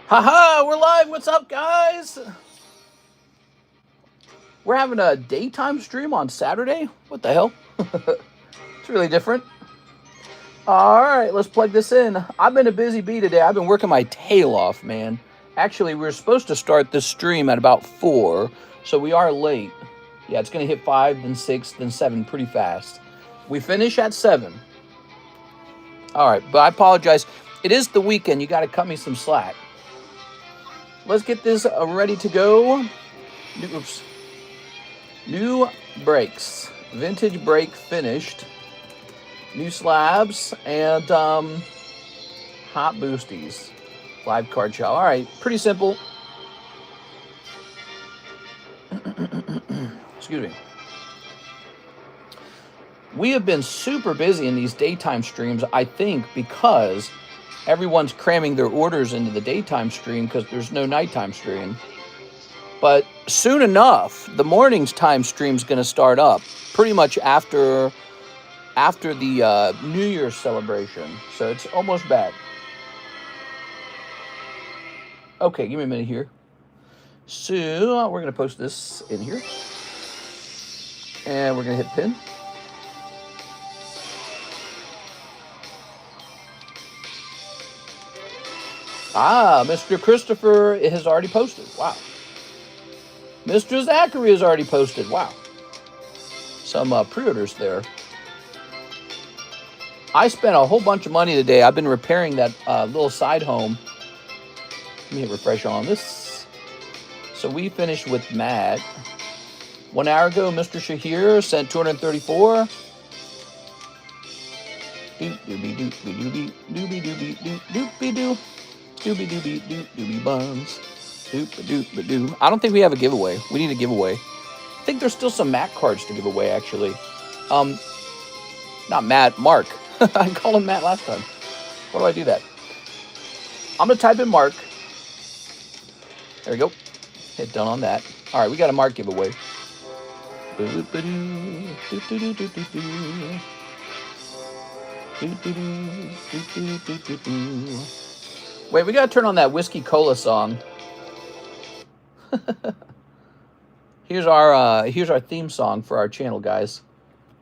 Haha, we're live. What's up, guys? We're having a daytime stream on Saturday? What the hell? It's really different. All right, let's plug this in. I've been a busy bee today. I've been working my tail off, man. Actually, we were supposed to start this stream at about 4, so we are late. Yeah, it's going to hit 5, then 6, then 7 pretty fast. We finish at 7. All right, but I apologize. It is the weekend. You got to cut me some slack. Let's get this ready to go. Oops. New breaks. Vintage break finished. New slabs and hot boosties. Live card show. All right, pretty simple. Excuse me. We have been super busy in these daytime streams, I think, because everyone's cramming their orders into the daytime stream because there's no nighttime stream. But soon enough, the morning's time stream's going to start up pretty much after the New Year's celebration. So it's almost back. Okay, give me a minute here. So we're going to post this in here. And we're going to hit pin. Ah, Mr. Christopher has already posted. Wow. Mr. Zachary has already posted. Wow. Some pre-orders there. I spent a whole bunch of money today. I've been repairing that little side home. Let me hit refresh on this. So we finished with Matt. 1 hour ago, Mr. Shahir sent 234. Doobie doo. Doobie doobie doo doobie buns. Doop doop doo. I don't think we have a giveaway. We need a giveaway. I think there's still some Matt cards to give away, actually. Not Matt, Mark. I called him Matt last time. Why do I do that? I'm gonna type in Mark. There we go. Hit done on that. All right, we got a Mark giveaway. Wait, we gotta turn on that Whiskey Cola song. Here's our theme song for our channel, guys.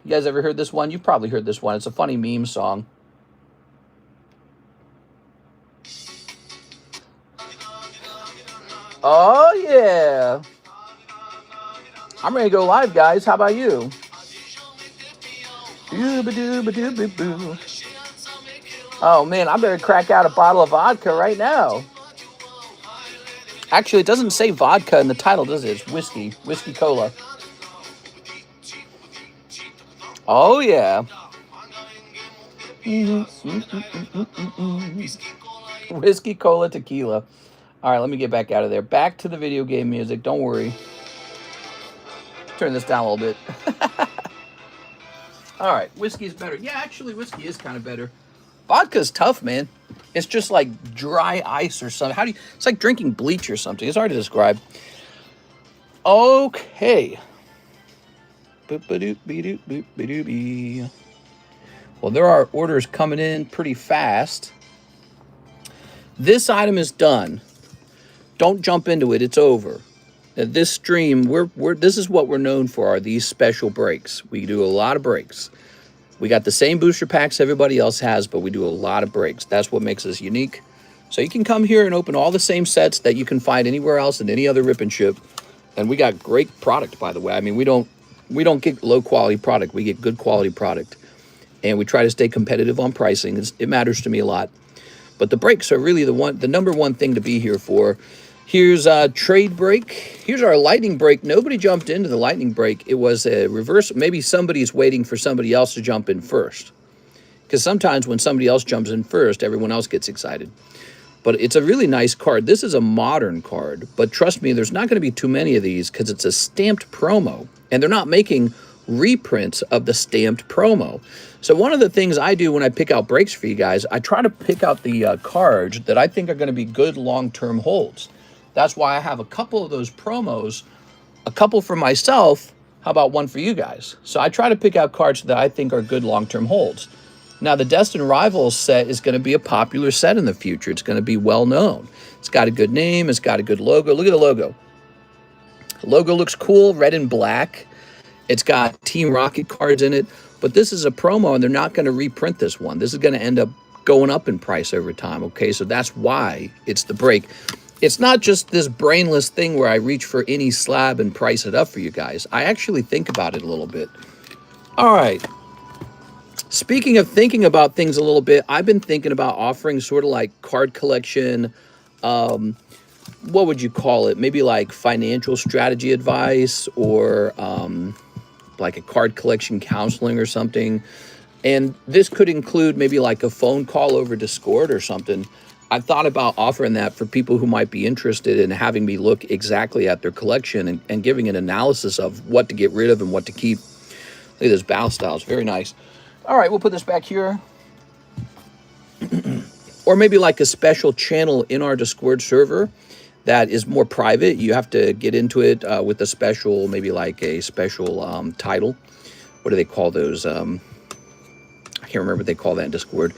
You guys ever heard this one? You've probably heard this one. It's a funny meme song. Oh yeah. I'm ready to go live, guys. How about you? Oh man, I better crack out a bottle of vodka right now. Actually, it doesn't say vodka in the title, does it? It's whiskey. Whiskey Cola. Oh, yeah. Whiskey Cola Tequila. All right, let me get back out of there. Back to the video game music. Don't worry. Turn this down a little bit. All right, whiskey's better. Yeah, actually, whiskey is kind of better. Vodka's tough, man. It's just like dry ice or something. It's like drinking bleach or something. It's hard to describe. Okay. Well, there are orders coming in pretty fast. This item is done. Don't jump into it. It's over. This stream, this is what we're known for, are these special breaks. We do a lot of breaks. We got the same booster packs everybody else has, but we do a lot of breaks. That's what makes us unique. So you can come here and open all the same sets that you can find anywhere else in any other rip and ship. And we got great product, by the way. I mean, we don't get low quality product. We get good quality product. And we try to stay competitive on pricing. It matters to me a lot. But the breaks are really the number one thing to be here for. Here's a trade break. Here's our lightning break. Nobody jumped into the lightning break. It was a reverse. Maybe somebody's waiting for somebody else to jump in first. Because sometimes when somebody else jumps in first, everyone else gets excited. But it's a really nice card. This is a modern card. But trust me, there's not going to be too many of these because it's a stamped promo. And they're not making reprints of the stamped promo. So one of the things I do when I pick out breaks for you guys, I try to pick out the cards that I think are going to be good long-term holds. That's why I have a couple of those promos, a couple for myself. How about one for you guys? So I try to pick out cards that I think are good long-term holds. Now, the Destined Rivals set is going to be a popular set in the future. It's going to be well known. It's got a good name. It's got a good logo. Look at the logo. The logo looks cool, red and black. It's got Team Rocket cards in it. But this is a promo, and they're not going to reprint this one. This is going to end up going up in price over time, okay? So that's why it's the break. It's not just this brainless thing where I reach for any slab and price it up for you guys. I actually think about it a little bit. All right. Speaking of thinking about things a little bit, I've been thinking about offering sort of like card collection, what would you call it? Maybe like financial strategy advice or like a card collection counseling or something. And this could include maybe like a phone call over Discord or something. I've thought about offering that for people who might be interested in having me look exactly at their collection and giving an analysis of what to get rid of and what to keep. Look at this battle styles, very nice. All right, we'll put this back here. Or maybe like a special channel in our Discord server that is more private. You have to get into it with a special, maybe like a special title. What do they call those? I can't remember what they call that in Discord.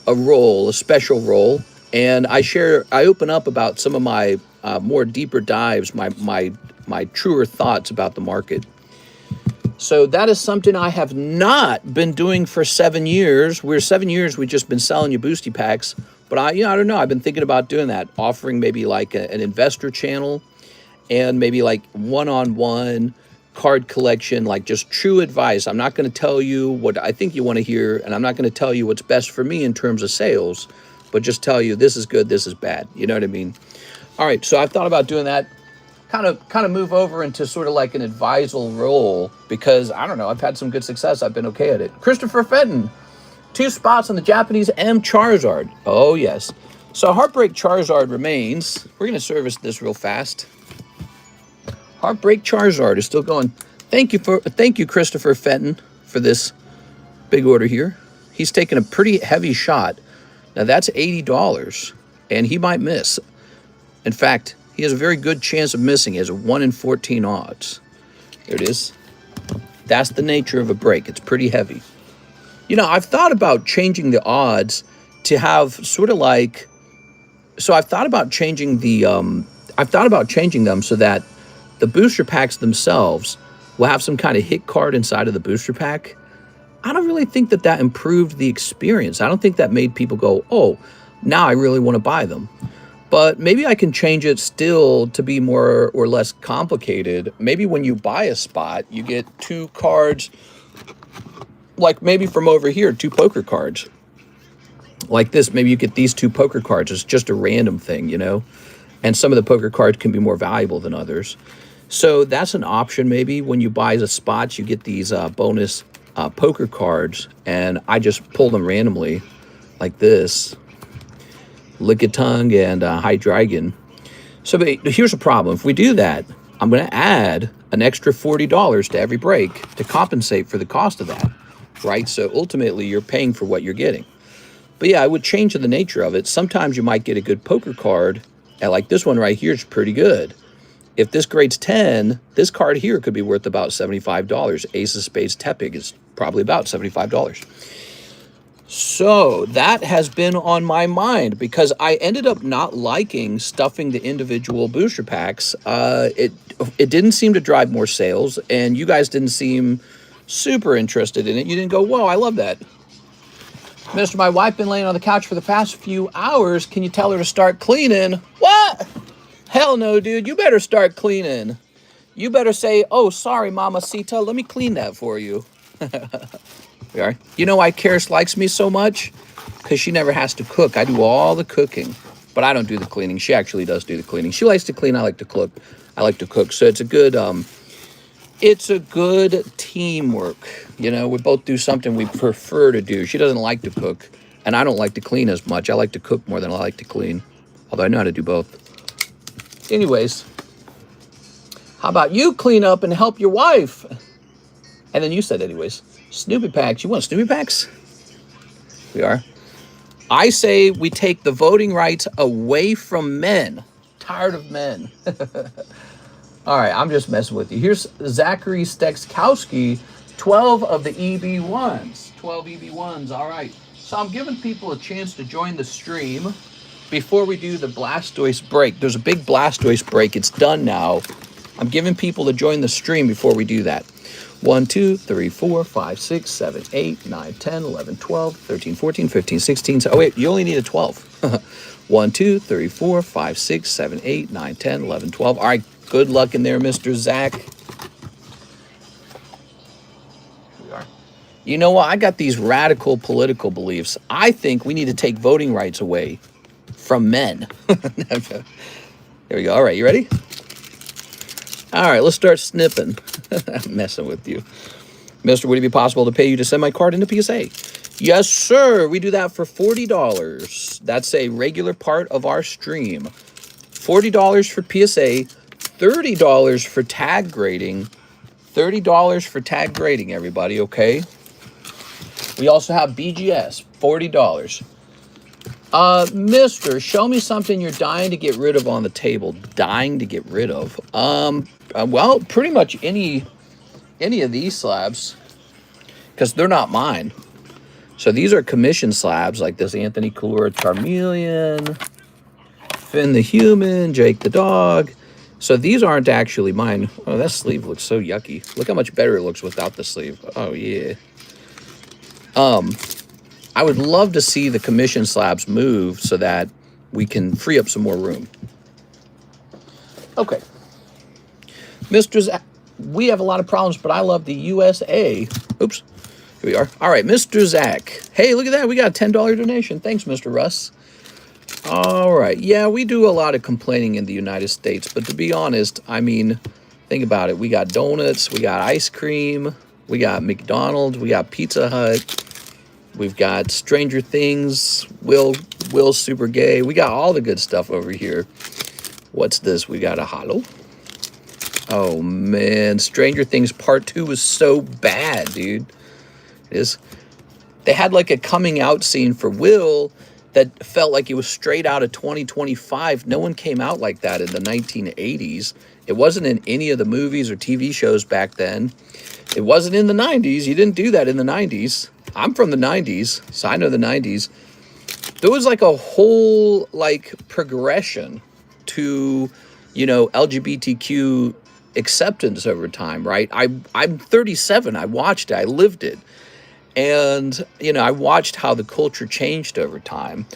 A role, a special role. And I open up about some of my more deeper dives, my truer thoughts about the market. So that is something I have not been doing for 7 years. We're 7 years, we've just been selling you Boosty packs. But I don't know, I've been thinking about doing that, offering maybe like an investor channel and maybe like one-on-one card collection, like just true advice. I'm not going to tell you what I think you want to hear, and I'm not going to tell you what's best for me in terms of sales, but just tell you this is good, this is bad. You know what I mean? All right, so I've thought about doing that. Kind of move over into sort of like an advisal role because, I don't know, I've had some good success. I've been okay at it. Christopher Fenton, 2 spots on the Japanese M Charizard. Oh, yes. So Heartbreak Charizard remains. We're going to service this real fast. Heartbreak Charizard is still going. Thank you, Christopher Fenton, for this big order here. He's taken a pretty heavy shot. Now, that's $80, and he might miss. In fact, he has a very good chance of missing. He has a 1 in 14 odds. There it is. That's the nature of a break. It's pretty heavy. You know, I've thought about changing the odds to have sort of like, so I've thought about changing them so that the booster packs themselves will have some kind of hit card inside of the booster pack. I don't really think that improved the experience. I don't think that made people go, oh, now I really want to buy them. But maybe I can change it still to be more or less complicated. Maybe when you buy a spot, you get 2 cards, like maybe from over here, 2 poker cards. Like this, maybe you get these 2 poker cards. It's just a random thing, you know? And some of the poker cards can be more valuable than others. So that's an option maybe. When you buy the spots, you get these bonus poker cards, and I just pull them randomly like this. Lickitung and Hydreigon. So but here's the problem. If we do that, I'm going to add an extra $40 to every break to compensate for the cost of that, right? So ultimately, you're paying for what you're getting. But yeah, I would change the nature of it. Sometimes you might get a good poker card, and like this one right here is pretty good. If this grades 10, this card here could be worth about $75. Ace of Spades Tepig is probably about $75. So that has been on my mind because I ended up not liking stuffing the individual booster packs. It didn't seem to drive more sales, and you guys didn't seem super interested in it. You didn't go, whoa, I love that. Mister, my wife been laying on the couch for the past few hours. Can you tell her to start cleaning? What? Hell no, dude. You better start cleaning. You better say, oh, sorry, Mamacita. Let me clean that for you. We are. You know why Karis likes me so much? Because she never has to cook. I do all the cooking, but I don't do the cleaning. She actually does do the cleaning. She likes to clean. I like to cook. So it's a good teamwork. You know, we both do something we prefer to do. She doesn't like to cook, and I don't like to clean as much. I like to cook more than I like to clean, although I know how to do both. Anyways, how about you clean up and help your wife? And then you said, anyways, Snoopy packs. You want Snoopy packs? We are. I say we take the voting rights away from men. Tired of men. All right, I'm just messing with you. Here's Zachary Stekskowski, 12 of the EB1s. 12 EB1s, all right. So I'm giving people a chance to join the stream before we do the Blastoise break. There's a big Blastoise break. It's done now. I'm giving people to join the stream before we do that. 1, 2, 3, 4, 5, 6, 7, 8, 9, 10, 11, 12, 13, 14, 15, 16. Oh, wait, you only need a 12. 1, 2, 3, 4, 5, 6, 7, 8, 9, 10, 11, 12. All right, good luck in there, Mr. Zach. Here we are. You know what? I got these radical political beliefs. I think we need to take voting rights away from men. There we go. All right, you ready? All right, let's start snipping. I'm messing with you. Mister, would it be possible to pay you to send my card into PSA? Yes, sir. We do that for $40. That's a regular part of our stream. $40 for PSA, $30 for tag grading. $30 for tag grading, everybody, okay? We also have BGS, $40. Mister, show me something you're dying to get rid of on the table. Dying to get rid of? Well, pretty much any of these slabs, because they're not mine. So these are commission slabs, like this Anthony Kalura Charmeleon, Finn the Human, Jake the Dog. So these aren't actually mine. Oh, that sleeve looks so yucky. Look how much better it looks without the sleeve. Oh, yeah. I would love to see the commission slabs move so that we can free up some more room. Okay. Mr. Zach, we have a lot of problems, but I love the USA. Oops. Here we are. All right, Mr. Zach. Hey, look at that. We got a $10 donation. Thanks, Mr. Russ. All right. Yeah, we do a lot of complaining in the United States, but to be honest, I mean, think about it. We got donuts. We got ice cream. We got McDonald's. We got Pizza Hut. We've got Stranger Things. Will's super gay. We got all the good stuff over here. What's this? We got a hollow. Oh, man. Stranger Things Part 2 was so bad, dude. It is. They had like a coming out scene for Will that felt like it was straight out of 2025. No one came out like that in the 1980s. It wasn't in any of the movies or TV shows back then. It wasn't in the 90s. You didn't do that in the 90s. I'm from the 90s, so I know the 90s. There was like a whole like progression to, you know, LGBTQ acceptance over time, right? I'm 37. I watched it. I lived it. And, you know, I watched how the culture changed over time.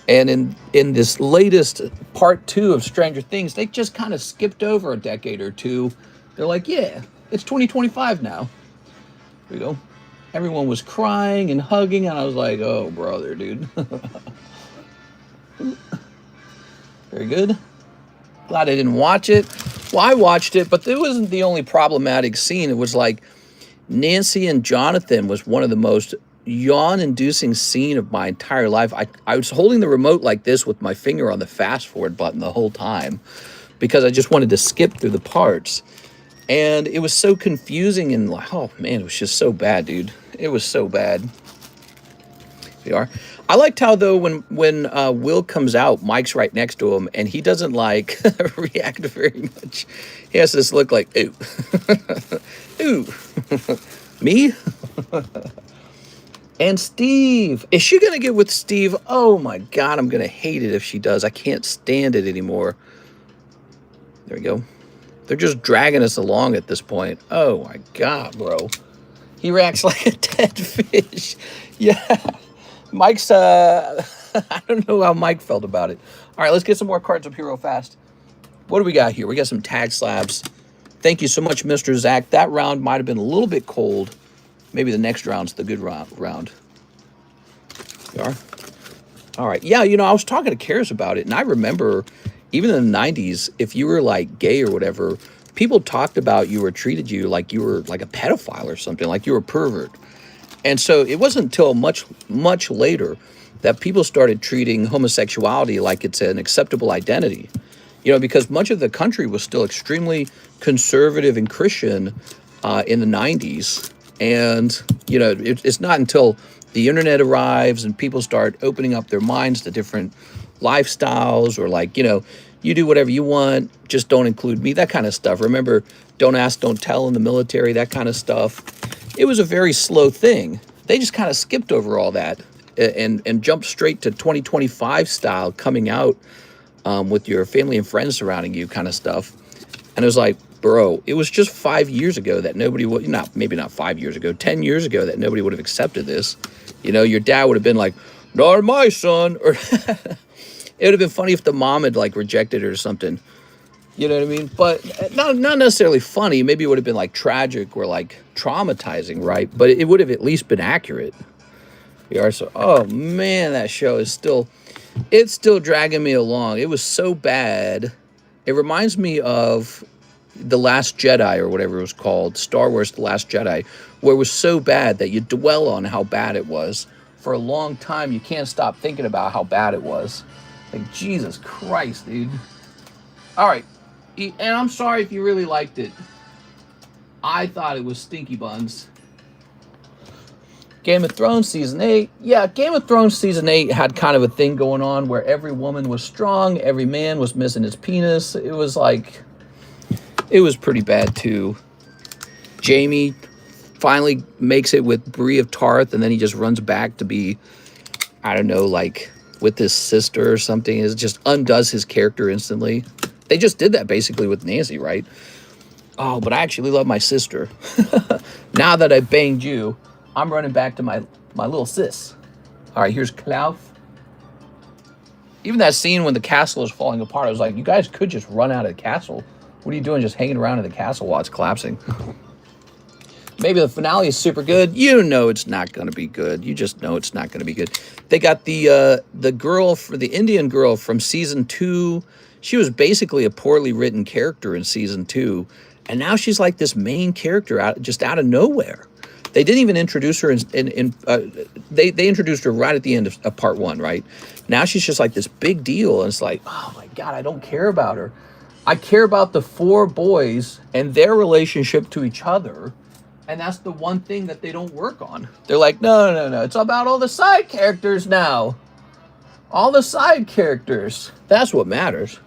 And in this latest part 2 of Stranger Things, they just kind of skipped over a decade or two. They're like, yeah, it's 2025 now. Here we go. Everyone was crying and hugging, and I was like, oh, brother, dude. Very good. Glad I didn't watch it. Well, I watched it, but it wasn't the only problematic scene. It was like Nancy and Jonathan was one of the most yawn-inducing scene of my entire life. I was holding the remote like this with my finger on the fast-forward button the whole time because I just wanted to skip through the parts. And it was so confusing and like, oh man, it was just so bad, dude. It was so bad. Here we are. I liked how though when Will comes out, Mike's right next to him, and he doesn't like react very much. He has this look like, ooh, ooh, me. And Steve, is she gonna get with Steve? Oh my God, I'm gonna hate it if she does. I can't stand it anymore. There we go. They're just dragging us along at this point. Oh my God, bro. He reacts like a dead fish. Yeah. Mike's, I don't know how Mike felt about it. All right, let's get some more cards up here real fast. What do we got here? We got some tag slabs. Thank you so much, Mr. Zach. That round might have been a little bit cold. Maybe the next round's the good round. We are. All right. Yeah, you know, I was talking to Karis about it, and I remember even in the 90s, if you were like gay or whatever, people talked about you or treated you like you were like a pedophile or something, like you were a pervert. And so it wasn't until much, much later that people started treating homosexuality like it's an acceptable identity. You know, because much of the country was still extremely conservative and Christian in the 90s. And, you know, it's not until the internet arrives and people start opening up their minds to different lifestyles, or like, you know, you do whatever you want, just don't include me, that kind of stuff. Remember, don't ask, don't tell in the military, that kind of stuff. It was a very slow thing. They just kind of skipped over all that and jumped straight to 2025 style coming out with your family and friends surrounding you kind of stuff. And it was like, bro, it was just 5 years ago that nobody would, maybe not 5 years ago, 10 years ago that nobody would have accepted this. You know, your dad would have been like, not my son. Or it would have been funny if the mom had like rejected it or something. You know what I mean? But not necessarily funny. Maybe it would have been like tragic or like traumatizing, right? But it would have at least been accurate. So, oh man, that show is it's still dragging me along. It was so bad. It reminds me of The Last Jedi, or whatever it was called, Star Wars The Last Jedi, where it was so bad that you dwell on how bad it was. For a long time, you can't stop thinking about how bad it was. Like, Jesus Christ, dude. All right. And I'm sorry if you really liked it. I thought it was stinky buns. Game of Thrones Season 8. Yeah, Game of Thrones Season 8 had kind of a thing going on where every woman was strong, every man was missing his penis. It was like, it was pretty bad too. Jaime finally makes it with Brienne of Tarth, and then he just runs back to be, I don't know, like with his sister or something. It just undoes his character instantly. They just did that basically with Nancy, right? Oh, but I actually love my sister. Now that I banged you, I'm running back to my little sis. All right, here's Klaus. Even that scene when the castle is falling apart, I was like, you guys could just run out of the castle. What are you doing just hanging around in the castle while it's collapsing? Maybe the finale is super good. You know it's not going to be good. You just know it's not going to be good. They got the girl, the Indian girl from season 2. She was basically a poorly written character in season 2. And now she's like this main character just out of nowhere. They didn't even introduce her they introduced her right at the end of part 1, right? Now she's just like this big deal. And it's like, oh my God, I don't care about her. I care about the 4 boys and their relationship to each other. And that's the one thing that they don't work on. They're like, no. It's about all the side characters now. All the side characters. That's what matters.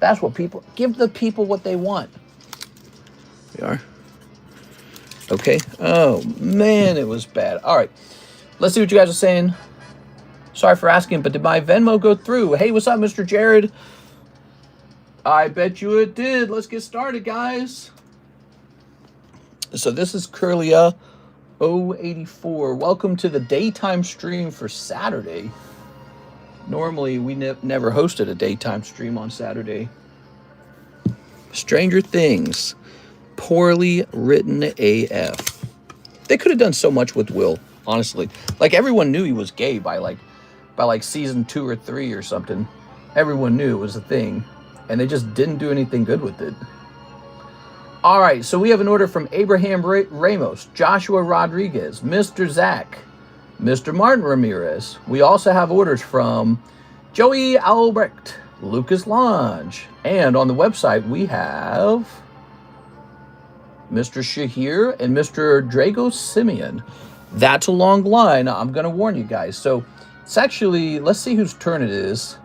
That's what give the people what they want. We are. Okay. Oh, man, it was bad. All right. Let's see what you guys are saying. Sorry for asking, but did my Venmo go through? Hey, what's up, Mr. Jared? I bet you it did. Let's get started, guys. So this is Curlia 084. Welcome to the daytime stream for Saturday. Normally, we never hosted a daytime stream on Saturday. Stranger Things. Poorly written AF. They could have done so much with Will, honestly. Like, everyone knew he was gay by season 2 or 3 or something. Everyone knew it was a thing. And they just didn't do anything good with it. All right, so we have an order from Abraham Ramos, Joshua Rodriguez, Mr. Zach, Mr. Martin Ramirez. We also have orders from Joey Albrecht, Lucas Lange. And on the website, we have Mr. Shahir and Mr. Drago Simeon. That's a long line. I'm going to warn you guys. So it's actually, let's see whose turn it is.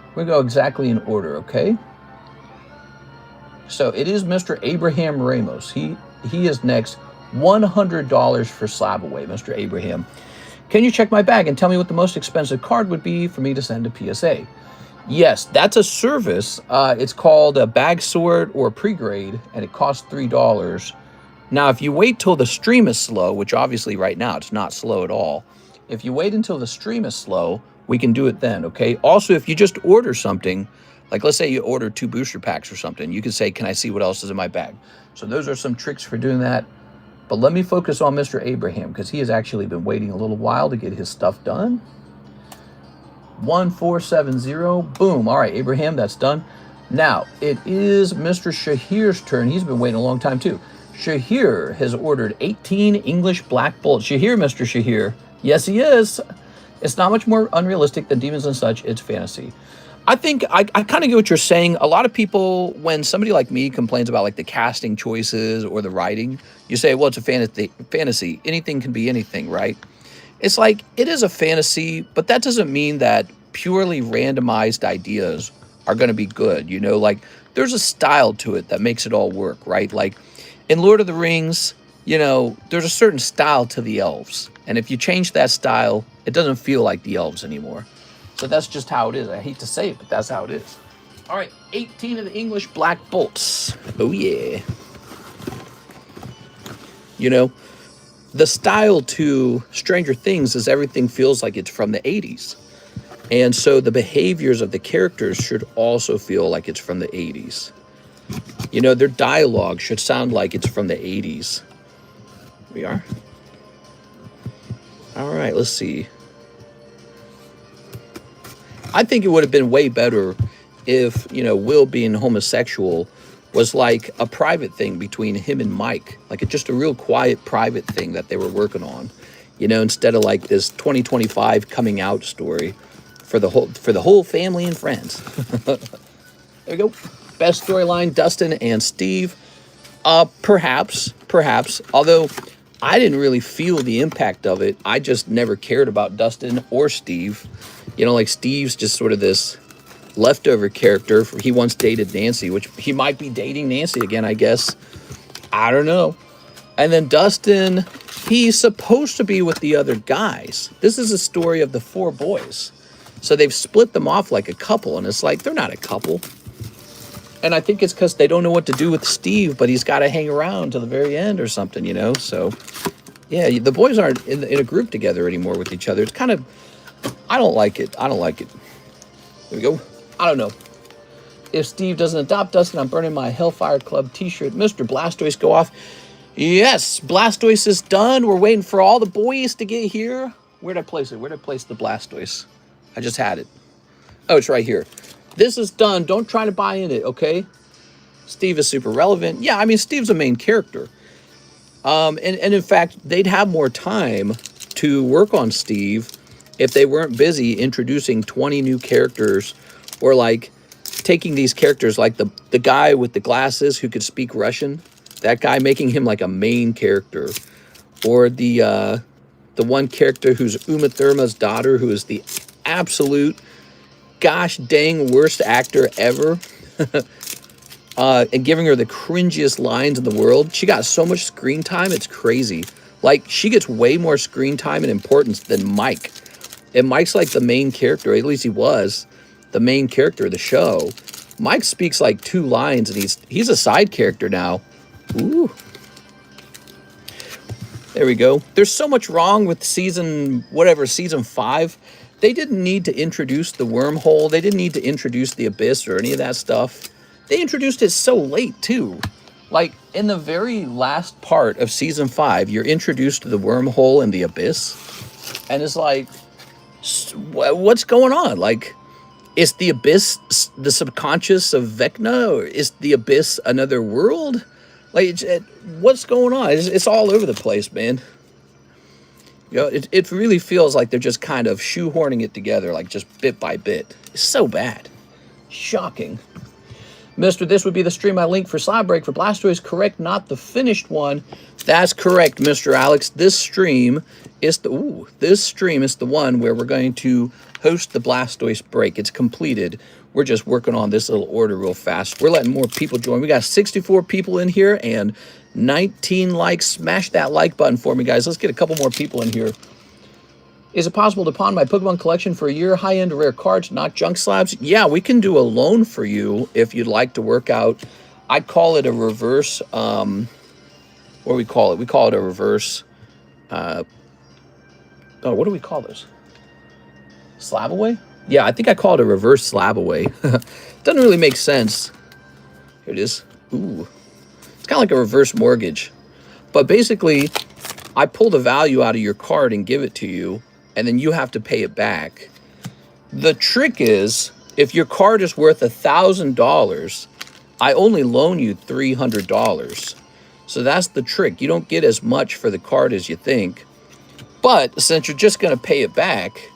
We're going to go exactly in order, okay? So it is Mr. Abraham Ramos. He is next. $100 for Slab Away, Mr. Abraham. Can you check my bag and tell me what the most expensive card would be for me to send to PSA? Yes, that's a service. It's called a bag sort or pre-grade, and it costs $3. Now, if you wait till the stream is slow, which obviously right now it's not slow at all. If you wait until the stream is slow, we can do it then, okay? Also, if you just order something, like let's say you order 2 booster packs or something, you can say, can I see what else is in my bag? So those are some tricks for doing that. But let me focus on Mr. Abraham, because he has actually been waiting a little while to get his stuff done. 1470, boom. All right, Abraham, that's done. Now, it is Mr. Shahir's turn. He's been waiting a long time, too. Shahir has ordered 18 English Black Bolts. Shahir, Mr. Shahir. Yes, he is. It's not much more unrealistic than Demons and Such. It's fantasy. I think I kind of get what you're saying. A lot of people, when somebody like me complains about like the casting choices or the writing, you say, well, it's a fantasy. Anything can be anything, right? It's like, it is a fantasy, but that doesn't mean that purely randomized ideas are going to be good. You know, like there's a style to it that makes it all work, right? Like in Lord of the Rings, you know, there's a certain style to the elves. And if you change that style, it doesn't feel like the elves anymore. So that's just how it is. I hate to say it, but that's how it is. All right, 18 of the English Black Bolts. Oh, yeah. You know, the style to Stranger Things is everything feels like it's from the 80s. And so the behaviors of the characters should also feel like it's from the 80s. You know, their dialogue should sound like it's from the 80s. We are. All right, let's see. I think it would have been way better if, you know, Will being homosexual was like a private thing between him and Mike, like just a real quiet private thing that they were working on, you know, instead of like this 2025 coming out story for the whole family and friends. There we go. Best storyline, Dustin and Steve. Perhaps, although I didn't really feel the impact of it. I just never cared about Dustin or Steve. You know, like Steve's just sort of this leftover character. He once dated Nancy, which he might be dating Nancy again, I guess. I don't know. And then Dustin, he's supposed to be with the other guys. This is a story of the 4 boys. So they've split them off like a couple, and it's like, they're not a couple. And I think it's because they don't know what to do with Steve, but he's got to hang around till the very end or something, you know? So, yeah, the boys aren't in a group together anymore with each other. It's kind of, I don't like it. There we go. I don't know. If Steve doesn't adopt Dustin, I'm burning my Hellfire Club t-shirt. Mr. Blastoise, go off. Yes, Blastoise is done. We're waiting for all the boys to get here. Where'd I place it? Where'd I place the Blastoise? I just had it. Oh, it's right here. This is done. Don't try to buy in it, okay? Steve is super relevant. Yeah, I mean, Steve's a main character. And in fact, they'd have more time to work on Steve if they weren't busy introducing 20 new characters, or like taking these characters like the guy with the glasses who could speak Russian, that guy, making him like a main character, or the one character who's Uma Thurman's daughter, who is the absolute gosh dang worst actor ever, and giving her the cringiest lines in the world. She got so much screen time, it's crazy. Like, she gets way more screen time and importance than Mike. And Mike's like the main character, at least he was the main character of the show. Mike speaks like 2 lines, and he's a side character now. Ooh. There we go. There's so much wrong with season 5. They didn't need to introduce the wormhole. They didn't need to introduce the abyss or any of that stuff. They introduced it so late, too. Like, in the very last part of season 5, you're introduced to the wormhole and the abyss. And it's like, what's going on? Like, is the abyss the subconscious of Vecna? Or is the abyss another world? Like, what's going on? It's all over the place, man. You know, it really feels like they're just kind of shoehorning it together, like just bit by bit. It's so bad. Shocking. Mr. This would be the stream I linked for Slab Break for Blastoise. Correct, not the finished one. That's correct, Mr. Alex. This stream is the one where we're going to host the Blastoise break. It's completed. We're just working on this little order real fast. We're letting more people join. We got 64 people in here and 19 likes. Smash that like button for me, guys. Let's get a couple more people in here. Is it possible to pawn my Pokemon collection for a year? High-end rare cards, not junk slabs? Yeah, we can do a loan for you if you'd like to work out. I'd call it a reverse, what do we call it? We call it a reverse, what do we call this? Slab away? Yeah, I think I call it a reverse slab away. Doesn't really make sense. Here it is. Ooh. It's kind of like a reverse mortgage. But basically, I pull the value out of your card and give it to you, and then you have to pay it back. The trick is, if your card is worth $1,000, I only loan you $300. So that's the trick. You don't get as much for the card as you think. But since you're just going to pay it back,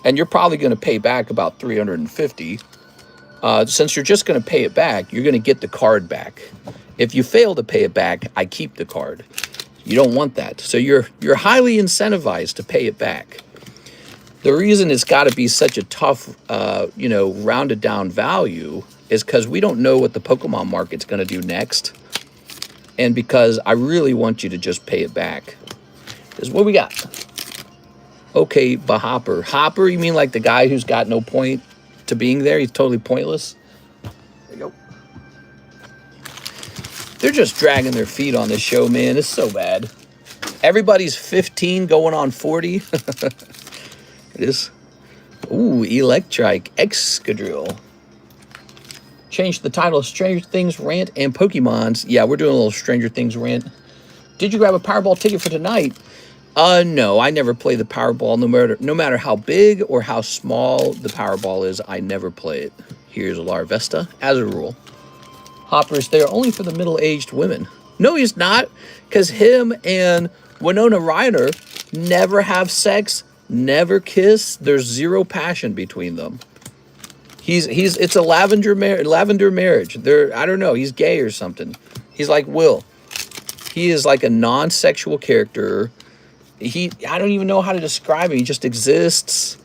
and you're probably going to pay back about $350, Since you're just going to pay it back, you're going to get the card back. If you fail to pay it back, I keep the card. You don't want that. So you're highly incentivized to pay it back. The reason it's got to be such a tough, you know, rounded down value is because we don't know what the Pokemon market's going to do next. And because I really want you to just pay it back. This is what we got. Okay, Hopper. Hopper, you mean like the guy who's got no point to being there? He's totally pointless. There you go. They're just dragging their feet on this show, man. It's so bad. Everybody's 15 going on 40. It is. Ooh, Electric Excadrill. Change the title of Stranger Things Rant and Pokemons. Yeah, we're doing a little Stranger Things rant. Did you grab a Powerball ticket for tonight? No, I never play the Powerball. No matter how big or how small the Powerball is, I never play it. Here's Larvesta, as a rule. Hoppers, they're only for the middle-aged women. No, he's not, because him and Winona Ryder never have sex, never kiss. There's zero passion between them. It's a lavender marriage. I don't know, he's gay or something. He's like Will. He is like a non-sexual character. I don't even know how to describe him. He just exists.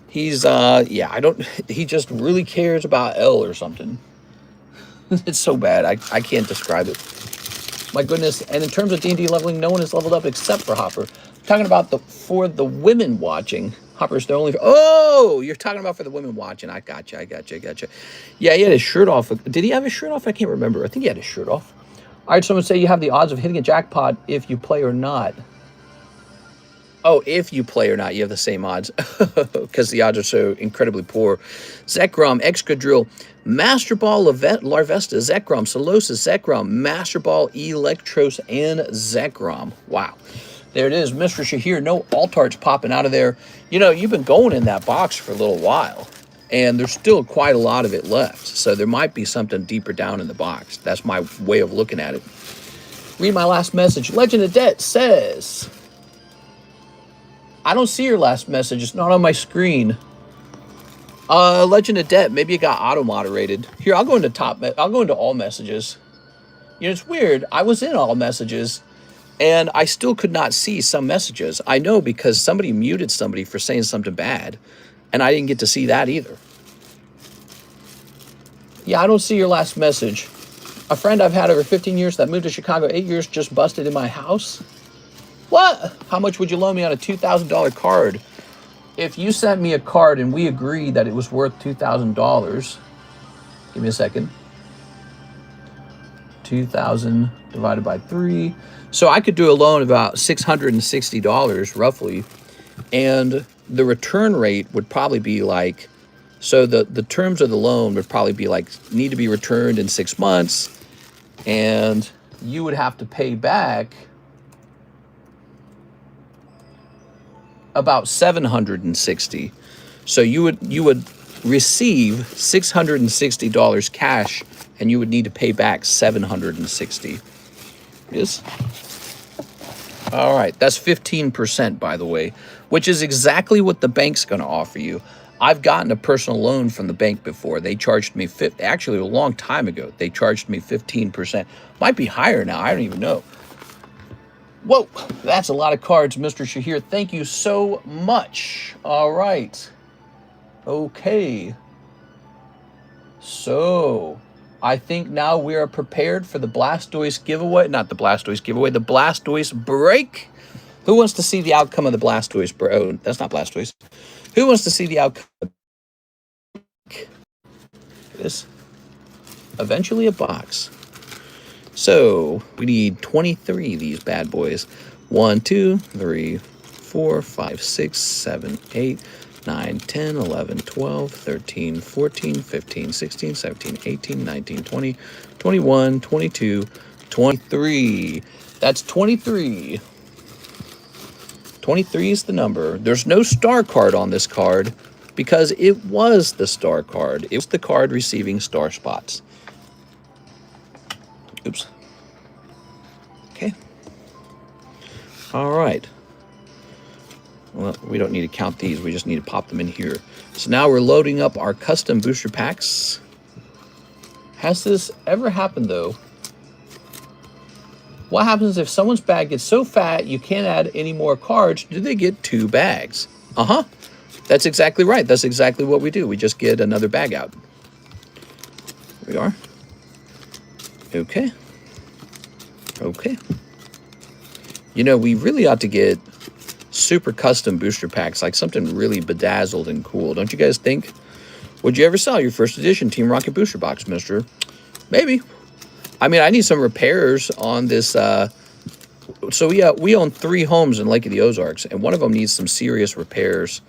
He's he just really cares about Elle or something. It's so bad. I can't describe it. My goodness. And in terms of D&D leveling, no one is leveled up except for Hopper. I'm talking about for the women watching. Hopper's the only... Oh, you're talking about for the women watching. I gotcha. Yeah, he had his shirt off. Did he have his shirt off? I can't remember. I think he had his shirt off. All right, someone say you have the odds of hitting a jackpot if you play or not. Oh, if you play or not, you have the same odds because the odds are so incredibly poor. Zekrom, Excadrill, Master Ball, Larvesta, Zekrom, Solosis, Zekrom, Master Ball, Electros, and Zekrom. Wow. There it is, Mr. Shahir. No Altarts popping out of there. You know, you've been going in that box for a little while, and there's still quite a lot of it left. So there might be something deeper down in the box. That's my way of looking at it. Read my last message. Legend of Debt says... I don't see your last message. It's not on my screen. Legend of Debt. Maybe it got auto-moderated. Here, I'll go into all messages. You know, it's weird. I was in all messages, and I still could not see some messages. I know because somebody muted somebody for saying something bad, and I didn't get to see that either. Yeah, I don't see your last message. A friend I've had over 15 years that moved to Chicago 8 years just busted in my house. What? How much would you loan me on a $2,000 card? If you sent me a card and we agreed that it was worth $2,000, give me a second. 2,000 divided by 3. So I could do a loan of about $660 roughly. And the return rate would probably be like, so the terms of the loan would probably be like, need to be returned in 6 months. And you would have to pay back about $760. So you would receive $660 cash, and you would need to pay back $760. Yes. All right, that's 15%, by the way, which is exactly what the bank's going to offer you. I've gotten a personal loan from the bank before. They charged me actually a long time ago. They charged me 15%. Might be higher now. I don't even know. Whoa, that's a lot of cards, Mr. Shahir. Thank you so much. All right. Okay. So, I think now we are prepared for the Blastoise giveaway. Not the Blastoise giveaway, the Blastoise break. Who wants to see the outcome of the Blastoise break? Oh, that's not Blastoise. Who wants to see the outcome of the break? It is eventually a box. So we need 23 of these bad boys. 1, 2, 3, 4, 5, 6, 7, 8, 9, 10, 11, 12, 13, 14, 15, 16, 17, 18, 19, 20, 21, 22, 23. That's 23. 23 is the number. There's no star card on this card because it was the star card. It was the card receiving star spots. Oops. Okay. All right. Well, we don't need to count these. We just need to pop them in here. So now we're loading up our custom booster packs. Has this ever happened, though? What happens if someone's bag gets so fat you can't add any more cards? Do they get 2 bags? Uh-huh. That's exactly right. That's exactly what we do. We just get another bag out. Here we are. Okay. Okay. You know, we really ought to get super custom booster packs, like something really bedazzled and cool. Don't you guys think? Would you ever sell your first edition Team Rocket booster box, mister? Maybe. I mean, I need some repairs on this. So we own 3 homes in Lake of the Ozarks, and one of them needs some serious repairs.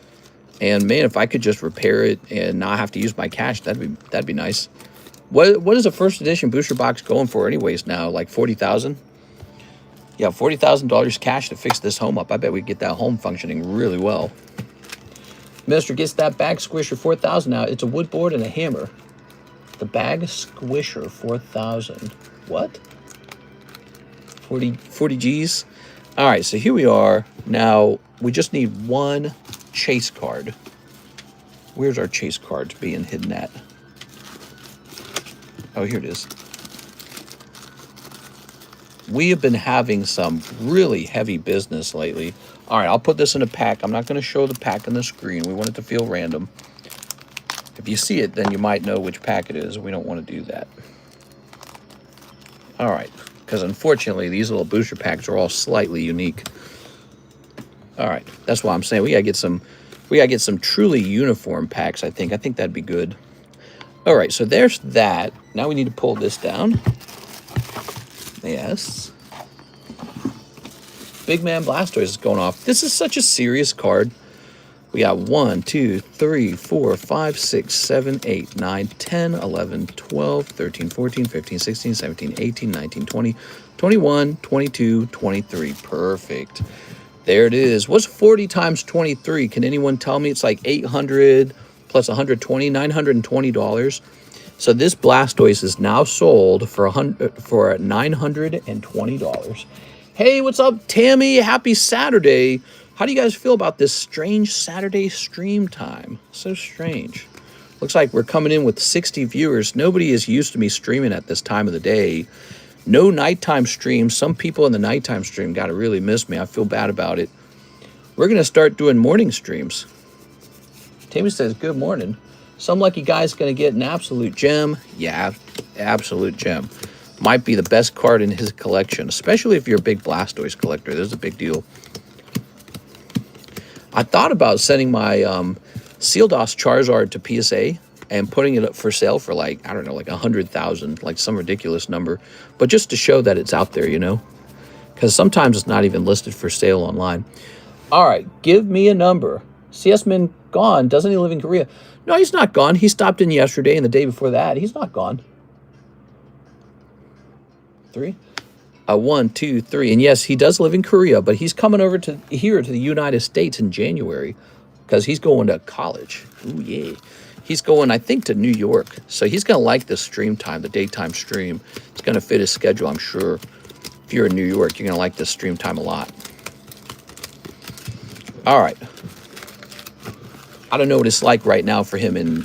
And man, if I could just repair it and not have to use my cash, that'd be nice. What is a first edition booster box going for anyways now? Like $40,000? Yeah, $40,000 cash to fix this home up. I bet we get that home functioning really well. Minister gets that bag squisher 4,000 now. It's a wood board and a hammer. The bag squisher 4,000. What? 40 G's. All right, so here we are. Now we just need 1 chase card. Where's our chase cards being hidden at? Oh, here it is. We have been having some really heavy business lately. All right, I'll put this in a pack. I'm not going to show the pack on the screen. We want it to feel random. If you see it, then you might know which pack it is. We don't want to do that. All right, because unfortunately, these little booster packs are all slightly unique. All right, that's why I'm saying we gotta get some truly uniform packs. I think that'd be good. All right, so there's that. Now we need to pull this down. Yes. Big Man Blastoise is going off. This is such a serious card. We got 1, 2, 3, 4, 5, 6, 7, 8, 9, 10, 11, 12, 13, 14, 15, 16, 17, 18, 19, 20, 21, 22, 23. Perfect. There it is. What's 40 times 23? Can anyone tell me? It's like 800 plus 120, $920. So this Blastoise is now sold for $920. Hey, what's up, Tammy? Happy Saturday. How do you guys feel about this strange Saturday stream time? So strange. Looks like we're coming in with 60 viewers. Nobody is used to me streaming at this time of the day. No nighttime stream. Some people in the nighttime stream got to really miss me. I feel bad about it. We're going to start doing morning streams. Tammy says, good morning. Some lucky guy's going to get an absolute gem. Yeah, absolute gem. Might be the best card in his collection, especially if you're a big Blastoise collector. This is a big deal. I thought about sending my Sealdos Charizard to PSA and putting it up for sale for like, I don't know, like 100,000, like some ridiculous number. But just to show that it's out there, you know? Because sometimes it's not even listed for sale online. All right, give me a number. CS-Man gone. Doesn't he live in Korea? No, he's not gone. He stopped in yesterday and the day before that. He's not gone. 3. 1, 2, 3. And yes, he does live in Korea, but he's coming over to here to the United States in January because he's going to college. Ooh, yeah. He's going, I think, to New York. So he's going to like the stream time, the daytime stream. It's going to fit his schedule, I'm sure. If you're in New York, you're going to like this stream time a lot. All right. I don't know what it's like right now for him in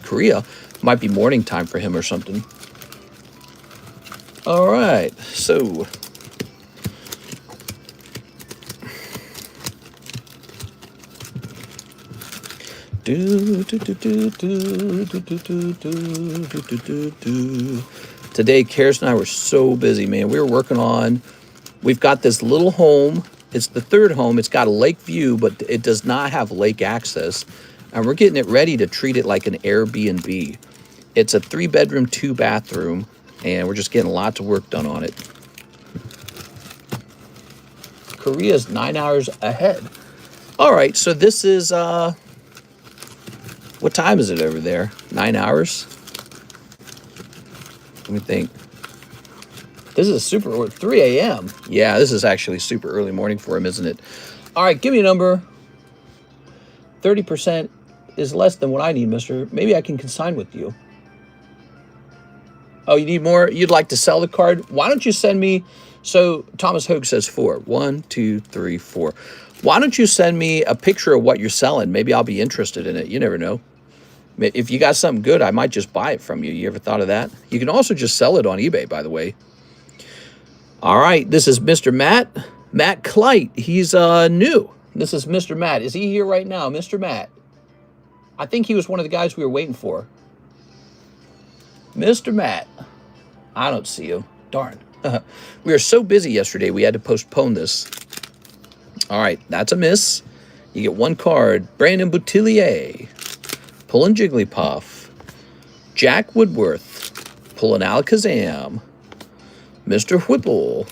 Korea. It might be morning time for him or something. All right, so today, Karis and I were so busy, man. We were working on, we've got this little home. It's the 3rd home. It's got a lake view, but it does not have lake access. And we're getting it ready to treat it like an Airbnb. It's a 3-bedroom, 2-bathroom. And we're just getting lots of work done on it. Korea's 9 hours ahead. All right, so this is, what time is it over there? 9 hours? Let me think. This is super, 3 a.m. Yeah, this is actually super early morning for him, isn't it? All right, give me a number. 30% is less than what I need, mister. Maybe I can consign with you. Oh, you need more? You'd like to sell the card? Why don't you send me... So, Thomas Hogue says 4. 1, 2, 3, 4. Why don't you send me a picture of what you're selling? Maybe I'll be interested in it. You never know. If you got something good, I might just buy it from you. You ever thought of that? You can also just sell it on eBay, by the way. All right, this is Mr. Matt Clyte. He's new. This is Mr. Matt. Is he here right now, Mr. Matt? I think he was one of the guys we were waiting for. Mr. Matt. I don't see him. Darn. We were so busy yesterday, we had to postpone this. All right, that's a miss. You get one card. Brandon Boutillier. Pulling Jigglypuff. Jack Woodworth. Pulling Alakazam. Mr. Whipple.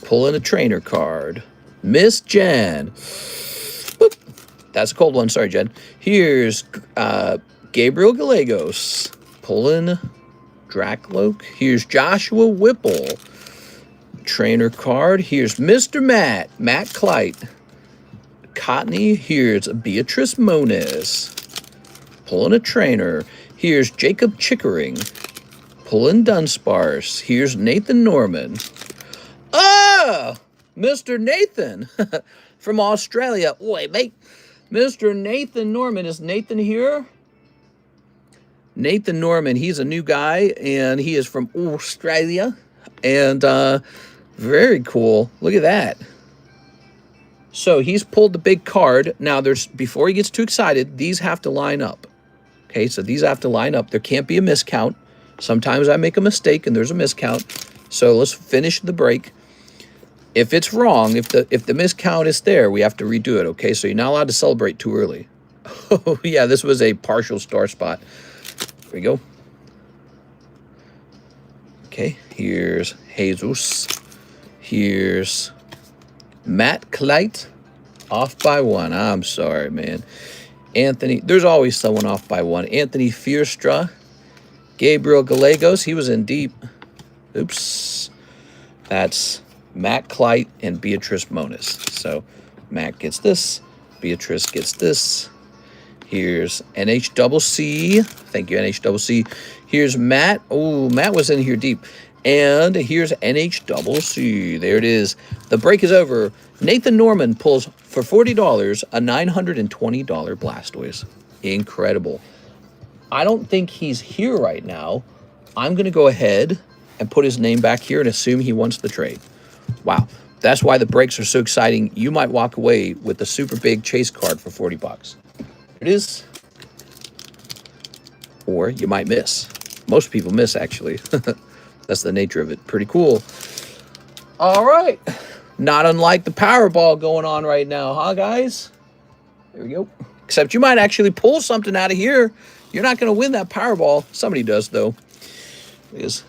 Pulling a trainer card. Miss Jen. Whoop. That's a cold one. Sorry, Jen. Here's Gabriel Gallegos. Pulling Dracloak. Here's Joshua Whipple. Trainer card. Here's Mr. Matt Clyte. Cottony. Here's Beatrice Moniz. Pulling a trainer. Here's Jacob Chickering. Pulling Dunsparce. Here's Nathan Norman. Ah! Mr. Nathan from Australia. Wait, mate. Mr. Nathan Norman. Is Nathan here? Nathan Norman. He's a new guy, and he is from Australia. And very cool. Look at that. So he's pulled the big card. Now, before he gets too excited, these have to line up. Okay, so these have to line up. There can't be a miscount. Sometimes I make a mistake and there's a miscount. So let's finish the break. If it's wrong, if the miscount is there, we have to redo it, okay? So you're not allowed to celebrate too early. Oh, yeah, this was a partial star spot. There we go. Okay, here's Jesus. Here's Matt Clyte. Off by one. I'm sorry, man. Anthony, there's always someone off by one. Anthony Fierstra. Gabriel Gallegos, he was in deep. Oops. That's Matt Clyte and Beatrice Moniz. So Matt gets this. Beatrice gets this. Here's NHCC. Thank you, NHCC. Here's Matt. Oh, Matt was in here deep. And here's NHCC. There it is. The break is over. Nathan Norman pulls for $40 a $920 Blastoise. Incredible. I don't think he's here right now. I'm going to go ahead and put his name back here and assume he wants the trade. Wow. That's why the breaks are so exciting. You might walk away with the super big chase card for 40 bucks. It is. Or you might miss. Most people miss, actually. That's the nature of it. Pretty cool. All right. Not unlike the Powerball going on right now, huh, guys? There we go. Except you might actually pull something out of here. You're not going to win that Powerball. Somebody does, though. Because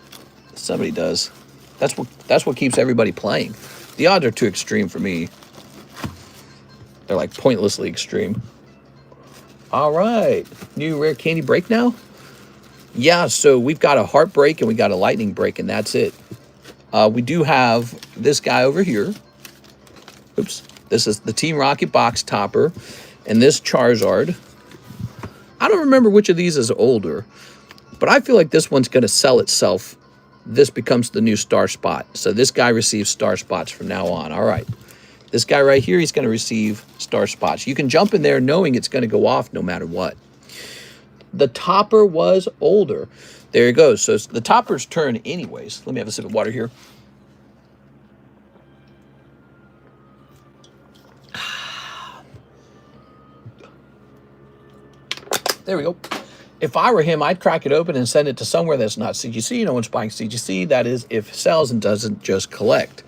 somebody does. That's what keeps everybody playing. The odds are too extreme for me. They're like pointlessly extreme. All right. New rare candy break now? Yeah, so we've got a heartbreak and we got a lightning break, and that's it. We do have this guy over here. Oops. This is the Team Rocket box topper. And this Charizard. I don't remember which of these is older, but I feel like this one's going to sell itself. This becomes the new star spot. So this guy receives star spots from now on. All right. This guy right here, he's going to receive star spots. You can jump in there knowing it's going to go off no matter what. The topper was older. There it goes. So it's the topper's turn anyways. Let me have a sip of water here. There we go. If I were him, I'd crack it open and send it to somewhere that's not CGC. No one's buying CGC. That is, if it sells and doesn't just collect.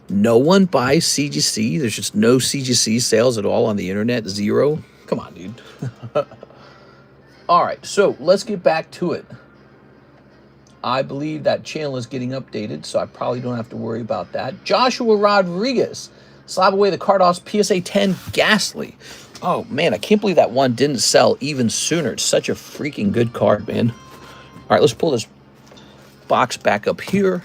No one buys CGC. There's just no CGC sales at all on the internet. Zero. Come on, dude. All right, so let's get back to it. I believe that channel is getting updated, so I probably don't have to worry about that. Joshua Rodriguez. Slab away the Cardos PSA 10 Ghastly. Oh, man, I can't believe that one didn't sell even sooner. It's such a freaking good card, man. All right, let's pull this box back up here.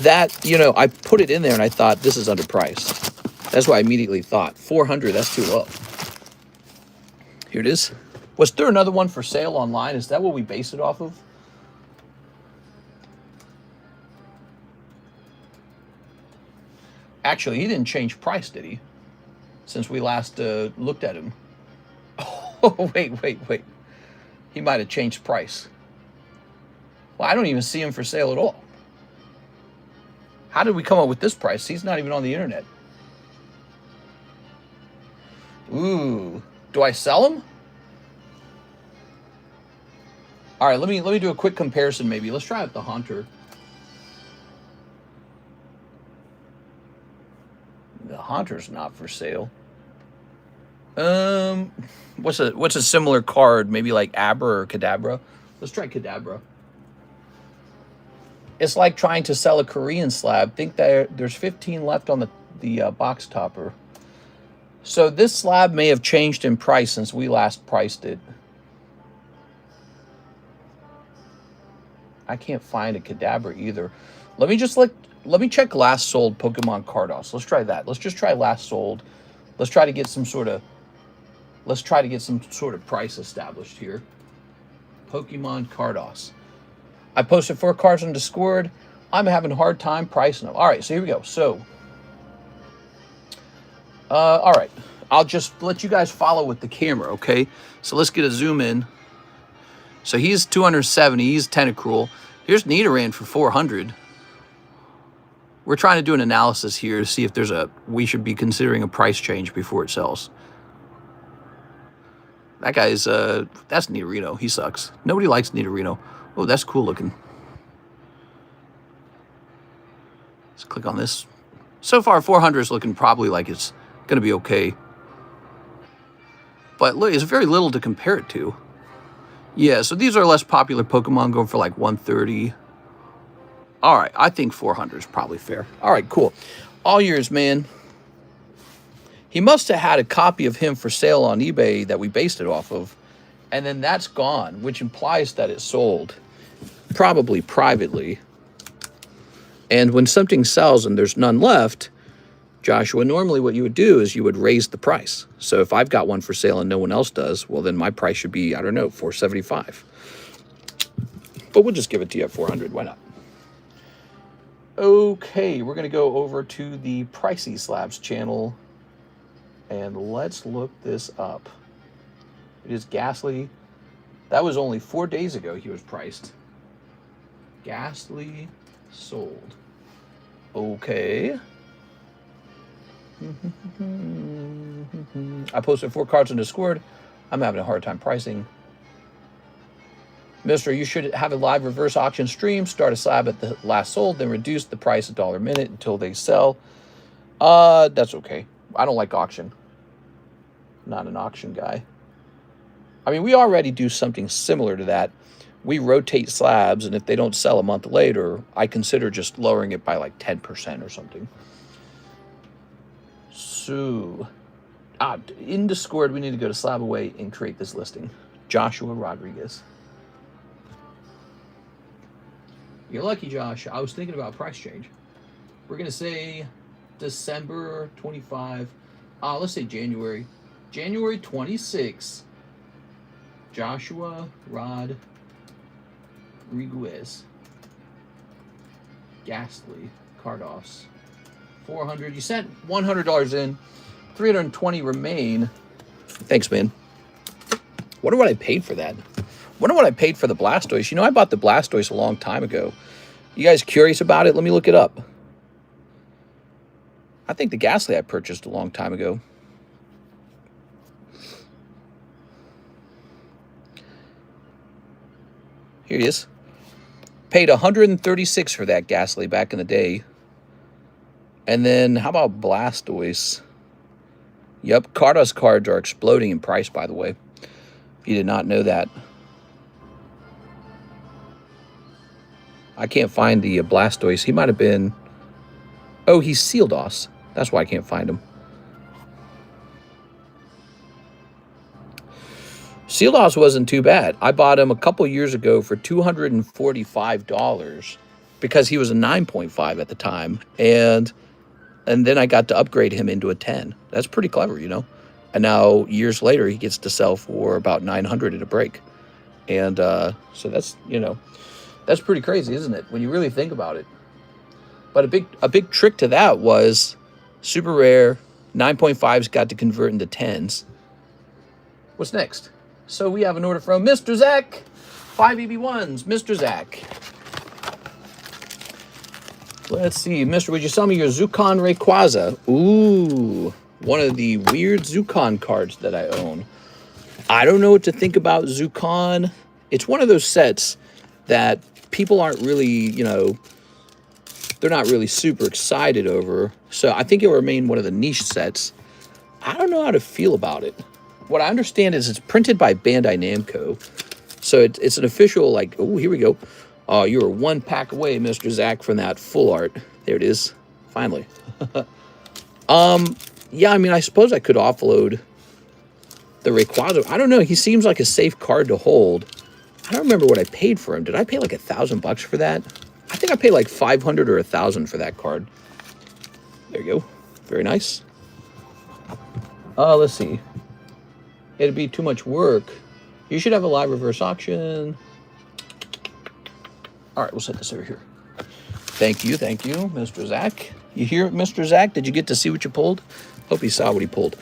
That, you know, I put it in there and I thought this is underpriced. That's why I immediately thought 400, that's too low. Here it is. Was there another one for sale online? Is that what we base it off of? Actually, he didn't change price, did he? Since we last looked at him. Oh, Oh, wait. He might have changed price. Well, I don't even see him for sale at all. How did we come up with this price? He's not even on the internet. Ooh, do I sell him? All right, let me do a quick comparison maybe. Let's try out the Hunter. The Hunter's not for sale. What's a similar card? Maybe like Abra or Kadabra. Let's try Kadabra. It's like trying to sell a Korean slab. Think that there's 15 left on the box topper. So this slab may have changed in price since we last priced it. I can't find a Kadabra either. Let me check last sold Pokemon Cardos. Let's try that. Let's just try last sold. Let's try to get some sort of price established here. Pokemon Cardos. I posted 4 cards on Discord. I'm having a hard time pricing them. All right, so here we go. So, all right. I'll just let you guys follow with the camera, okay? So let's get a zoom in. So he's 270. He's Tentacruel. Here's Nidoran for 400. We're trying to do an analysis here to see if we should be considering a price change before it sells. That guy's, that's Nidorino. He sucks. Nobody likes Nidorino. Oh, that's cool looking. Let's click on this. So far, 400 is looking probably like it's going to be okay. But look, it's very little to compare it to. Yeah, so these are less popular Pokemon going for like 130. All right, I think 400 is probably fair. All right, cool. All yours, man. He must have had a copy of him for sale on eBay that we based it off of. And then that's gone, which implies that it sold. Probably privately. And when something sells and there's none left, Joshua, normally what you would do is you would raise the price. So if I've got one for sale and no one else does, well, then my price should be, I don't know, $475. But we'll just give it to you at 400. Why not? Okay, we're going to go over to the Pricey Slabs channel. And let's look this up. It is Ghastly. That was only 4 days ago he was priced. Ghastly sold. Okay. I posted 4 cards on Discord. I'm having a hard time pricing. Mister, you should have a live reverse auction stream. Start a slab at the last sold, then reduce the price $1 a minute until they sell. That's okay. I don't like auction. Not an auction guy. I mean, we already do something similar to that. We rotate slabs, and if they don't sell a month later, I consider just lowering it by like 10% or something. So, in Discord, we need to go to Slab Away and create this listing. Joshua Rodriguez. You're lucky, Josh. I was thinking about price change. We're going to say December 25. Let's say January. January 26. Joshua Rodriguez. Ghastly. Cardos. 400. You sent $100 in. 320 remain. Thanks, man. Wonder what I paid for that. Wonder what I paid for the Blastoise. You know, I bought the Blastoise a long time ago. You guys curious about it? Let me look it up. I think the Ghastly I purchased a long time ago. Here it is. Paid $136 for that Ghastly back in the day. And then, how about Blastoise? Yep, Cardos cards are exploding in price, by the way. If you did not know that. I can't find the Blastoise. He might have been... Oh, he's Sealdos. That's why I can't find him. Sealdos wasn't too bad. I bought him a couple years ago for $245 because he was a 9.5 at the time. And then I got to upgrade him into a 10. That's pretty clever, you know. And now, years later, he gets to sell for about $900 at a break. And so that's, you know, that's pretty crazy, isn't it? When you really think about it. But a big trick to that was super rare. 9.5s got to convert into 10s. What's next? So we have an order from Mr. Zach. 5 EB1s, Mr. Zach. Let's see, Mr. Would you sell me your Zukon Rayquaza? Ooh, one of the weird Zukon cards that I own. I don't know what to think about Zukon. It's one of those sets that people aren't really, you know, they're not really super excited over. So I think it'll remain one of the niche sets. I don't know how to feel about it. What I understand is it's printed by Bandai Namco. So it's an official, like, oh, here we go. Oh, you were one pack away, Mr. Zach, from that full art. There it is. Finally. Yeah, I mean, I suppose I could offload the Rayquaza. I don't know. He seems like a safe card to hold. I don't remember what I paid for him. Did I pay like $1,000 for that? I think I paid like 500 or 1,000 for that card. There you go. Very nice. Let's see. It'd be too much work. You should have a live reverse auction. All right, we'll set this over here. Thank you, Mr. Zach. You hear it, Mr. Zach? Did you get to see what you pulled? Hope you saw what he pulled.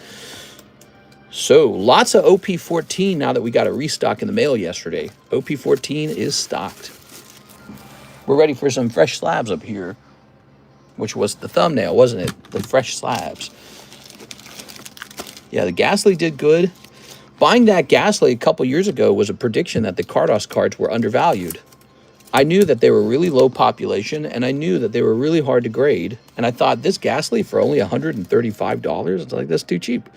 So, lots of OP14 now that we got a restock in the mail yesterday. OP14 is stocked. We're ready for some fresh slabs up here, which was the thumbnail, wasn't it? The fresh slabs. Yeah, the Ghastly did good. Buying that Ghastly a couple years ago was a prediction that the Cardos cards were undervalued. I knew that they were really low population, and I knew that they were really hard to grade. And I thought, this Ghastly for only $135? It's like, that's too cheap.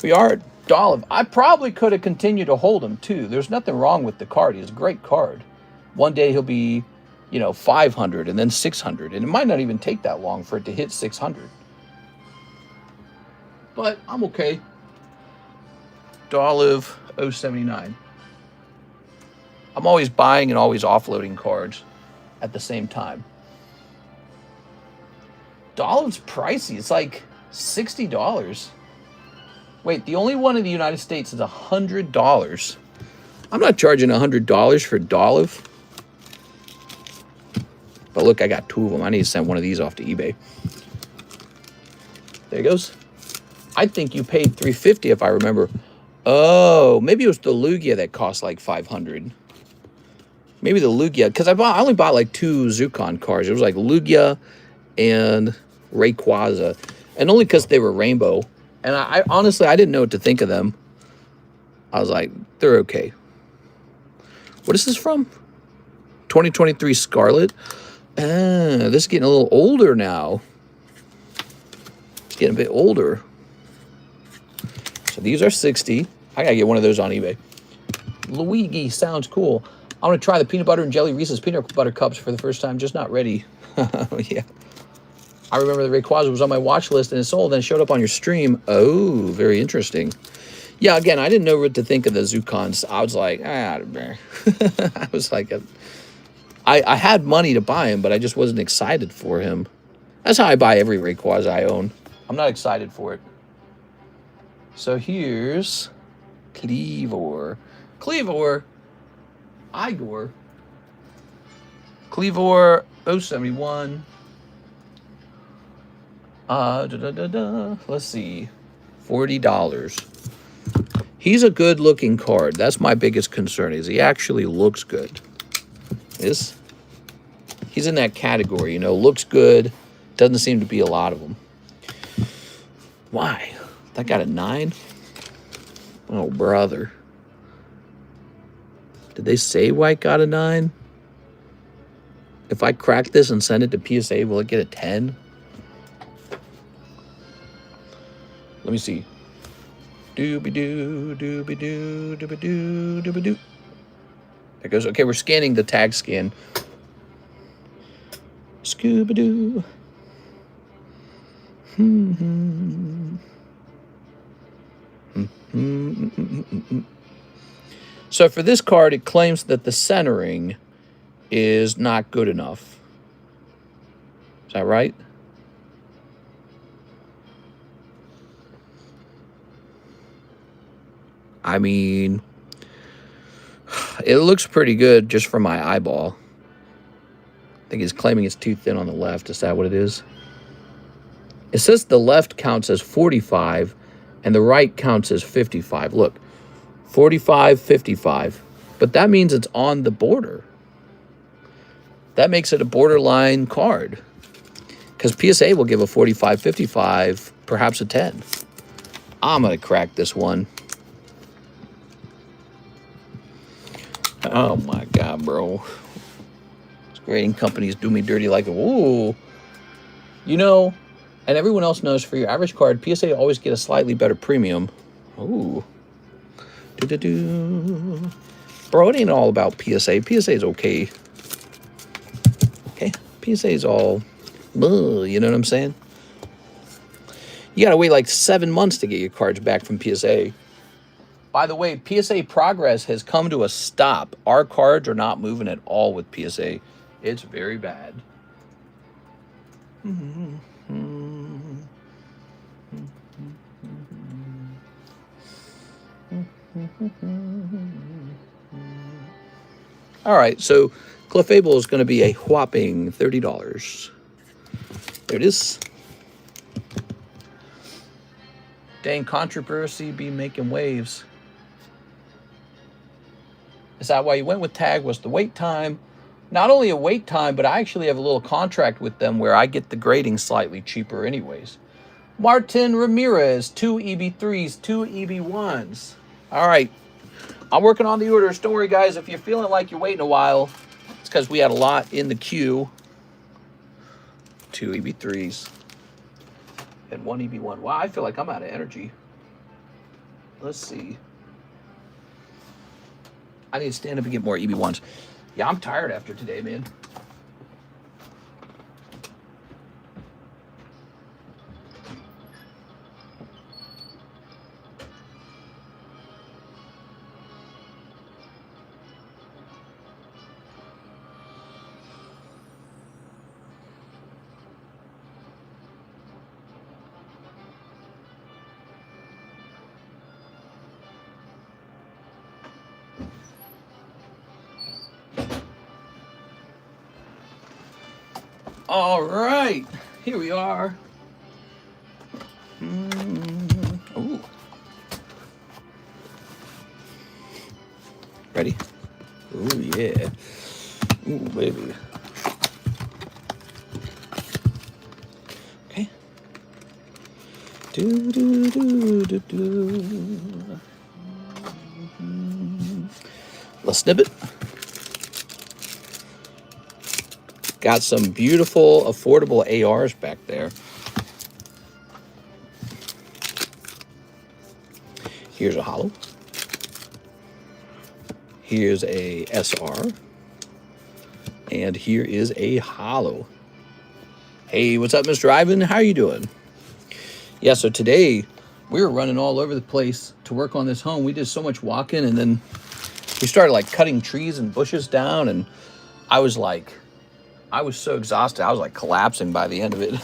We are at Dolliv. I probably could have continued to hold him, too. There's nothing wrong with the card. He's a great card. One day he'll be, you know, 500 and then 600. And it might not even take that long for it to hit 600. But I'm okay. Dolliv 079. I'm always buying and always offloading cards at the same time. Dolliv's pricey. It's like $60. Wait, the only one in the United States is $100. I'm not charging $100 for Dolliv. But look, I got two of them. I need to send one of these off to eBay. There it goes. I think you paid $350 if I remember. Oh, maybe it was the Lugia that cost like $500. Maybe the Lugia, because I only bought like 2 Zukon cards. It was like Lugia and Rayquaza, and only because they were rainbow. And I honestly, I didn't know what to think of them. I was like, they're okay. What is this from? 2023 Scarlet. This is getting a little older now. It's getting a bit older. So these are 60. I gotta get one of those on eBay. Luigi sounds cool. I want to try the peanut butter and jelly Reese's peanut butter cups for the first time. Just not ready. Yeah. I remember the Rayquaza was on my watch list and it sold and it showed up on your stream. Oh, very interesting. Yeah, again, I didn't know what to think of the Zukons. I was like, I was like, I had money to buy him, but I just wasn't excited for him. That's how I buy every Rayquaza I own. I'm not excited for it. So here's Cleavor. Igor. Cleavor 071. Let's see. $40. He's a good looking card. That's my biggest concern, is he actually looks good. He's in that category, you know, looks good. Doesn't seem to be a lot of them. Why? That got a 9? Oh, brother. Did they say White got a 9? If I crack this and send it to PSA, will it get a 10? Let me see. Doobie-doo, doobie-doo, doobie-doo, doobie-doo. There it goes. Okay, we're scanning the tag scan. Scooby-doo. So for this card, it claims that the centering is not good enough. Is that right? I mean, it looks pretty good just from my eyeball. I think he's claiming it's too thin on the left. Is that what it is? It says the left counts as 45 and the right counts as 55. Look, 45.55. But that means it's on the border. That makes it a borderline card. Because PSA will give a 45.55, perhaps a 10. I'm going to crack this one. Oh my God, bro. These grading companies do me dirty like, ooh. You know, and everyone else knows for your average card, PSA always get a slightly better premium. Ooh. Do-do-do. Bro, it ain't all about PSA. PSA is okay. Okay? PSA is all, you know what I'm saying? You gotta wait like 7 months to get your cards back from PSA. By the way, PSA progress has come to a stop. Our cards are not moving at all with PSA. It's very bad. All right, so Clefable is going to be a whopping $30. There it is. Dang, controversy be making waves. Is that why you went with tag? Was the wait time? Not only a wait time, but I actually have a little contract with them where I get the grading slightly cheaper anyways. Martin Ramirez, 2 EB3s, 2 EB1s. All right, I'm working on the orders. Don't worry, guys. If you're feeling like you're waiting a while, it's because we had a lot in the queue. 2 EB3s and 1 EB1. Wow, I feel like I'm out of energy. Let's see. I need to stand up and get more EB1s. Yeah, I'm tired after today, man. All right, here we are. Ooh. Ready? Ooh, yeah. Ooh, baby. Okay. Do, do, do, do, do. Let's snip it. Got some beautiful, affordable ARs back there. Here's a holo. Here's a SR. And here is a holo. Hey, what's up, Mr. Ivan? How are you doing? Yeah, so today we were running all over the place to work on this home. We did so much walking, and then we started like cutting trees and bushes down, and I was so exhausted. I was like collapsing by the end of it.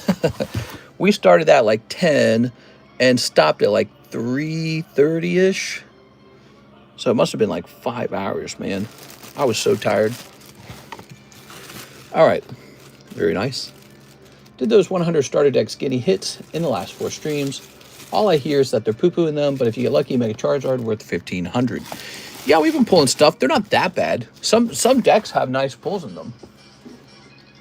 We started at like 10 and stopped at like 3:30-ish. So it must have been like 5 hours, man. I was so tired. All right, very nice. Did those 100 starter deck skinny hits in the last 4 streams. All I hear is that they're poo-pooing them, but if you get lucky, you make a Charizard worth 1,500. Yeah, we've been pulling stuff. They're not that bad. Some decks have nice pulls in them.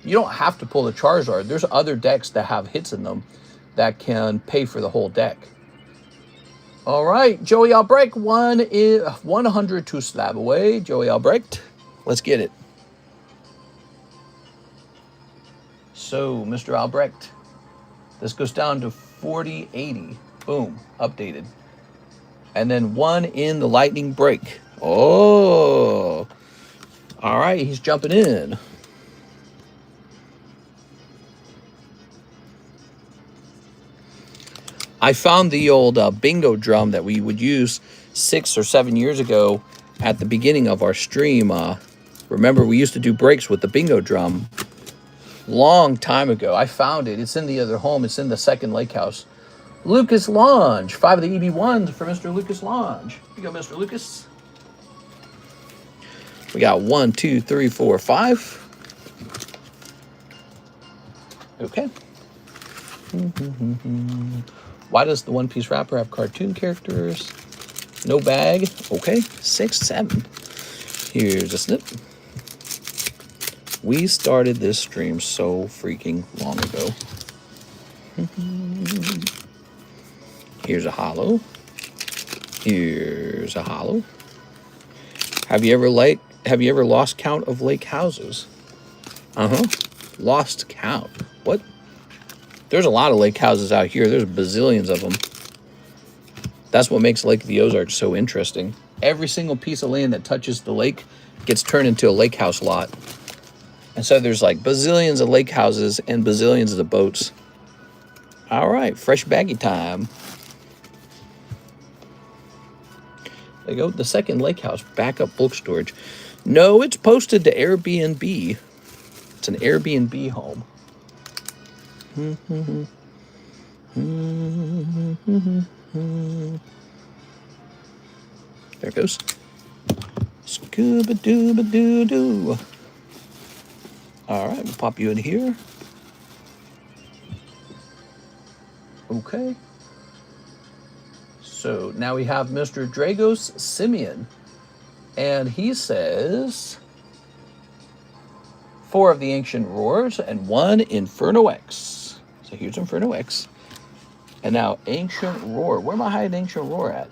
You don't have to pull the Charizard. There's other decks that have hits in them that can pay for the whole deck. All right, Joey Albrecht, 100 to slab away. Joey Albrecht, let's get it. So, Mr. Albrecht, this goes down to 40.80. Boom, updated. And then 1 in the lightning break. Oh, all right, he's jumping in. I found the old bingo drum that we would use 6 or 7 years ago at the beginning of our stream. Remember, we used to do breaks with the bingo drum long time ago. I found it. It's in the other home. It's in the second lake house. Lucas Lange, 5 of the EB1s for Mr. Lucas Lange. Here you go, Mr. Lucas. We got 1, 2, 3, 4, 5. Okay. Why does the One Piece wrapper have cartoon characters? No bag. Okay. 6, 7. Here's a snip. We started this stream so freaking long ago. Here's a hollow. Here's a hollow. Have you ever lost count of lake houses? Lost count. What? There's a lot of lake houses out here. There's bazillions of them. That's what makes Lake of the Ozarks so interesting. Every single piece of land that touches the lake gets turned into a lake house lot. And so there's like bazillions of lake houses and bazillions of boats. All right, fresh baggy time. There you go, the second lake house, backup book storage. No, it's posted to Airbnb. It's an Airbnb home. There it goes. Scooba-dooba-doo-doo. All right, we'll pop you in here. Okay. So now we have Mr. Dragos Simeon. And he says 4 of the Ancient Roars and 1 Inferno X. So here's Inferno X. And now Ancient Roar. Where am I hiding Ancient Roar at?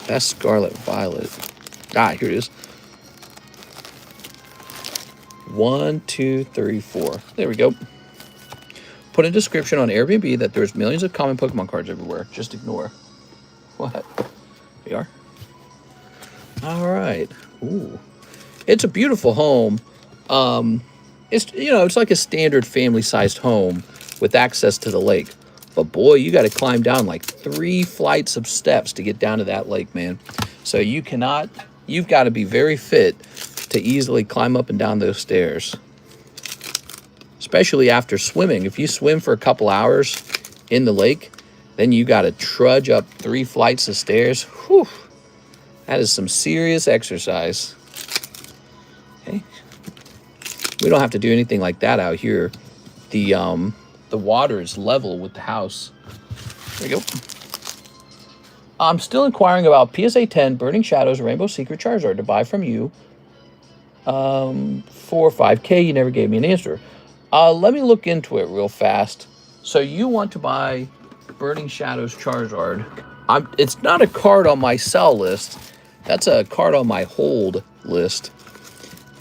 That's Scarlet Violet. Ah, here it is. 1, 2, 3, 4. There we go. Put a description on Airbnb that there's millions of common Pokemon cards everywhere. Just ignore. What? We are. All right. Ooh. It's a beautiful home. It's like a standard family-sized home with access to the lake. But boy, you got to climb down like 3 flights of steps to get down to that lake, man. So you've got to be very fit to easily climb up and down those stairs. Especially after swimming. If you swim for a couple hours in the lake, then you got to trudge up 3 flights of stairs. Whew. That is some serious exercise. Okay. We don't have to do anything like that out here. The water is level with the house. There we go. I'm still inquiring about PSA 10 Burning Shadows Rainbow Secret Charizard to buy from you. For 5K, you never gave me an answer. Let me look into it real fast. So you want to buy Burning Shadows Charizard. It's not a card on my sell list. That's a card on my hold list.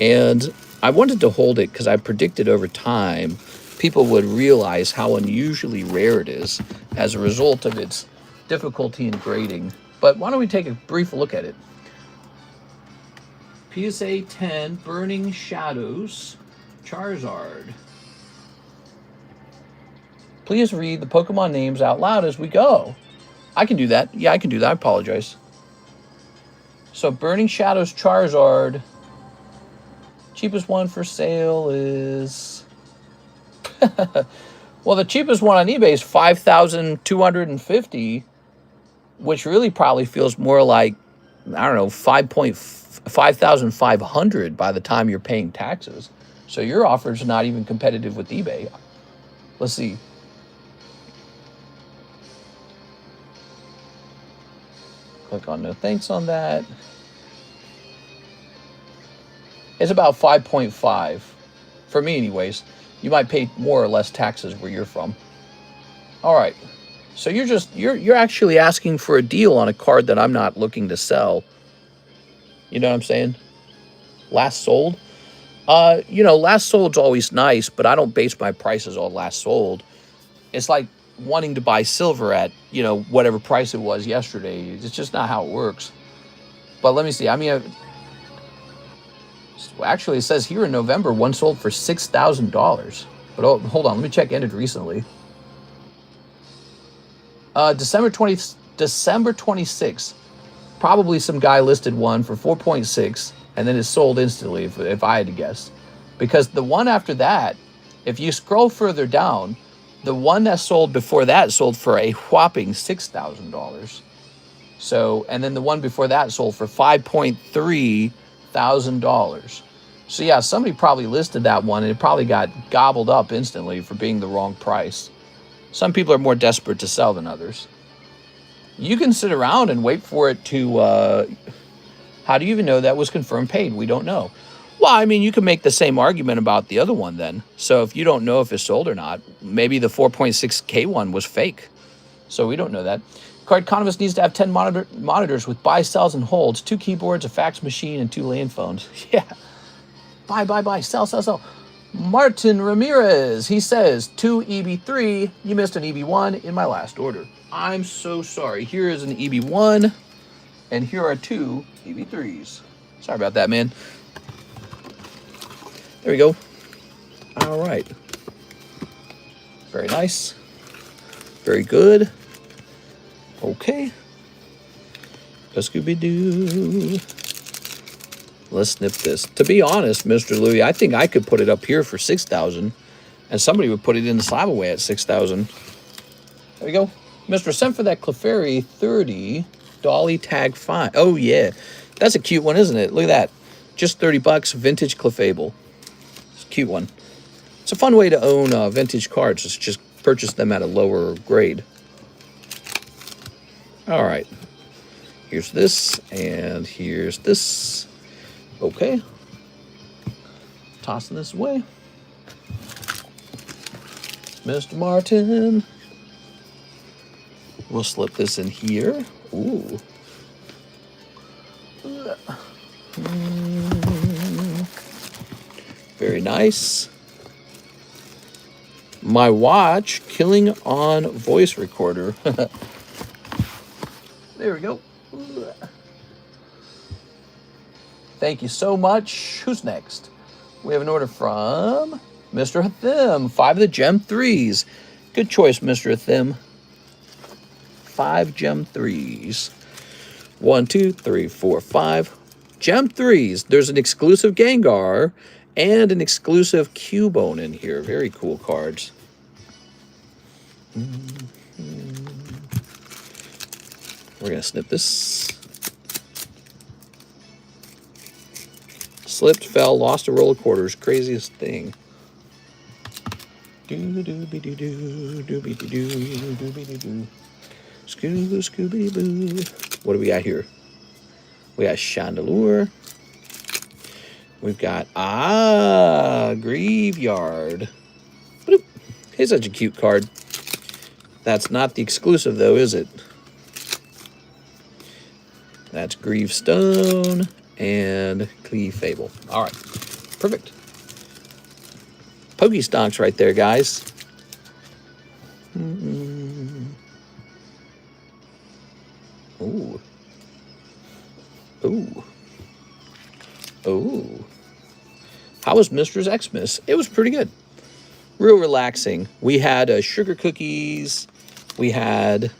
And I wanted to hold it because I predicted over time people would realize how unusually rare it is as a result of its difficulty in grading. But why don't we take a brief look at it? PSA 10 Burning Shadows Charizard. Please read the Pokemon names out loud as we go. I can do that. Yeah, I can do that. I apologize. So Burning Shadows Charizard. Cheapest one for sale is... well, the cheapest one on eBay is $5,250, which really probably feels more like, I don't know, $5,500 by the time you're paying taxes. So your offer is not even competitive with eBay. Let's see. Click on no thanks on that. It's about 5.5 for me anyways. You might pay more or less taxes where you're from. All right. So you're actually asking for a deal on a card that I'm not looking to sell. You know what I'm saying? Last sold. Last sold's always nice, but I don't base my prices on last sold. It's like wanting to buy silver at, whatever price it was yesterday. It's just not how it works. But let me see. Actually, it says here in November, one sold for $6,000. But hold on, let me check ended recently. December 26th, probably some guy listed one for 4.6, and then it sold instantly, if I had to guess. Because the one after that, if you scroll further down, the one that sold before that sold for a whopping $6,000. So, and then the one before that sold for $5,300. So yeah, somebody probably listed that one and it probably got gobbled up instantly for being the wrong price. Some people are more desperate to sell than others. You can sit around and wait for it to, how do you even know that was confirmed paid? We don't know. Well, I mean, you can make the same argument about the other one then. So if you don't know if it's sold or not, maybe the 4.6K one was fake. So we don't know that. Cardconomist needs to have 10 monitors with buy, sells, and holds, 2 keyboards, a fax machine, and 2 land phones. Yeah. Buy, sell, sell, sell. Martin Ramirez, he says, 2 EB3. You missed an EB1 in my last order. I'm so sorry. Here is an EB1, and here are 2 EB3s. Sorry about that, man. There we go. All right. Very nice. Very good. Okay. Scooby-Doo. Let's snip this. To be honest, Mr. Louie, I think I could put it up here for 6,000, and somebody would put it in the slab away at 6,000. There we go. Mr. Sent for that Clefairy 30 Dolly Tag 5. Oh, yeah. That's a cute one, isn't it? Look at that. Just 30 bucks, vintage Clefable. It's a cute one. It's a fun way to own vintage cards. It's just purchase them at a lower grade. All right. Here's this, and here's this. Okay. Tossing this away. Mr. Martin. We'll slip this in here. Ooh. Very nice. My watch, killing on voice recorder. There we go. Thank you so much. Who's next? We have an order from Mr. Hathim. 5 of the Gem 3s. Good choice, Mr. Hathim. 5 Gem 3s. 1, 2, 3, 4, 5. Gem 3s. There's an exclusive Gengar and an exclusive Cubone in here. Very cool cards. We're going to snip this. Slipped, fell, lost a roll of quarters. Craziest thing. Scooby-Doo. Scooby-Doo. What do we got here? We got Chandelure. We've got, Graveyard. Bloop. He's such a cute card. That's not the exclusive, though, is it? That's Gravestone and Clefable. All right. Perfect. Pokestonks right there, guys. Ooh. Ooh. Ooh. How was Mr. Xmas? It was pretty good. Real relaxing. We had sugar cookies. We had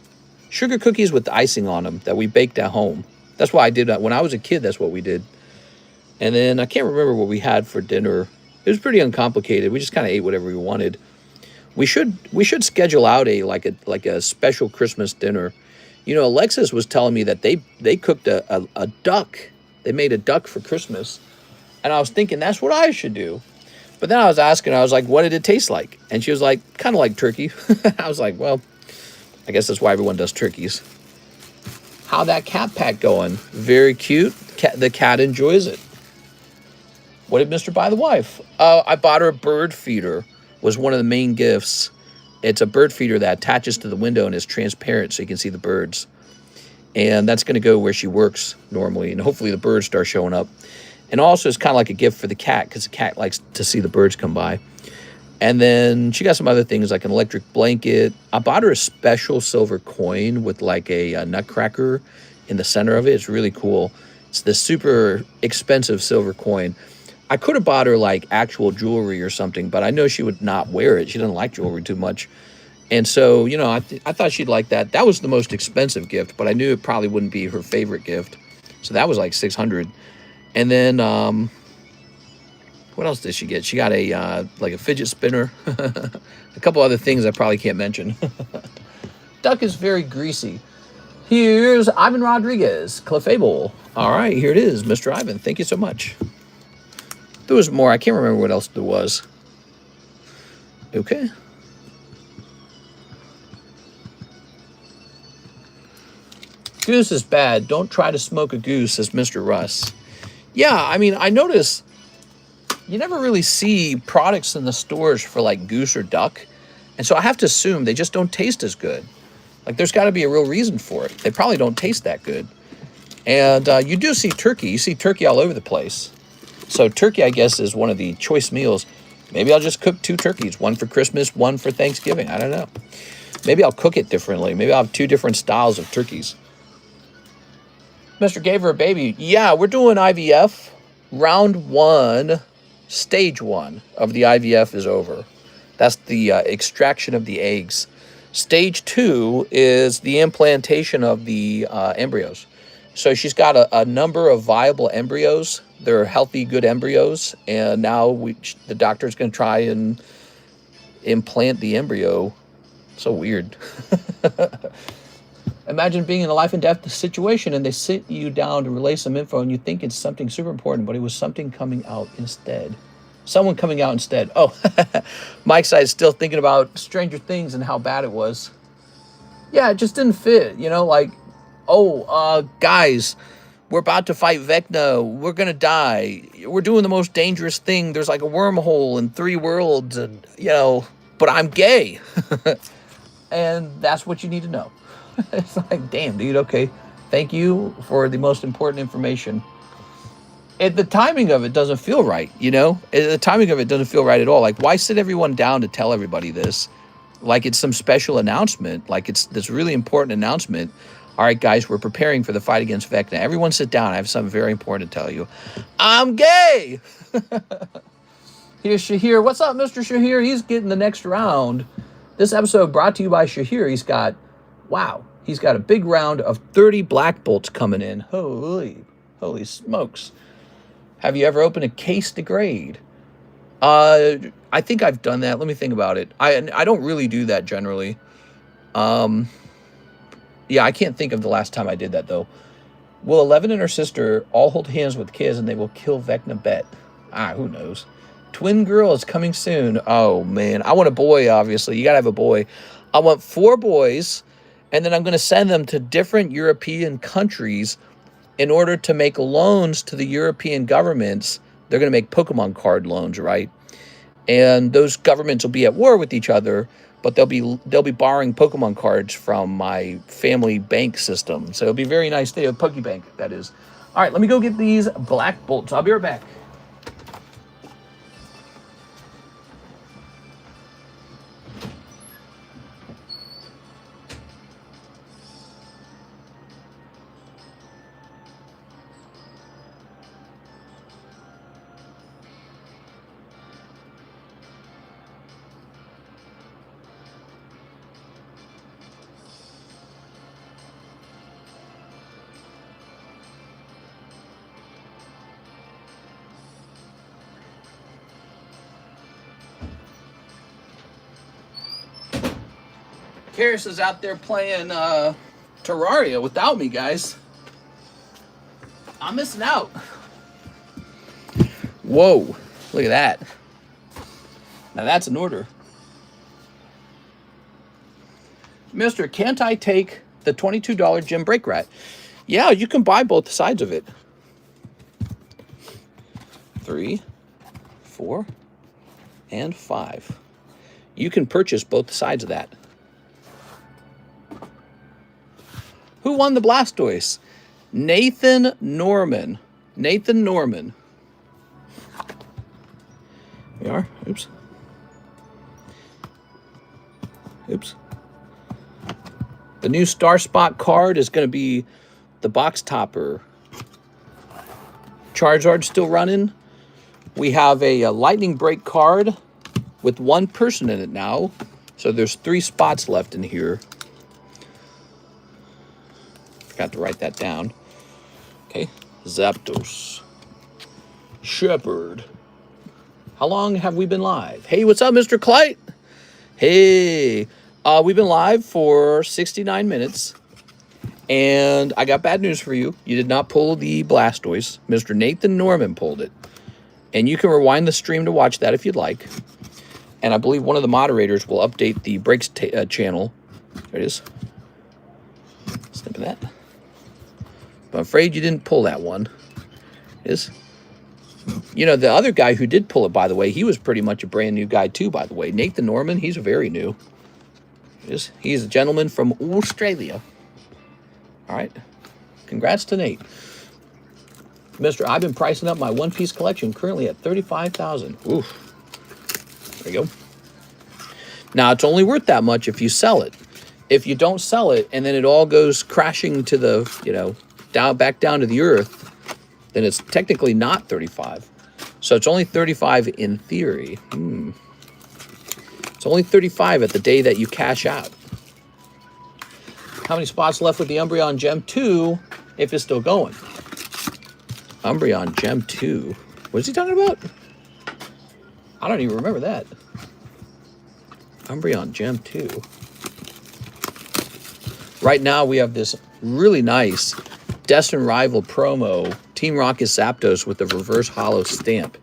sugar cookies with the icing on them that we baked at home. That's why I did that. When I was a kid, that's what we did. And then I can't remember what we had for dinner. It was pretty uncomplicated. We just kind of ate whatever we wanted. We should schedule out a special Christmas dinner. You know, Alexis was telling me that they cooked a duck. They made a duck for Christmas. And I was thinking that's what I should do. But then I was asking her, I was like, what did it taste like? And she was like, kind of like turkey. I was like, well, I guess that's why everyone does turkeys. How that cat pack going? Very cute. The cat enjoys it. What did Mr. buy the wife? I bought her a bird feeder. Was one of the main gifts. It's a bird feeder that attaches to the window and is transparent so you can see the birds. And that's going to go where she works normally. And hopefully the birds start showing up. And also it's kind of like a gift for the cat because the cat likes to see the birds come by. And then she got some other things like an electric blanket. I bought her a special silver coin with like a nutcracker in the center of it. It's really cool. It's this super expensive silver coin. I could have bought her like actual jewelry or something, but I know she would not wear it. She doesn't like jewelry too much. And so, you know, I thought she'd like that. That was the most expensive gift, but I knew it probably wouldn't be her favorite gift. So that was like $600. And then, what else did she get? She got a like a fidget spinner, a couple other things I probably can't mention. Duck is very greasy. Here's Ivan Rodriguez, Clefable. All right, here it is, Mr. Ivan. Thank you so much. There was more. I can't remember what else there was. Okay. Goose is bad. Don't try to smoke a goose, says Mr. Russ. Yeah, I mean, I notice you never really see products in the stores for like goose or duck. And so I have to assume they just don't taste as good. Like there's got to be a real reason for it. They probably don't taste that good. And you do see turkey. You see turkey all over the place. So turkey, I guess, is one of the choice meals. Maybe I'll just cook 2 turkeys, one for Christmas, one for Thanksgiving. I don't know. Maybe I'll cook it differently. Maybe I'll have 2 different styles of turkeys. Mr. Gave her a baby. Yeah, we're doing IVF. Round 1, stage 1 of the IVF is over. That's the extraction of the eggs. Stage 2 is the implantation of the embryos. So she's got a number of viable embryos. They're healthy, good embryos. And now the doctor's going to try and implant the embryo. So weird. Imagine being in a life and death situation and they sit you down to relay some info and you think it's something super important, but it was something coming out instead. Someone coming out instead. Oh, Mike's side is still thinking about Stranger Things and how bad it was. Yeah, it just didn't fit, you know, like, oh, guys, we're about to fight Vecna. We're going to die. We're doing the most dangerous thing. There's like a wormhole in 3 worlds and, you know, but I'm gay. And that's what you need to know. It's like, damn, dude, okay. Thank you for the most important information. The timing of it doesn't feel right, you know? The timing of it doesn't feel right at all. Like, why sit everyone down to tell everybody this? Like it's some special announcement. Like it's this really important announcement. All right, guys, we're preparing for the fight against Vecna. Everyone sit down. I have something very important to tell you. I'm gay! Here's Shahir. What's up, Mr. Shahir? He's getting the next round. This episode brought to you by Shahir. He's got a big round of 30 black bolts coming in. Holy smokes. Have you ever opened a case to grade? I think I've done that. Let me think about it. I don't really do that generally. Yeah, I can't think of the last time I did that, though. Will 11 and her sister all hold hands with kids and they will kill Vecna Bet? Who knows? Twin girl is coming soon. Oh, man. I want a boy, obviously. You got to have a boy. I want 4 boys, and then I'm going to send them to different European countries in order to make loans to the European governments. They're going to make Pokemon card loans, right? And those governments will be at war with each other, but they'll be borrowing Pokemon cards from my family bank system. So it'll be a very nice day of Pokebank, that is. All right, let me go get these black bolts. I'll be right back. Karis is out there playing Terraria without me, guys. I'm missing out. Whoa, look at that. Now that's an order. Mister, can't I take the $22 Gym Break Rat? Yeah, you can buy both sides of it. 3, 4, and 5. You can purchase both sides of that. Who won the Blastoise? Nathan Norman. Nathan Norman. We are. Oops. Oops. The new Star Spot card is going to be the Box Topper. Charizard still running. We have a Lightning Break card with 1 person in it now. So there's 3 spots left in here. Forgot to write that down. Okay. Zapdos. Shepherd. How long have we been live? Hey, what's up, Mr. Clyte? Hey. We've been live for 69 minutes. And I got bad news for you. You did not pull the Blastoise. Mr. Nathan Norman pulled it. And you can rewind the stream to watch that if you'd like. And I believe one of the moderators will update the breaks channel. There it is. Snipping that. But I'm afraid you didn't pull that one. It is. You know, the other guy who did pull it, by the way, he was pretty much a brand new guy too, by the way. Nathan Norman, he's very new. He's a gentleman from Australia. All right. Congrats to Nate. Mister, I've been pricing up my one-piece collection currently at $35,000. Oof. There you go. Now, it's only worth that much if you sell it. If you don't sell it and then it all goes crashing to the, you know, back down to the earth, then it's technically not 35. So it's only 35 in theory. It's only 35 at the day that you cash out. How many spots left with the Umbreon Gem 2 if it's still going? Umbreon Gem 2. What is he talking about? I don't even remember that. Umbreon Gem 2. Right now we have this really nice Destined Rival promo, Team Rocket Zapdos with the reverse hollow stamp.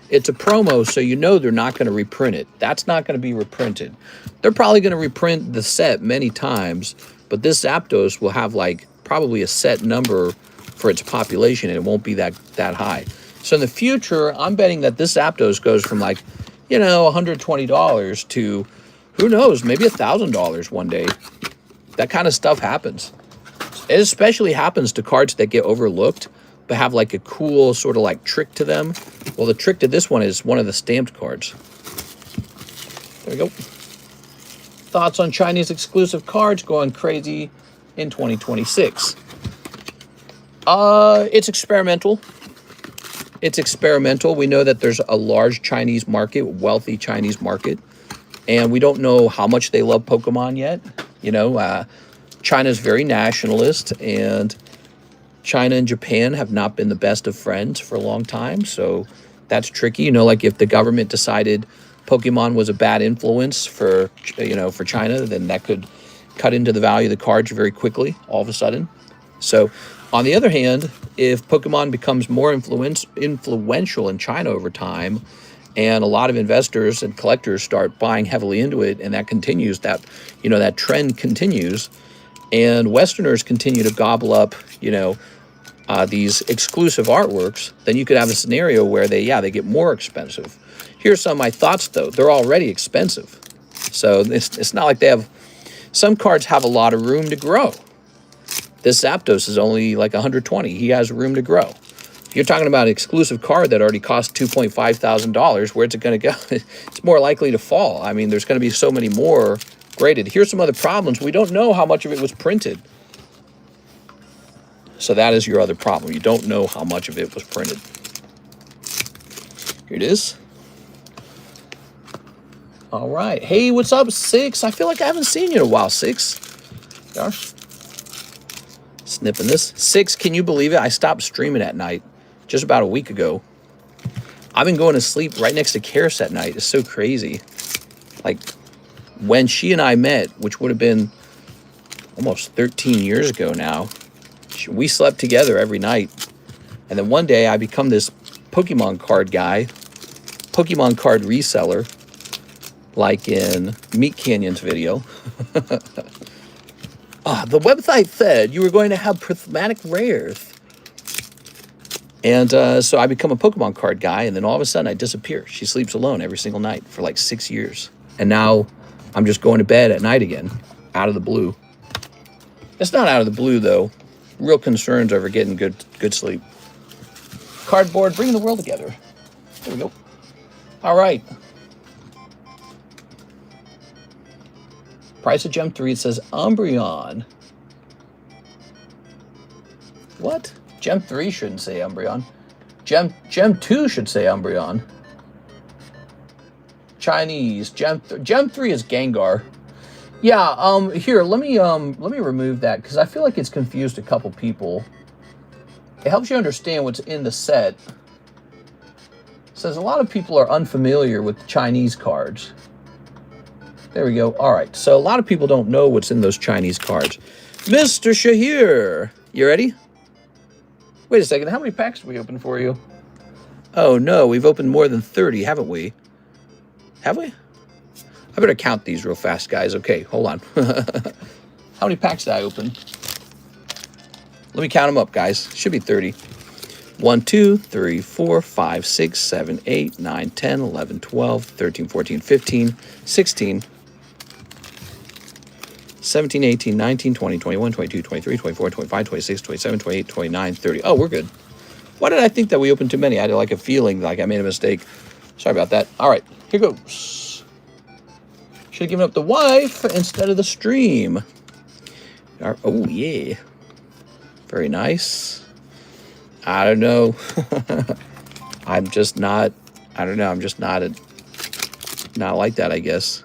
It's a promo, so you know they're not going to reprint it. That's not going to be reprinted. They're probably going to reprint the set many times, but this Zapdos will have like probably a set number for its population, and it won't be that high. So in the future, I'm betting that this Zapdos goes from like, you know, $120 to, who knows, maybe $1,000 one day. That kind of stuff happens. It especially happens to cards that get overlooked, but have like a cool sort of like trick to them. Well, the trick to this one is one of the stamped cards. There we go. Thoughts on Chinese exclusive cards going crazy in 2026? It's experimental. It's experimental. We know that there's a large Chinese market, wealthy Chinese market, and we don't know how much they love Pokemon yet. You know, China's very nationalist, and China and Japan have not been the best of friends for a long time, so that's tricky. You know, like if the government decided Pokemon was a bad influence for, you know, for China, then that could cut into the value of the cards very quickly, all of a sudden. So, on the other hand, if Pokemon becomes more influential in China over time, and a lot of investors and collectors start buying heavily into it, and that continues, that, you know, that trend continues, and Westerners continue to gobble up, you know, these exclusive artworks, then you could have a scenario where they get more expensive. Here's some of my thoughts, though. They're already expensive. So it's not like they have, some cards have a lot of room to grow. This Zapdos is only like 120. He has room to grow. You're talking about an exclusive card that already cost $2,500. Where's it going to go? It's more likely to fall. I mean, there's going to be so many more graded. Here's some other problems. We don't know how much of it was printed. So that is your other problem. You don't know how much of it was printed. Here it is. All right. Hey, what's up, Six? I feel like I haven't seen you in a while, Six. Gosh. Snipping this. Six, can you believe it? I stopped streaming at night just about a week ago. I've been going to sleep right next to Karis at night. It's so crazy. Like, when she and I met, which would have been almost 13 years ago now, we slept together every night. And then one day I become this Pokemon card guy, Pokemon card reseller, like in Meat Canyon's video. The website said you were going to have prismatic rares. And so I become a Pokemon card guy, and then all of a sudden I disappear. She sleeps alone every single night for like 6 years. And now I'm just going to bed at night again, out of the blue. It's not out of the blue, though. Real concerns over getting good sleep. Cardboard, bringing the world together. There we go. All right. Price of Gem 3, it says Umbreon. What? Gem 3 shouldn't say Umbreon. Gem 2 should say Umbreon. Chinese. Gem 3 is Gengar. Yeah, here, let me remove that, because I feel like it's confused a couple people. It helps you understand what's in the set. It says a lot of people are unfamiliar with the Chinese cards. There we go. All right, so a lot of people don't know what's in those Chinese cards. Mr. Shahir, you ready? Wait a second, how many packs did we open for you? Oh no, we've opened more than 30, haven't we? Have we? I better count these real fast, guys. Okay, hold on. How many packs did I open? Let me count them up, guys. Should be 30. 1, 2, 3, 4, 5, 6, 7, 8, 9, 10, 11, 12, 13, 14, 15, 16, 17, 18, 19, 20, 21, 22, 23, 24, 25, 26, 27, 28, 29, 30. Oh, we're good. Why did I think that we opened too many? I had like a feeling like I made a mistake. Sorry about that. All right, here goes. Should have given up the wife instead of the stream. Oh, yeah. Very nice. I don't know. I'm just not, I don't know. I'm just not like that, I guess.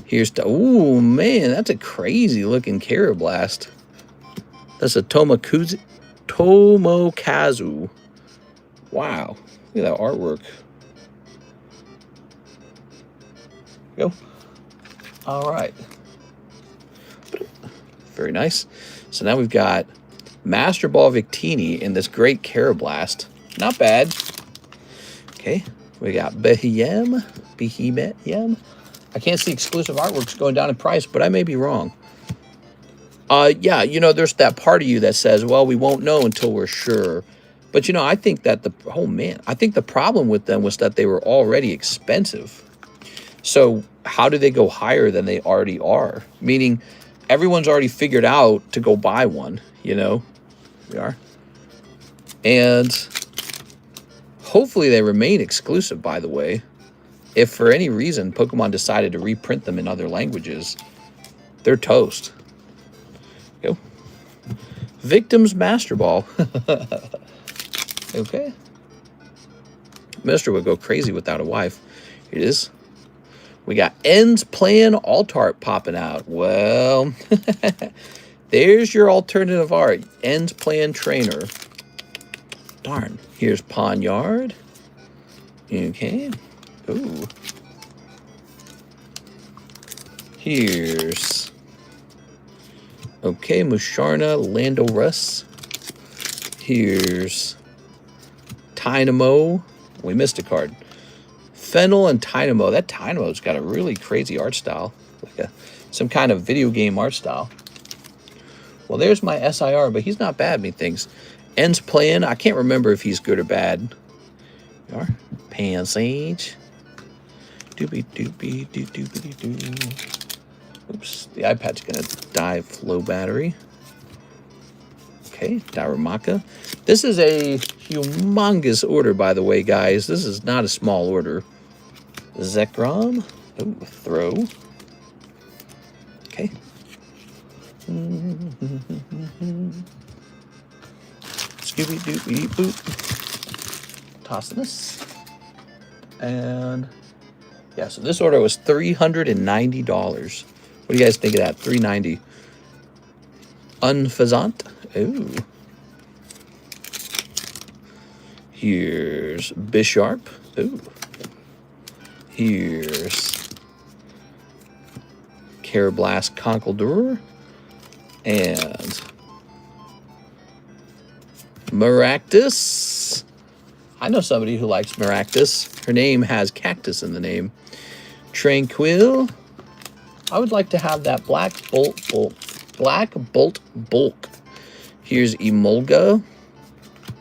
Here's the, oh man, that's a crazy looking Carablast. That's a Tomokazu. Wow, look at that artwork. Go. All right. Very nice. So now we've got Master Ball Victini in this great Carablast. Not bad. Okay, we got Behemoth. I can't see exclusive artworks going down in price, but I may be wrong. Yeah, you know, there's that part of you that says, well, we won't know until we're sure. But, you know, I think that I think the problem with them was that they were already expensive. So how do they go higher than they already are? Meaning everyone's already figured out to go buy one, you know? We are. And hopefully they remain exclusive, by the way. If for any reason Pokemon decided to reprint them in other languages, they're toast. Go. Victim's Master Ball. Okay. Mister would go crazy without a wife. Here it is. We got Ends Plan Alt-Art popping out. Well, there's your alternative art. Ends Plan Trainer. Darn. Here's Ponyard. Okay. Ooh. Here's... Okay, Musharna Landorus. Here's Tynamo. We missed a card. Fennel and Tynamo. That Tynamo's got a really crazy art style. Like some kind of video game art style. Well, there's my SIR, but he's not bad, methinks. Ends Plan. I can't remember if he's good or bad. There are. Pansage. Doobie doobie doo doobie doo. Oops, the iPad's gonna die of low battery. Okay, Darumaka. This is a humongous order, by the way, guys. This is not a small order. Zekrom. Oh, throw. Okay. Scooby Dooby Boop. Tossing this. And yeah, so this order was $390. What do you guys think of that? $390. Unfazant. Ooh. Here's Bisharp. Ooh. Here's Carablast Conkeldurr. And Maractus. I know somebody who likes Maractus. Her name has cactus in the name. Tranquil. I would like to have that Black Bolt Bulk. Here's Emolga.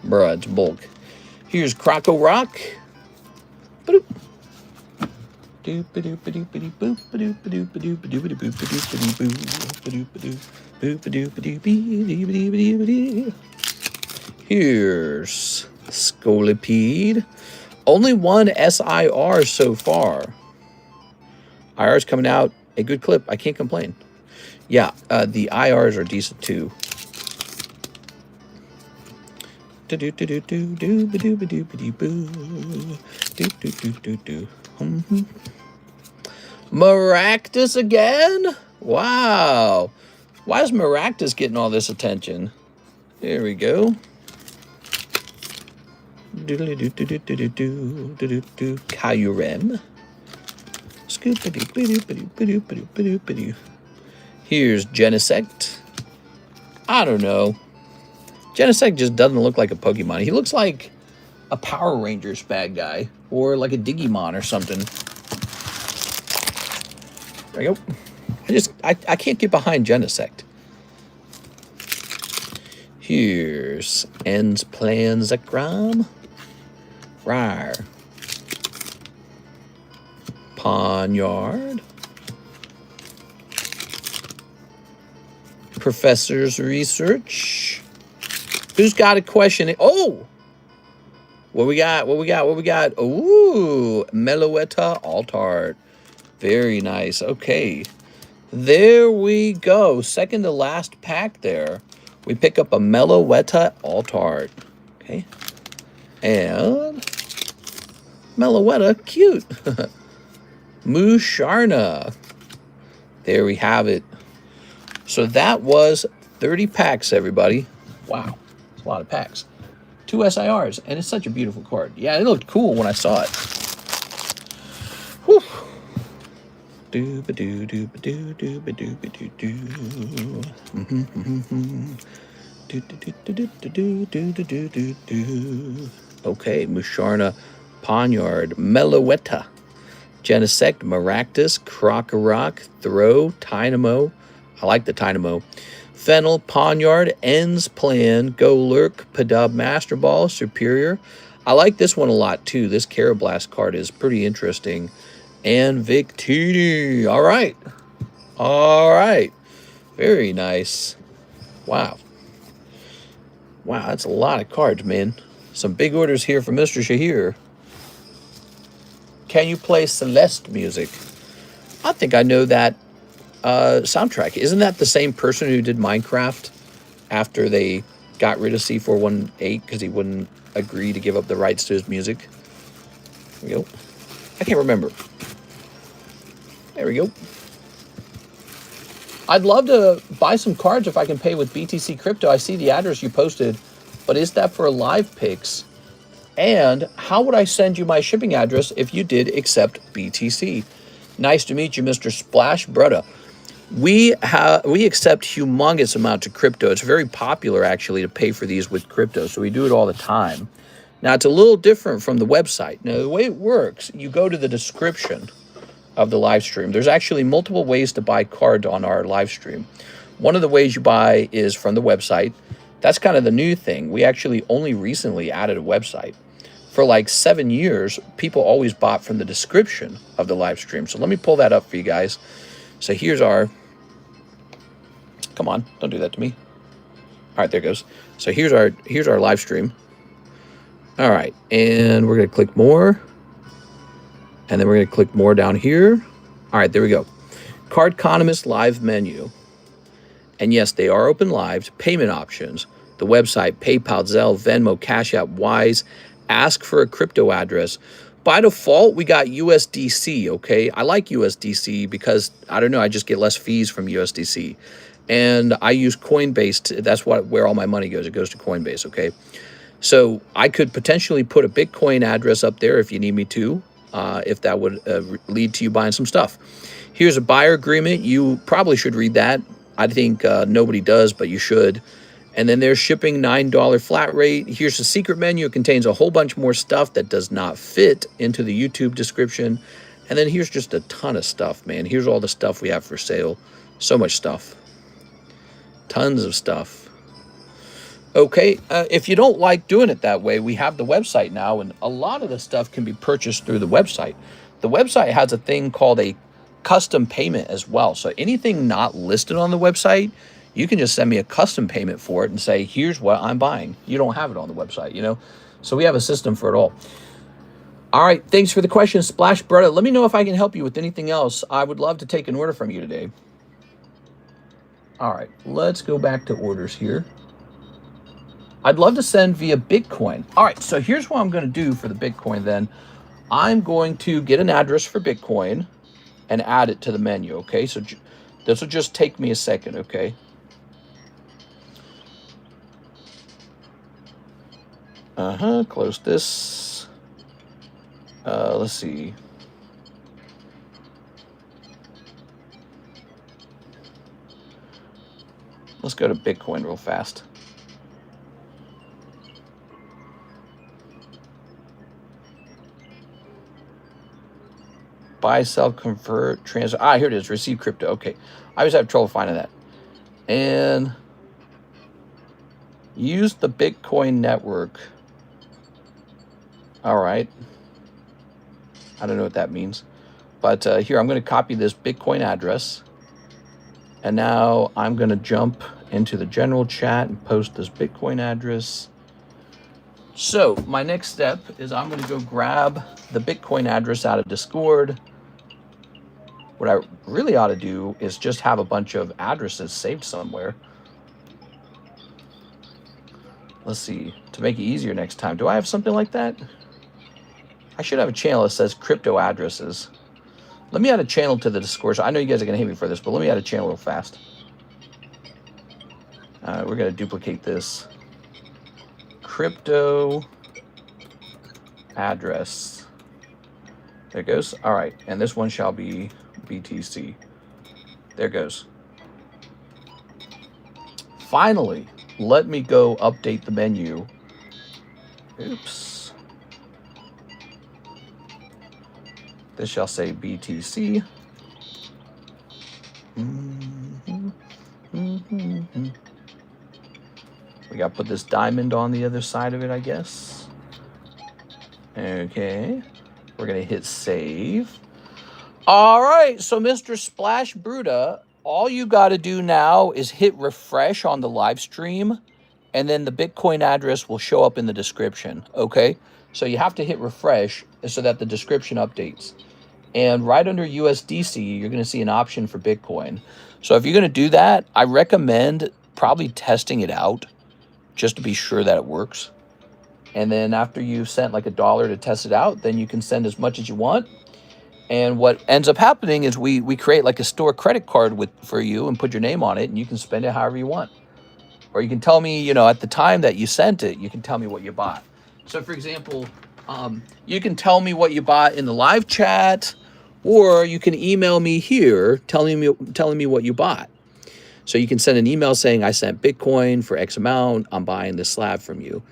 Bruh, it's bulk. Here's Croco Rock. Here's Scolipede. Only one SIR so far. IR's coming out a good clip. I can't complain. Yeah, the IRs are decent too. Maractus again? Wow. Why is Maractus getting all this attention? There we go. Kyurem. Here's Genesect. I don't know. Genesect just doesn't look like a Pokemon. He looks like a Power Rangers bad guy or like a Digimon or something. There we go. I can't get behind Genesect. Here's Ends Plan Zekrom. Rar. Poniard. Professor's Research. Who's got a question? Oh! What we got? What we got? What we got? Ooh, Meloetta Altart. Very nice. Okay. There we go. Second to last pack there. We pick up a Meloetta Altart. Okay. And Meloetta, cute. Musharna. There we have it. So that was 30 packs, everybody. Wow. It's a lot of packs. 2 SIRs, and it's such a beautiful card. Yeah, it looked cool when I saw it. Whew. Okay, Musharna, Poniard, Meloetta, Genesect, Maractus, Krokorok, Throw, Tynamo. I like the Tynamo. Fennel, Poniard, Ends Plan, Go Lurk, Padub Master Ball, Superior. I like this one a lot too. This Carablast card is pretty interesting. And Victini. All right. All right. Very nice. Wow. Wow, that's a lot of cards, man. Some big orders here from Mr. Shahir. Can you play Celeste music? I think I know that soundtrack. Isn't that the same person who did Minecraft after they got rid of C418 because he wouldn't agree to give up the rights to his music? There we go. I can't remember. There we go. I'd love to buy some cards if I can pay with BTC Crypto. I see the address you posted, but is that for live picks? And how would I send you my shipping address if you did accept BTC? Nice to meet you, Mr. Splash Brutta. We accept humongous amounts of crypto. It's very popular, actually, to pay for these with crypto, so we do it all the time. Now, it's a little different from the website. Now, the way it works, you go to the description of the live stream. There's actually multiple ways to buy cards on our live stream. One of the ways you buy is from the website. That's kind of the new thing. We actually only recently added a website. For like 7 years, people always bought from the description of the live stream. So let me pull that up for you guys. So here's our, come on, don't do that to me. All right, there it goes. So here's our live stream. All right, and we're gonna click more. And then we're gonna click more down here. All right, there we go. Cardconomist live menu. And yes, they are open live. Payment options, the website, PayPal, Zelle, Venmo, Cash App, Wise, ask for a crypto address. By default, we got USDC, okay? I like USDC because, I don't know, I just get less fees from USDC. And I use Coinbase, that's where all my money goes. It goes to Coinbase, okay? So I could potentially put a Bitcoin address up there if you need me to, if that would lead to you buying some stuff. Here's a buyer agreement. You probably should read that. I think nobody does, but you should. And then there's shipping, $9 flat rate. Here's the secret menu. It contains a whole bunch more stuff that does not fit into the YouTube description. And then here's just a ton of stuff, man. Here's all the stuff we have for sale. So much stuff. Tons of stuff. Okay, if you don't like doing it that way, we have the website now, and a lot of the stuff can be purchased through the website. The website has a thing called a custom payment as well. So anything not listed on the website, you can just send me a custom payment for it and say, here's what I'm buying. You don't have it on the website, you know? So we have a system for it all. All right, thanks for the question, Splash Brother. Let me know if I can help you with anything else. I would love to take an order from you today. All right, let's go back to orders here. I'd love to send via Bitcoin. All right, so here's what I'm going to do for the Bitcoin then. I'm going to get an address for Bitcoin and add it to the menu, okay? So this will just take me a second, okay? Close this. Let's see. Let's go to Bitcoin real fast. buy, sell, convert, transfer. Ah, here it is. Receive crypto. Okay. I always have trouble finding that. And use the Bitcoin network. All right. I don't know what that means. But here, I'm going to copy this Bitcoin address. And now I'm going to jump into the general chat and post this Bitcoin address. So my next step is I'm going to go grab the Bitcoin address out of Discord. What I really ought to do is just have a bunch of addresses saved somewhere. Let's see, to make it easier next time. Do I have something like that? I should have a channel that says crypto addresses. Let me add a channel to the Discord. So I know you guys are going to hate me for this, but let me add a channel real fast. We're going to duplicate this. Crypto address. There it goes. All right, and this one shall be BTC. There it goes. Finally, let me go update the menu. Oops. This shall say BTC. We got to put this diamond on the other side of it, I guess. Okay. We're going to hit save. All right. So, Mr. Splash Bruta, all you got to do now is hit refresh on the live stream, and then the Bitcoin address will show up in the description. Okay. So you have to hit refresh so that the description updates. And right under USDC, you're going to see an option for Bitcoin. So if you're going to do that, I recommend probably testing it out just to be sure that it works. And then after you've sent like $1 to test it out, then you can send as much as you want. And what ends up happening is we create like a store credit card for you and put your name on it, and you can spend it however you want. Or you can tell me, you know, at the time that you sent it, you can tell me what you bought. So for example, you can tell me what you bought in the live chat, or you can email me here telling me what you bought. So you can send an email saying, I sent Bitcoin for X amount, I'm buying this slab from you.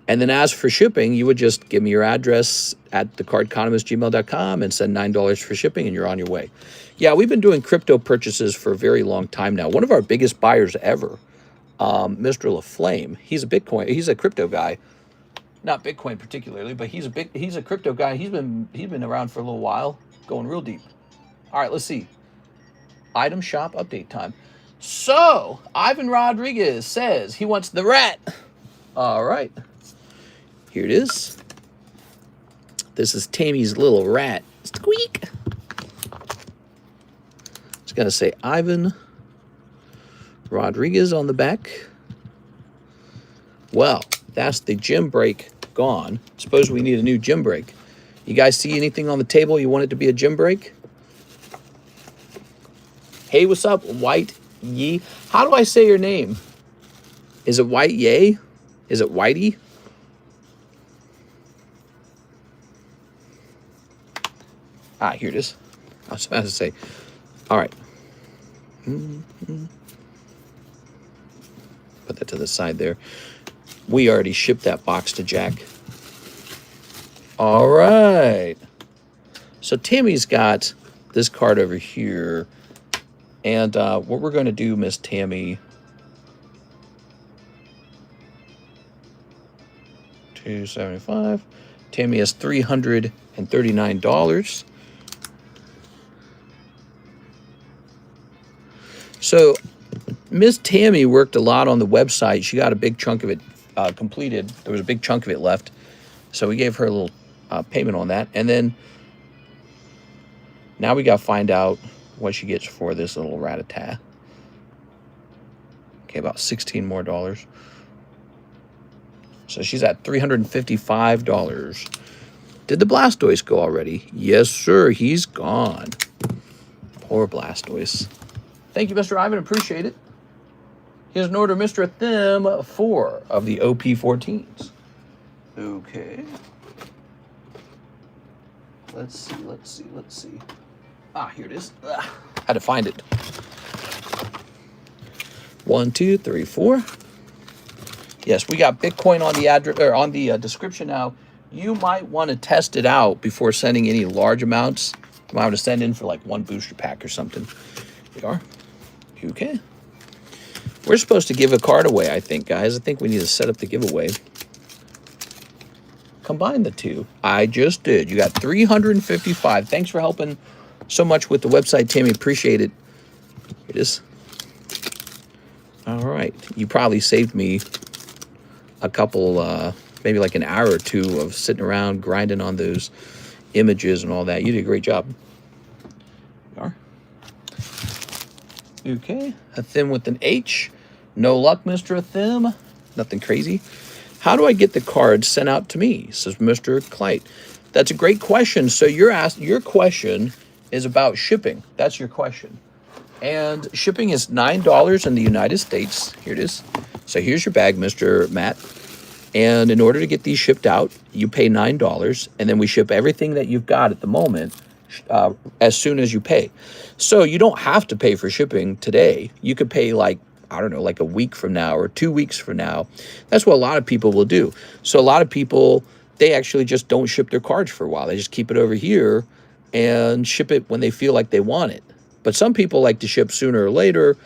And then as for shipping, you would just give me your address at TheCardconomist@gmail.com and send $9 for shipping, and you're on your way. Yeah, we've been doing crypto purchases for a very long time now. One of our biggest buyers ever, Mr. LaFlame, he's a crypto guy. Not Bitcoin particularly, but he's a crypto guy. He's been around for a little while, going real deep. All right, let's see. Item shop update time. So, Ivan Rodriguez says he wants the rat. All right. Here it is. This is Tammy's little rat. Squeak. It's going to say Ivan Rodriguez on the back. Well, that's the gym break gone. Suppose we need a new gym break. You guys see anything on the table you want it to be a gym break? Hey, what's up, White Yee? How do I say your name? Is it White Yay? Is it Whitey? Ah, here it is. I was about to say. All right. Put that to the side there. We already shipped that box to Jack. All right. So Tammy's got this card over here. And what we're going to do, Miss Tammy, $275. Tammy has $339. So Miss Tammy worked a lot on the website. She got a big chunk of it completed. There was a big chunk of it left. So we gave her a little payment on that. And then now we got to find out what she gets for this little rat-a-tat. Okay, about $16 more. So she's at $355. Did the Blastoise go already? Yes, sir. He's gone. Poor Blastoise. Thank you, Mr. Ivan. Appreciate it. Here's an order, Mr. Them 4 of the OP14s. Okay. Let's see. Ah, here it is. Ugh, had to find it. 1, 2, 3, 4. Yes, we got Bitcoin on the address or on the description now. You might want to test it out before sending any large amounts. I'm going to send in for like 1 booster pack or something. We are. Okay. We're supposed to give a card away, I think, guys. I think we need to set up the giveaway. Combine the two. I just did. You got 355. Thanks for helping so much with the website, Tammy. Appreciate it. Here it is. All right. You probably saved me a couple, maybe like an hour or two of sitting around grinding on those images and all that. You did a great job. You are. Okay. Athim with an H. No luck, Mr. Athim. Nothing crazy. How do I get the cards sent out to me? Says Mr. Clyte. That's a great question. So your question is about shipping. That's your question. And shipping is $9 in the United States. Here it is. So here's your bag, Mr. Matt. And in order to get these shipped out, you pay $9. And then we ship everything that you've got at the moment as soon as you pay. So you don't have to pay for shipping today. You could pay like, I don't know, like a week from now or 2 weeks from now. That's what a lot of people will do. So a lot of people, they actually just don't ship their cards for a while. They just keep it over here and ship it when they feel like they want it. But some people like to ship sooner or later.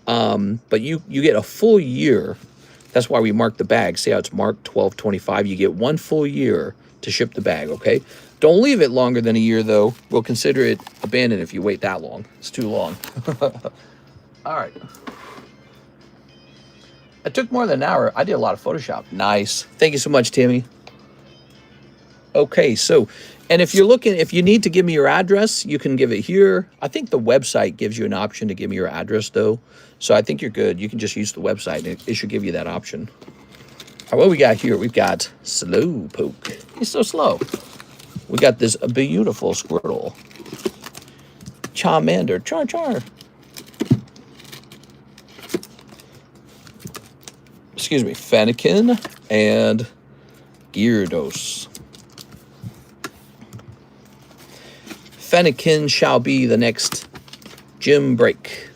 But you get a full year. That's why we mark the bag. See how it's marked 12/25. You get 1 full year to ship the bag, okay? Don't leave it longer than a year, though. We'll consider it abandoned if you wait that long. It's too long. All right. It took more than an hour. I did a lot of Photoshop. Nice. Thank you so much, Tammy. Okay, so, and if you're looking, if you need to give me your address, you can give it here. I think the website gives you an option to give me your address, though. So I think you're good. You can just use the website, and it should give you that option. All right, what we got here? We've got Slowpoke. He's so slow. We got this beautiful Squirtle. Charmander. Char. Excuse me, Fennekin and Gyarados. Fennekin shall be the next gym break.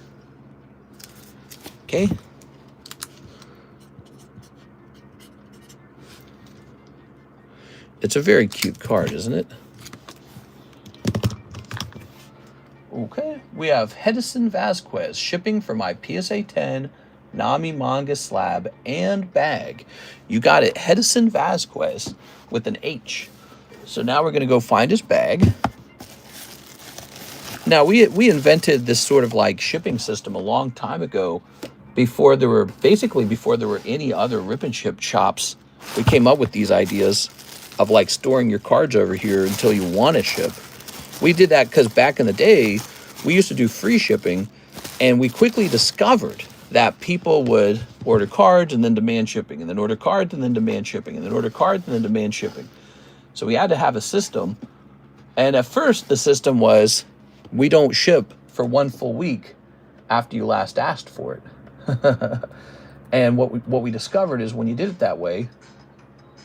Okay. It's a very cute card, isn't it? Okay. We have Hedison Vasquez shipping for my PSA 10 Nami manga slab and bag. You got it, Hedison Vasquez with an H. So now we're going to go find his bag. Now we invented this sort of like shipping system a long time ago, before there were any other rip and ship shops. We came up with these ideas of like storing your cards over here until you want to ship. We did that because back in the day, we used to do free shipping, and we quickly discovered that people would order cards and then demand shipping, and then order cards and then demand shipping, and then order cards and then demand shipping. So we had to have a system. And at first, the system was, we don't ship for 1 full week after you last asked for it. And what we discovered is when you did it that way,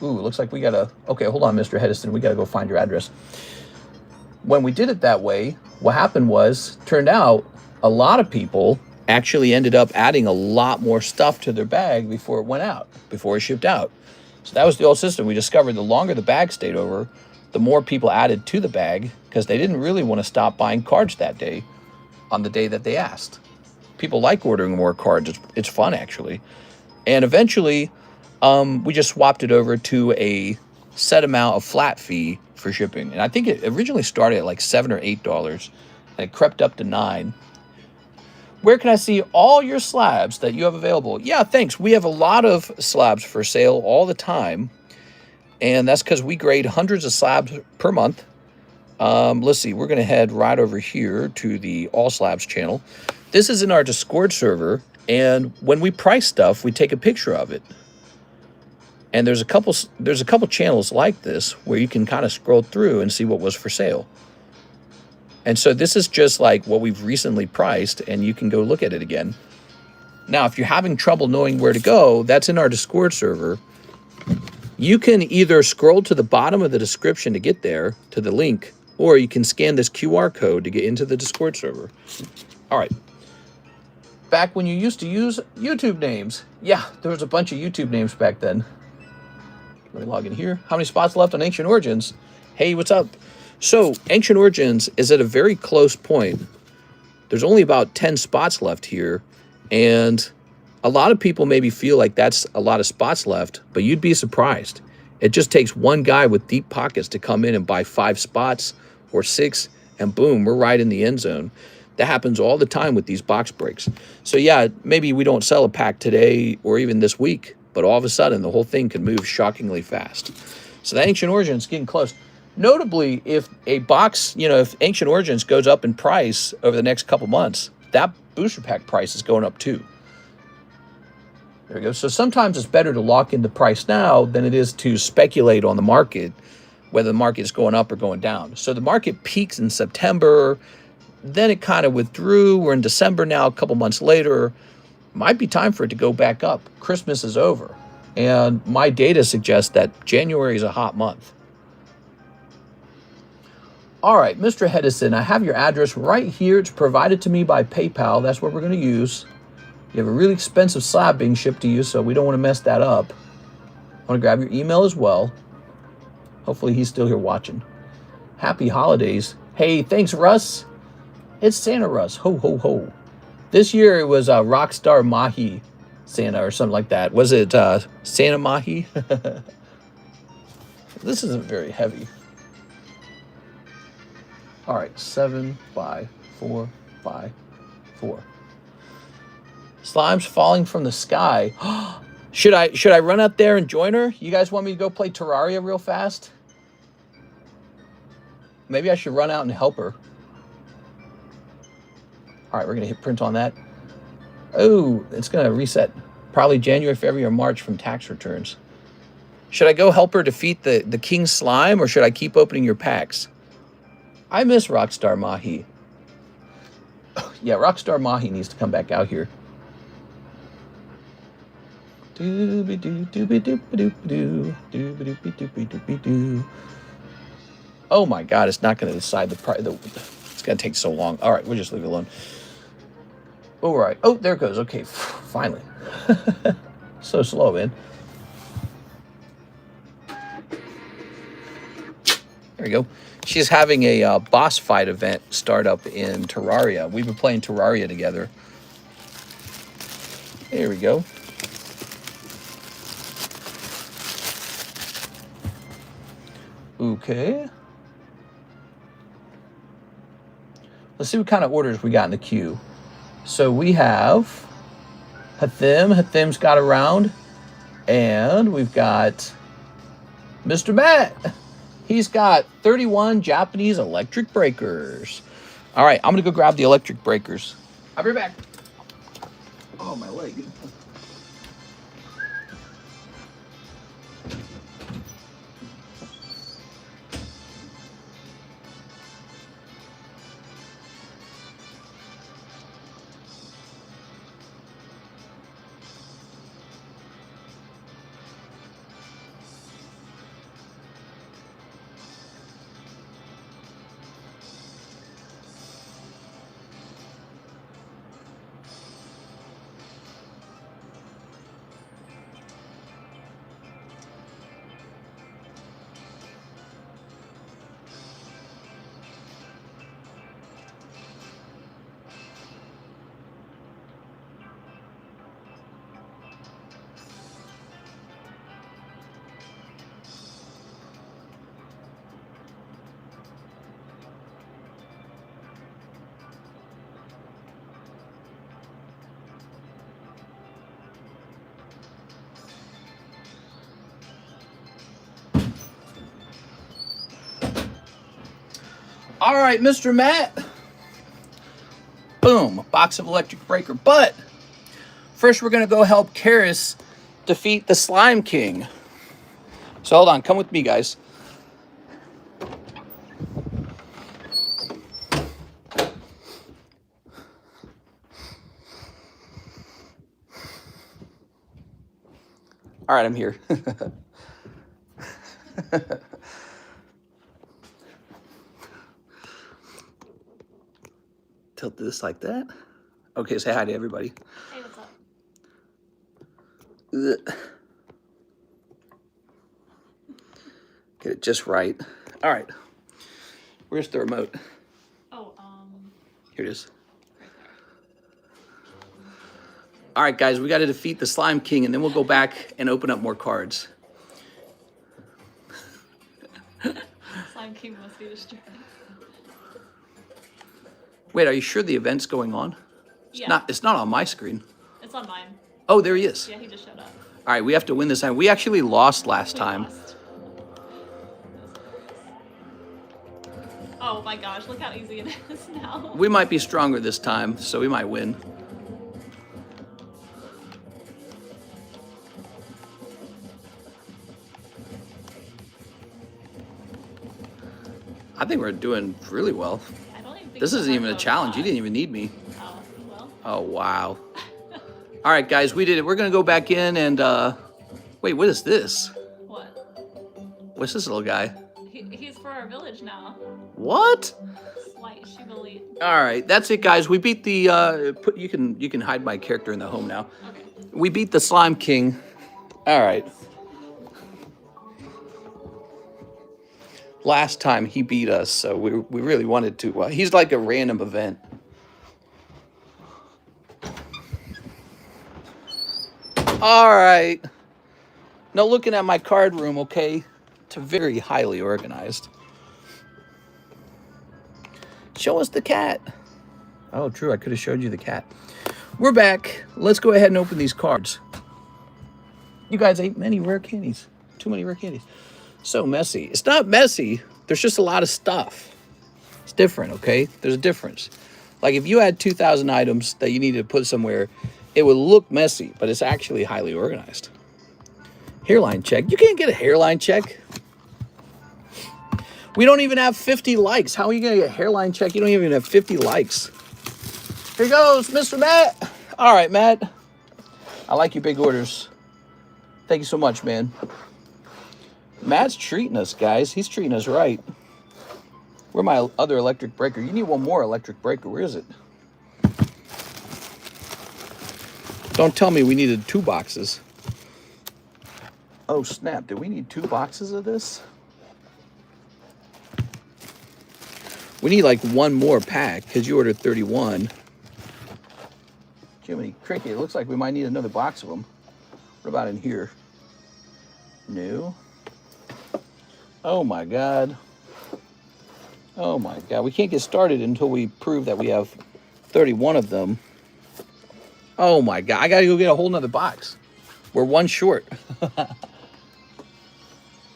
ooh, it looks like we gotta, okay, hold on, Mr. Hedison, we gotta go find your address. When we did it that way, what happened was, turned out a lot of people actually ended up adding a lot more stuff to their bag before it went out, before it shipped out. So that was the old system. We discovered the longer the bag stayed over, the more people added to the bag, because they didn't really want to stop buying cards that day on the day that they asked. People like ordering more cards. It's fun, actually. And eventually, we just swapped it over to a set amount of flat fee for shipping. And I think it originally started at like $7 or $8, and it crept up to $9. Where can I see all your slabs that you have available? Yeah, thanks. We have a lot of slabs for sale all the time. And that's because we grade hundreds of slabs per month. Let's see. We're going to head right over here to the All Slabs channel. This is in our Discord server. And when we price stuff, we take a picture of it. And there's a couple channels like this where you can kind of scroll through and see what was for sale. And so this is just like what we've recently priced, and you can go look at it again. Now, if you're having trouble knowing where to go, that's in our Discord server. You can either scroll to the bottom of the description to get there, to the link, or you can scan this QR code to get into the Discord server. All right. Back when you used to use YouTube names. Yeah, there was a bunch of YouTube names back then. Let me log in here. How many spots left on Ancient Origins? Hey, what's up? So Ancient Origins is at a very close point. There's only about 10 spots left here, and a lot of people maybe feel like that's a lot of spots left, but you'd be surprised. It just takes one guy with deep pockets to come in and buy 5 spots or 6, and boom, we're right in the end zone. That happens all the time with these box breaks. So yeah, maybe we don't sell a pack today or even this week, but all of a sudden the whole thing can move shockingly fast. So the Ancient Origins getting close. Notably, if a box, if Ancient Origins goes up in price over the next couple months, that booster pack price is going up too. There we go. So sometimes it's better to lock in the price now than it is to speculate on the market, whether the market is going up or going down. So the market peaks in September, then it kind of withdrew. We're in December now, a couple months later. Might be time for it to go back up. Christmas is over. And my data suggests that January is a hot month. All right, Mr. Hedison, I have your address right here. It's provided to me by PayPal. That's what we're going to use. You have a really expensive slab being shipped to you, so we don't want to mess that up. I want to grab your email as well. Hopefully he's still here watching. Happy holidays. Hey, thanks, Russ. It's Santa Russ. Ho, ho, ho. This year it was Rockstar Mahi Santa or something like that. Was it Santa Mahi? This isn't very heavy. All right, 7, 5, 4, 5, 4. Slime's falling from the sky. Should I run out there and join her? You guys want me to go play Terraria real fast? Maybe I should run out and help her. All right, we're going to hit print on that. Oh, it's going to reset. Probably January, February, or March from tax returns. Should I go help her defeat the King Slime, or should I keep opening your packs? I miss Rockstar Mahi. Yeah, Rockstar Mahi needs to come back out here. Oh my God, it's not going to decide the price. It's going to take so long. All right, we'll just leave it alone. All right. Oh, there it goes. Okay, finally. So slow, man. There we go. She's having a boss fight event start up in Terraria. We've been playing Terraria together. There we go. Okay. Let's see what kind of orders we got in the queue. So we have Hathim. Hathim's got a round. And we've got Mr. Matt. He's got 31 Japanese electric breakers. All right, I'm going to go grab the electric breakers. I'll be right back. Oh, my leg. All right, Mr. Matt. Boom, a box of electric breaker. But first we're going to go help Karis defeat the Slime King. So hold on, come with me, guys. All right, I'm here. Tilt this like that. Okay, say hi to everybody. Hey, what's up? Ugh. Get it just right. All right. Where's the remote? Oh, here it is. All right, guys, we got to defeat the Slime King, and then we'll go back and open up more cards. Slime King must be destroyed. Wait, are you sure the event's going on? Yeah. It's not on my screen. It's on mine. Oh, there he is. Yeah, he just showed up. All right, we have to win this time. We actually lost last time. Lost. Oh my gosh, look how easy it is now. We might be stronger this time, so we might win. I think we're doing really well. I don't even think This isn't even a challenge. You didn't even need me. Oh, well. Oh, wow. All right, guys, we did it. We're going to go back in and, wait, what is this? What? What's this little guy? He's for our village now. What? Slight Shibboleth. All right, that's it, guys. We beat the, you can hide my character in the home now. Okay. We beat the Slime King. All right. Last time he beat us, so we really wanted to. He's like a random event. All right. Now looking at my card room, okay, it's very highly organized. Show us the cat. Oh, true. I could have showed you the cat. We're back. Let's go ahead and open these cards. You guys ate many rare candies. Too many rare candies. So messy. It's not messy. There's just a lot of stuff. It's different, okay? There's a difference. Like if you had 2,000 items that you needed to put somewhere, it would look messy, but it's actually highly organized. Hairline check. You can't get a hairline check. We don't even have 50 likes. How are you going to get a hairline check? You don't even have 50 likes. Here goes, Mr. Matt. All right, Matt. I like your big orders. Thank you so much, man. Matt's treating us, guys. He's treating us right. Where's my other electric breaker? You need one more electric breaker. Where is it? Don't tell me we needed 2 boxes. Oh, snap. Do we need 2 boxes of this? We need like 1 more pack because you ordered 31. Jiminy Cricket. It looks like we might need another box of them. What about in here? No. Oh my God. Oh my God. We can't get started until we prove that we have 31 of them. Oh my God. I got to go get a whole nother box. We're 1 short. All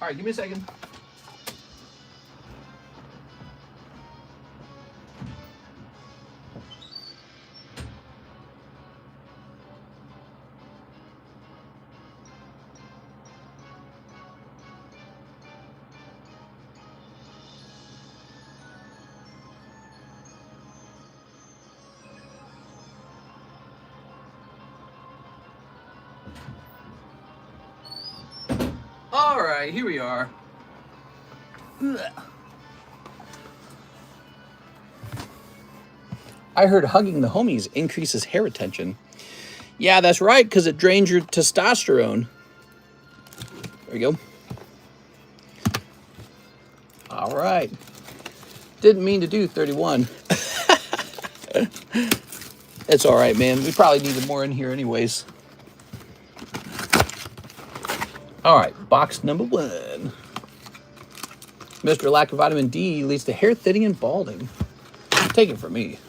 right, give me a second. All right, here we are. Ugh. I heard hugging the homies increases hair retention. Yeah, that's right, because it drains your testosterone. There we go. All right. Didn't mean to do 31. It's all right, man. We probably needed more in here anyways. All right, box number 1. Mr. Lack of vitamin D leads to hair thinning and balding. Take it from me.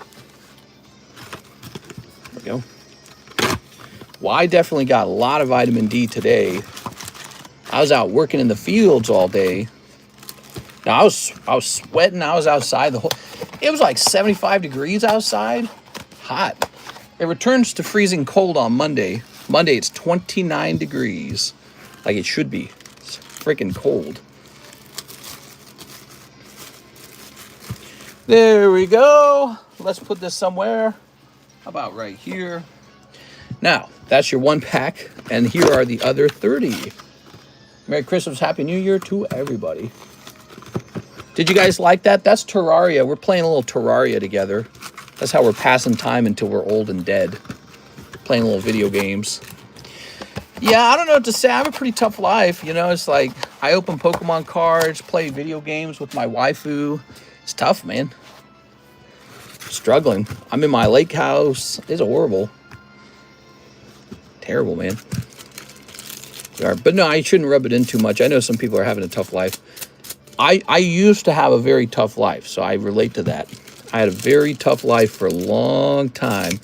There we go. Well, I definitely got a lot of vitamin D today. I was out working in the fields all day. Now I was sweating. I was outside the whole. It was like 75 degrees outside. Hot. It returns to freezing cold on Monday. Monday it's 29 degrees. Like it should be. It's freaking cold. There we go. Let's put this somewhere. How about right here? Now, that's your 1 pack. And here are the other 30. Merry Christmas, Happy New Year to everybody. Did you guys like that? That's Terraria. We're playing a little Terraria together. That's how we're passing time until we're old and dead. Playing little video games. Yeah, I don't know what to say. I have a pretty tough life. You know, it's like I open Pokemon cards, play video games with my waifu, It's tough, man. Struggling. I'm in my lake house. It's horrible. Terrible, man. But no, I shouldn't rub it in too much. I know some people are having a tough life. I used to have a very tough life, so I relate to that. I had a very tough life for a long time.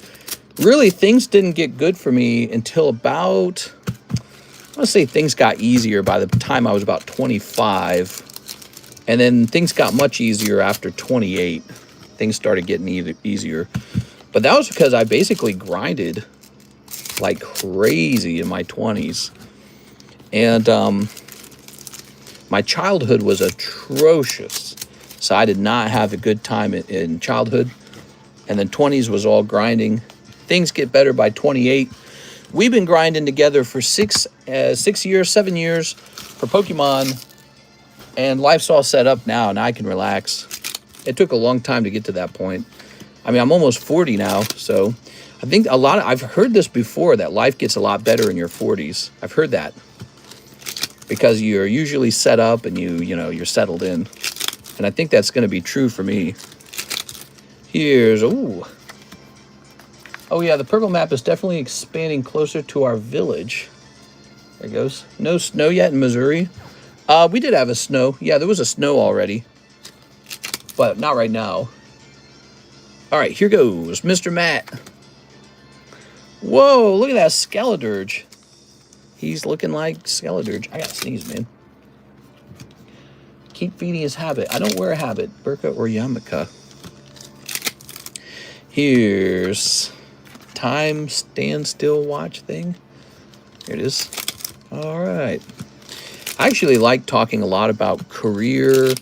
Really, things didn't get good for me until about, I want to say things got easier by the time I was about 25. And then things got much easier after 28. Things started getting easier. But that was because I basically grinded like crazy in my 20s. And my childhood was atrocious. So I did not have a good time in childhood. And then 20s was all grinding. Things get better by 28. We've been grinding together for 6 years, 7 years for Pokemon. And life's all set up now, and I can relax. It took a long time to get to that point. I mean, I'm almost 40 now, so I think I've heard this before, that life gets a lot better in your 40s. I've heard that. Because you're usually set up and you're settled in. And I think that's going to be true for me. Here's, oh yeah, the purple map is definitely expanding closer to our village. There it goes. No snow yet in Missouri. We did have a snow. Yeah, there was a snow already. But not right now. All right, here goes Mr. Matt. Whoa, look at that Skeledirge. He's looking like Skeledirge. I gotta sneeze, man. Keep feeding his habit. I don't wear a habit. Burka or Yamaka. Here's time standstill watch thing. Here it is. All right. I actually like talking a lot about career,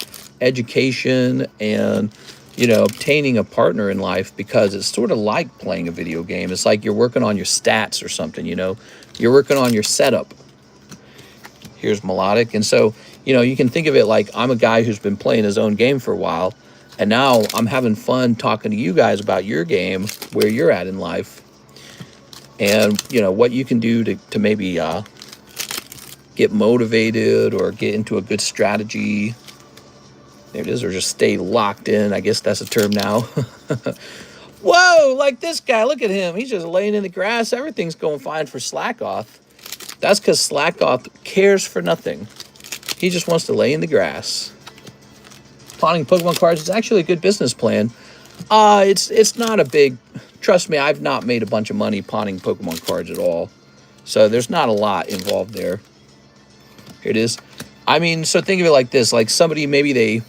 education, and, obtaining a partner in life, because it's sort of like playing a video game. It's like you're working on your stats or something, You're working on your setup. Here's Melodic. And so, you can think of it like I'm a guy who's been playing his own game for a while, and now I'm having fun talking to you guys about your game, where you're at in life, and, what you can do to maybe get motivated or get into a good strategy. There it is, or just stay locked in. I guess that's a term now. Whoa, like this guy, look at him. He's just laying in the grass. Everything's going fine for Slackoth. That's because Slackoth cares for nothing. He just wants to lay in the grass. Pawning Pokemon cards is actually a good business plan. It's not a big, trust me, I've not made a bunch of money pawning Pokemon cards at all. So there's not a lot involved there. Here it is. I mean, so think of it like this. Like somebody, maybe they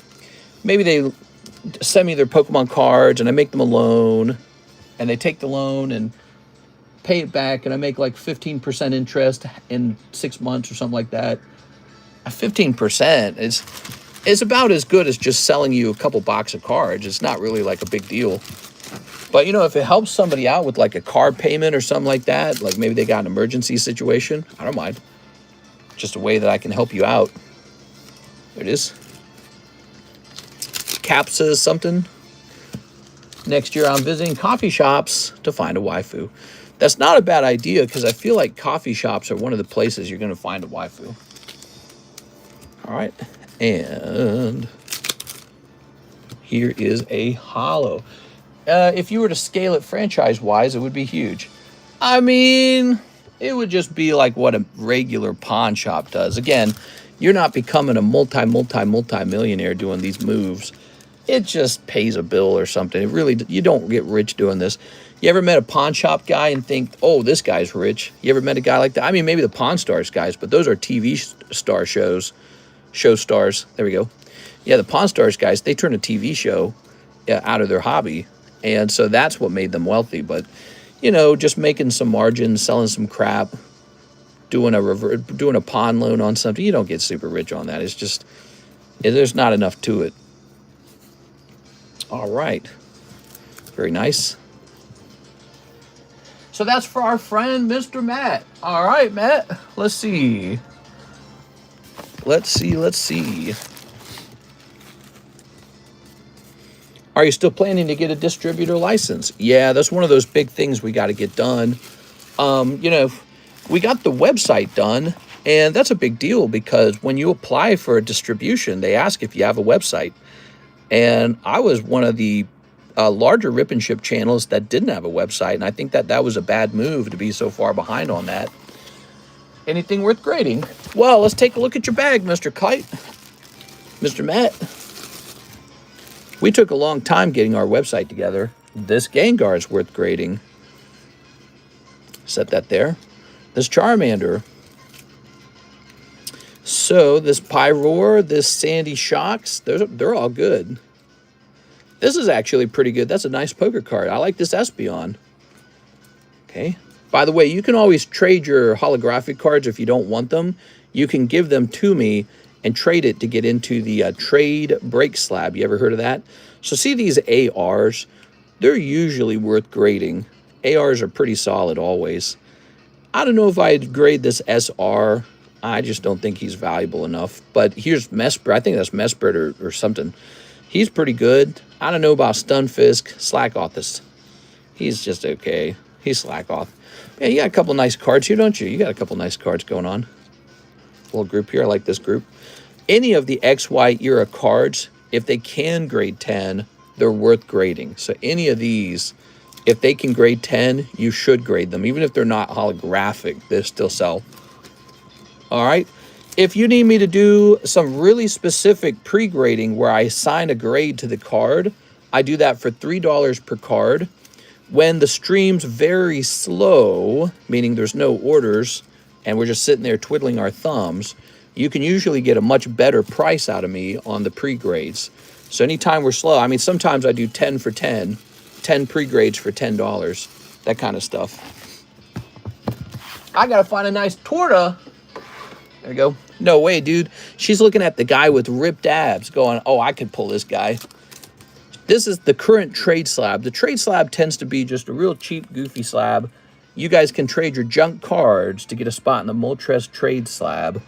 send me their Pokemon cards and I make them a loan, and they take the loan and pay it back, and I make like 15% interest in 6 months or something like that. 15% is about as good as just selling you a couple boxes of cards. It's not really like a big deal. But, if it helps somebody out with like a card payment or something like that, like maybe they got an emergency situation, I don't mind. Just a way that I can help you out. There it is. Capsa something. Next year I'm visiting coffee shops to find a waifu. That's not a bad idea, because I feel like coffee shops are one of the places you're going to find a waifu. All right. And here is a holo. If you were to scale it franchise-wise, it would be huge. I mean, it would just be like what a regular pawn shop does. Again, you're not becoming a multi-millionaire doing these moves. It just pays a bill or something. It really, you don't get rich doing this. You ever met a pawn shop guy and think, oh, this guy's rich? You ever met a guy like that? I mean, maybe the Pawn Stars guys, but those are TV star shows. Show stars. There we go. Yeah, the Pawn Stars guys, they turn a TV show out of their hobby. And so that's what made them wealthy. But, just making some margins, selling some crap, doing a pawn loan on something, you don't get super rich on that. It's just, there's not enough to it. All right. Very nice. So that's for our friend, Mr. Matt. All right, Matt. Let's see. Are you still planning to get a distributor license? Yeah, that's one of those big things we got to get done. We got the website done, and that's a big deal, because when you apply for a distribution, they ask if you have a website. And I was one of the larger rip and ship channels that didn't have a website, and I think that that was a bad move to be so far behind on that. Anything worth grading? Well, let's take a look at your bag, Mr. Kite. Mr. Matt. We took a long time getting our website together. This Gengar is worth grading. Set that there. This Charmander. So this Pyroar, this Sandy Shocks, they're all good. This is actually pretty good. That's a nice poker card. I like this Espeon. Okay. By the way, you can always trade your holographic cards if you don't want them. You can give them to me and trade it to get into the trade break slab. You ever heard of that? So see these ARs? They're usually worth grading. ARs are pretty solid always. I don't know if I'd grade this SR. I just don't think he's valuable enough. But here's Mesprit. I think that's Mesprit or something. He's pretty good. I don't know about Stunfisk. Slackoth this. He's just okay. He's Slackoth. Yeah, you got a couple nice cards here, don't you? You got a couple nice cards going on. Little group here. I like this group. Any of the XY era cards, if they can grade 10, they're worth grading. So any of these, if they can grade 10, you should grade them. Even if they're not holographic, they still sell. All right. If you need me to do some really specific pre-grading where I assign a grade to the card, I do that for $3 per card. When the stream's very slow, meaning there's no orders, and we're just sitting there twiddling our thumbs, you can usually get a much better price out of me on the pre-grades. So anytime we're slow, I mean, sometimes I do 10 for 10, 10 pre-grades for $10, that kind of stuff. I got to find a nice Torta. There we go. No way, dude. She's looking at the guy with ripped abs going, oh, I could pull this guy. This is the current trade slab. The trade slab tends to be just a real cheap, goofy slab. You guys can trade your junk cards to get a spot in the Moltres trade slab.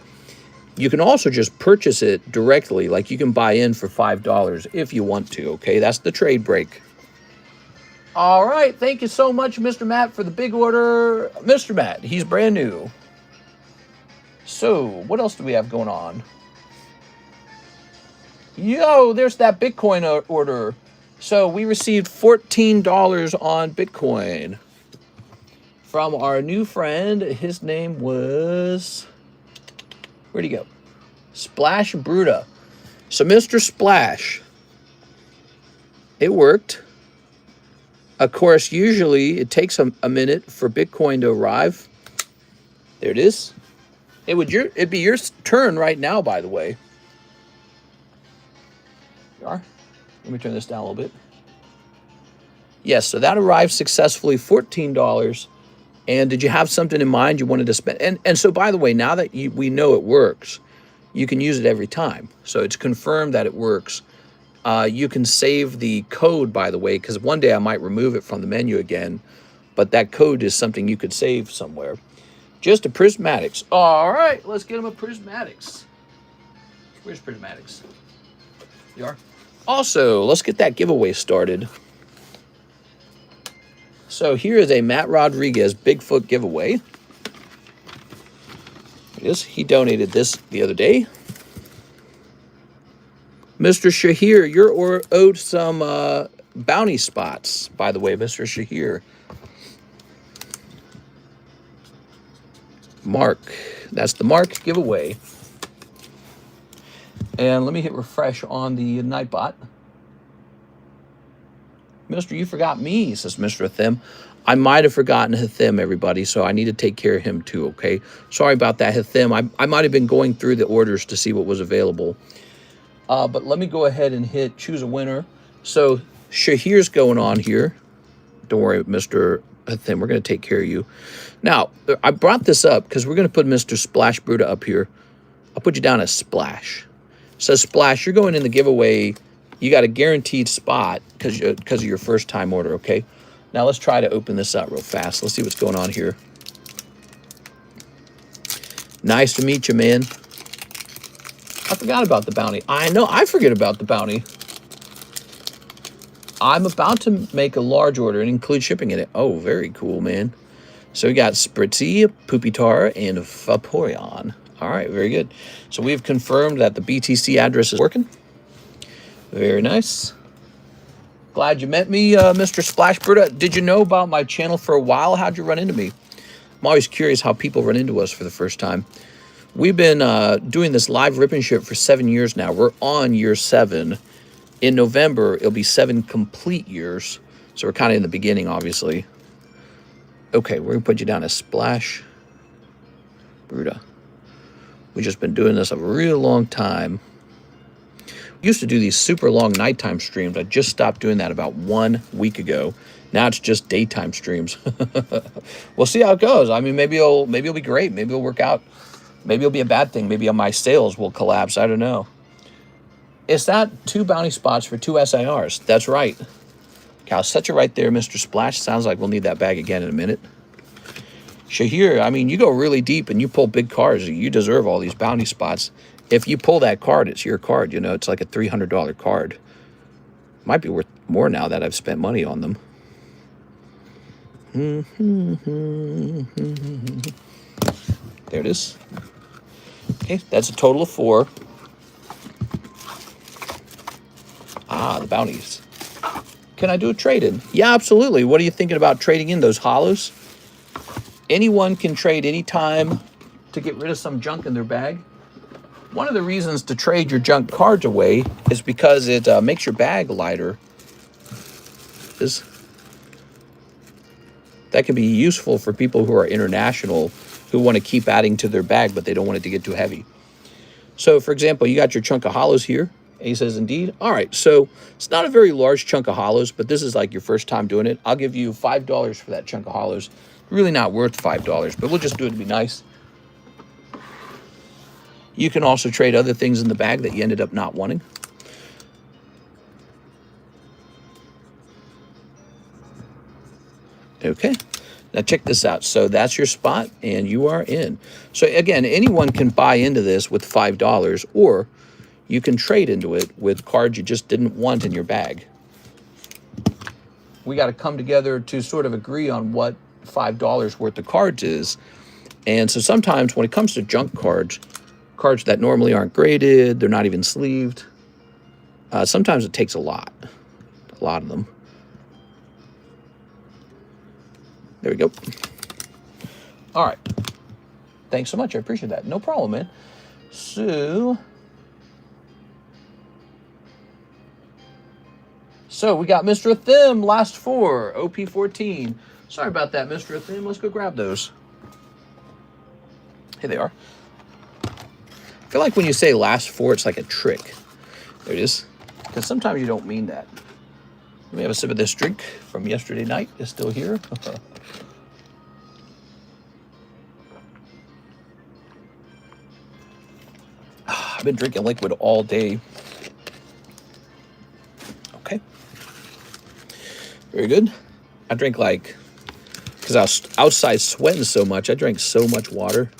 You can also just purchase it directly. Like you can buy in for $5 if you want to, okay? That's the trade break. All right. Thank you so much, Mr. Matt, for the big order. Mr. Matt, he's brand new. So, what else do we have going on? Yo, there's that Bitcoin order. So, we received $14 on Bitcoin from our new friend. His name was... Where'd he go? Splash Bruta. So, Mr. Splash. It worked. Of course, usually it takes a minute for Bitcoin to arrive. There it is. It'd be your turn right now, by the way. You are. Let me turn this down a little bit. Yes, so that arrived successfully, $14. And did you have something in mind you wanted to spend? And so, by the way, now that we know it works, you can use it every time. So it's confirmed that it works. You can save the code, by the way, because one day I might remove it from the menu again. But that code is something you could save somewhere. Just a Prismatics. All right, let's get him a Prismatics. Where's Prismatics? You are. Also, let's get that giveaway started. So here is a Matt Rodriguez Bigfoot giveaway. Yes, he donated this the other day. Mr. Shahir, you're owed some bounty spots, by the way, Mr. Shahir. Mark. That's the Mark giveaway. And let me hit refresh on the Nightbot. Mister, you forgot me, says Mr. Hathim. I might have forgotten Hathim, everybody, so I need to take care of him too, okay? Sorry about that, Hathim. I might have been going through the orders to see what was available. But let me go ahead and hit choose a winner. So Shahir's going on here. Don't worry, Mr. Hathim. We're going to take care of you. Now, I brought this up because we're going to put Mr. Splash Bruta up here. I'll put you down as Splash. So Splash, you're going in the giveaway. You got a guaranteed spot because of your first time order, okay? Now let's try to open this up real fast. Let's see what's going on here. Nice to meet you, man. I forgot about the bounty. I know, I forget about the bounty. I'm about to make a large order and include shipping in it. Oh, very cool, man. So we got Spritzy, Pupitar, and Vaporeon. All right, very good. So we've confirmed that the BTC address is working. Very nice. Glad you met me, Mr. Splash Buddha. Did you know about my channel for a while? How'd you run into me? I'm always curious how people run into us for the first time. We've been doing this live rip and ship for 7 years now. We're on year 7. In November, it'll be 7 complete years. So we're kind of in the beginning, obviously. Okay, we're going to put you down as Splash Buddha. We've just been doing this a real long time. We used to do these super long nighttime streams. I just stopped doing that about 1 week ago. Now it's just daytime streams. We'll see how it goes. I mean, maybe it'll be great. Maybe it'll work out. Maybe it'll be a bad thing. Maybe my sales will collapse. I don't know. Is that 2 bounty spots for 2 SIRs? That's right. I'll set you right there, Mr. Splash. Sounds like we'll need that bag again in a minute. Shahir, I mean, you go really deep and you pull big cards. You deserve all these bounty spots. If you pull that card, it's your card. You know, it's like a $300 card. Might be worth more now that I've spent money on them. There it is. Okay, that's a total of 4. Ah, the bounties. Can I do a trade-in? Yeah, absolutely. What are you thinking about trading in those hollows? Anyone can trade anytime to get rid of some junk in their bag. One of the reasons to trade your junk cards away is because it makes your bag lighter. That can be useful for people who are international, who want to keep adding to their bag, but they don't want it to get too heavy. So, for example, you got your chunk of hollows here. A says, indeed. All right, so it's not a very large chunk of hollows, but this is like your first time doing it. I'll give you $5 for that chunk of hollows. Really not worth $5, but we'll just do it to be nice. You can also trade other things in the bag that you ended up not wanting. Okay, now check this out. So that's your spot, and you are in. So again, anyone can buy into this with $5, or you can trade into it with cards you just didn't want in your bag. We got to come together to sort of agree on what $5 worth of cards is. And so sometimes when it comes to junk cards, cards that normally aren't graded, they're not even sleeved, sometimes it takes a lot of them. There we go. All right. Thanks so much. I appreciate that. No problem, man. So we got Mr. Thim, last 4, OP14. Sorry about that, Mr. Thim. Let's go grab those. Here they are. I feel like when you say last 4, it's like a trick. There it is. Because sometimes you don't mean that. Let me have a sip of this drink from yesterday night. It's still here. I've been drinking liquid all day. Okay. Very good. I drink because I was outside sweating so much, I drank so much water.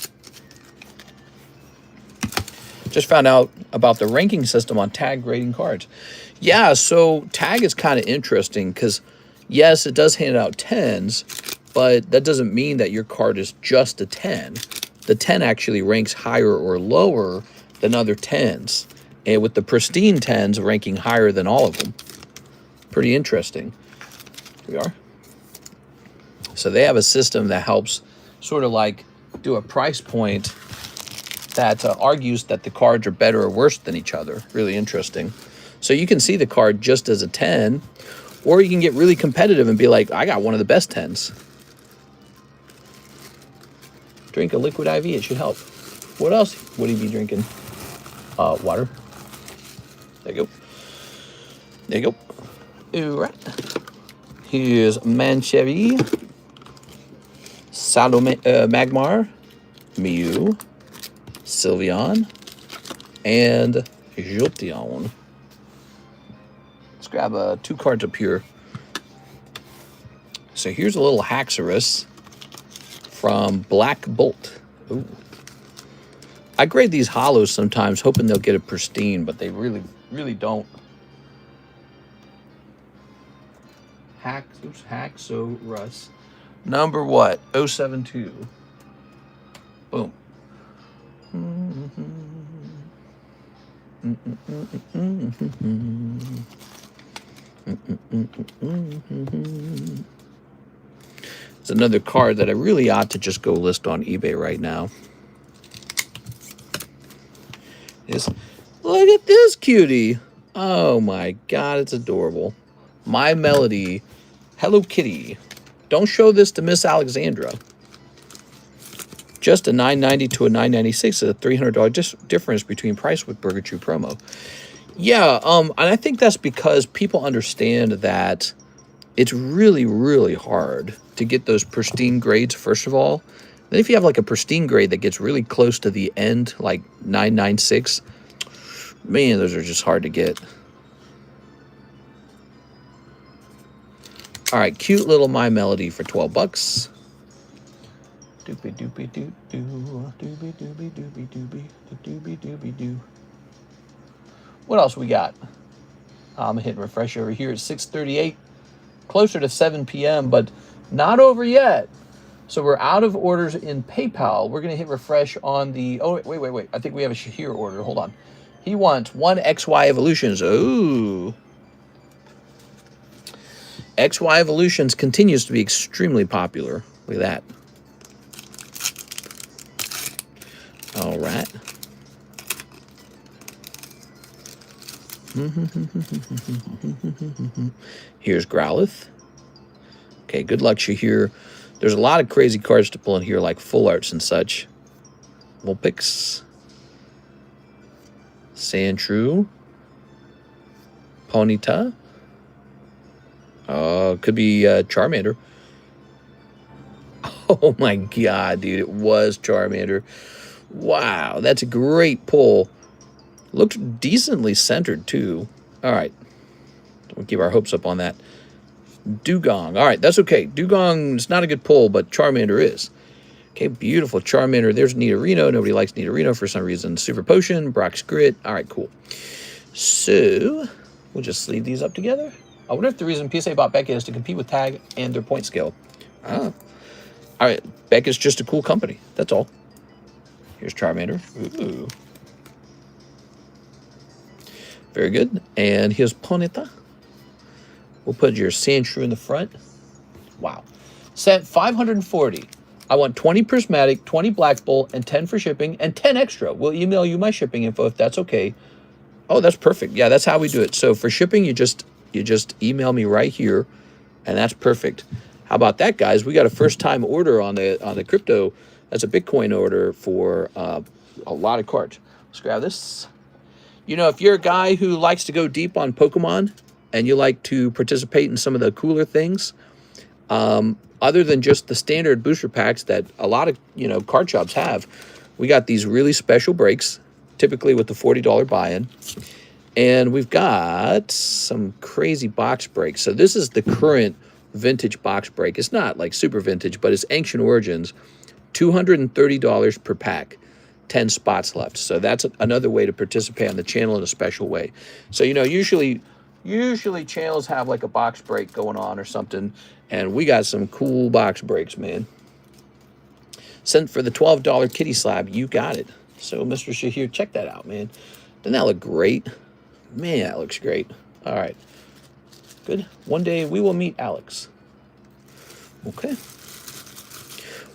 Just found out about the ranking system on tag grading cards. Yeah, so tag is kind of interesting because, yes, it does hand out 10s, but that doesn't mean that your card is just a 10. The 10 actually ranks higher or lower than other 10s, and with the pristine 10s ranking higher than all of them. Pretty interesting. Here we are. So they have a system that helps sort of like do a price point that argues that the cards are better or worse than each other. Really interesting. So you can see the card just as a 10, or you can get really competitive and be like, I got one of the best 10s. Drink a liquid IV, it should help. What else would he be drinking? Water. There you go. There you go. All right. Here's Manchevi, Salome, Magmar, Mew, Sylveon, and Jolteon. Let's grab 2 cards up here. So here's a little Haxorus from Black Bolt. Ooh. I grade these hollows sometimes, hoping they'll get a pristine, but they really, really don't. Haxorus. Number what? 072. Boom. It's another card that I really ought to just go list on eBay right now. Look at this cutie. Oh my God, it's adorable. My Melody, Hello Kitty. Don't show this to Miss Alexandra. Just a $9.90 to a $9.96 is a $300 difference between price with Burger Chew promo. Yeah, and I think that's because people understand that it's really, really hard to get those pristine grades, first of all. Then if you have like a pristine grade that gets really close to the end, like 996, man, those are just hard to get. All right, cute little My Melody for 12 bucks. Doopy doopy doo doo, doopy doopy doopy doopy, doopy doopy doo. What else we got? I'm hitting refresh over here at 6:38, closer to 7 p.m., but not over yet. So we're out of orders in PayPal. We're going to hit refresh on the... Oh, wait. I think we have a Shahir order. Hold on. He wants 1XY Evolutions. Oh. XY Evolutions continues to be extremely popular. Look at that. All right. Here's Growlithe. Okay, good luck, Shahir. There's a lot of crazy cards to pull in here, like full arts and such. Vulpix. Sandshrew. Ponyta. Could be Charmander. Oh my God, dude, it was Charmander. Wow, that's a great pull. Looked decently centered, too. All right. Don't keep our hopes up on that. Dugong. All right, that's okay. Dugong's not a good pull, but Charmander is. Okay, beautiful Charmander. There's Nidorino. Nobody likes Nidorino for some reason. Super Potion, Brock's Grit. All right, cool. So, we'll just sleeve these up together. I wonder if the reason PSA bought Beckett is to compete with Tag and their point scale. All right, Beckett's just a cool company. That's all. Here's Charmander. Ooh. Very good. And here's Ponyta. We'll put your Sandshrew in the front. Wow. Set 540. I want 20 prismatic, 20 black bolt, and 10 for shipping, and 10 extra. We'll email you my shipping info if that's okay. Oh, that's perfect. Yeah, that's how we do it. So for shipping, you just email me right here, and that's perfect. How about that, guys? We got a first-time order on the crypto. That's a Bitcoin order for a lot of cards. Let's grab this. You know, if you're a guy who likes to go deep on Pokemon and you like to participate in some of the cooler things, other than just the standard booster packs that a lot of, card shops have, we got these really special breaks, typically with the $40 buy-in. And we've got some crazy box breaks. So this is the current vintage box break. It's not like super vintage, but it's Ancient Origins, $230 per pack. 10 spots left. So that's another way to participate on the channel in a special way. So, usually channels have like a box break going on or something, and we got some cool box breaks, man. Sent for the $12 kitty slab, you got it. So, Mr. Shahir, check that out, man. Doesn't that look great? Man, that looks great. All right. Good. One day we will meet Alex. Okay.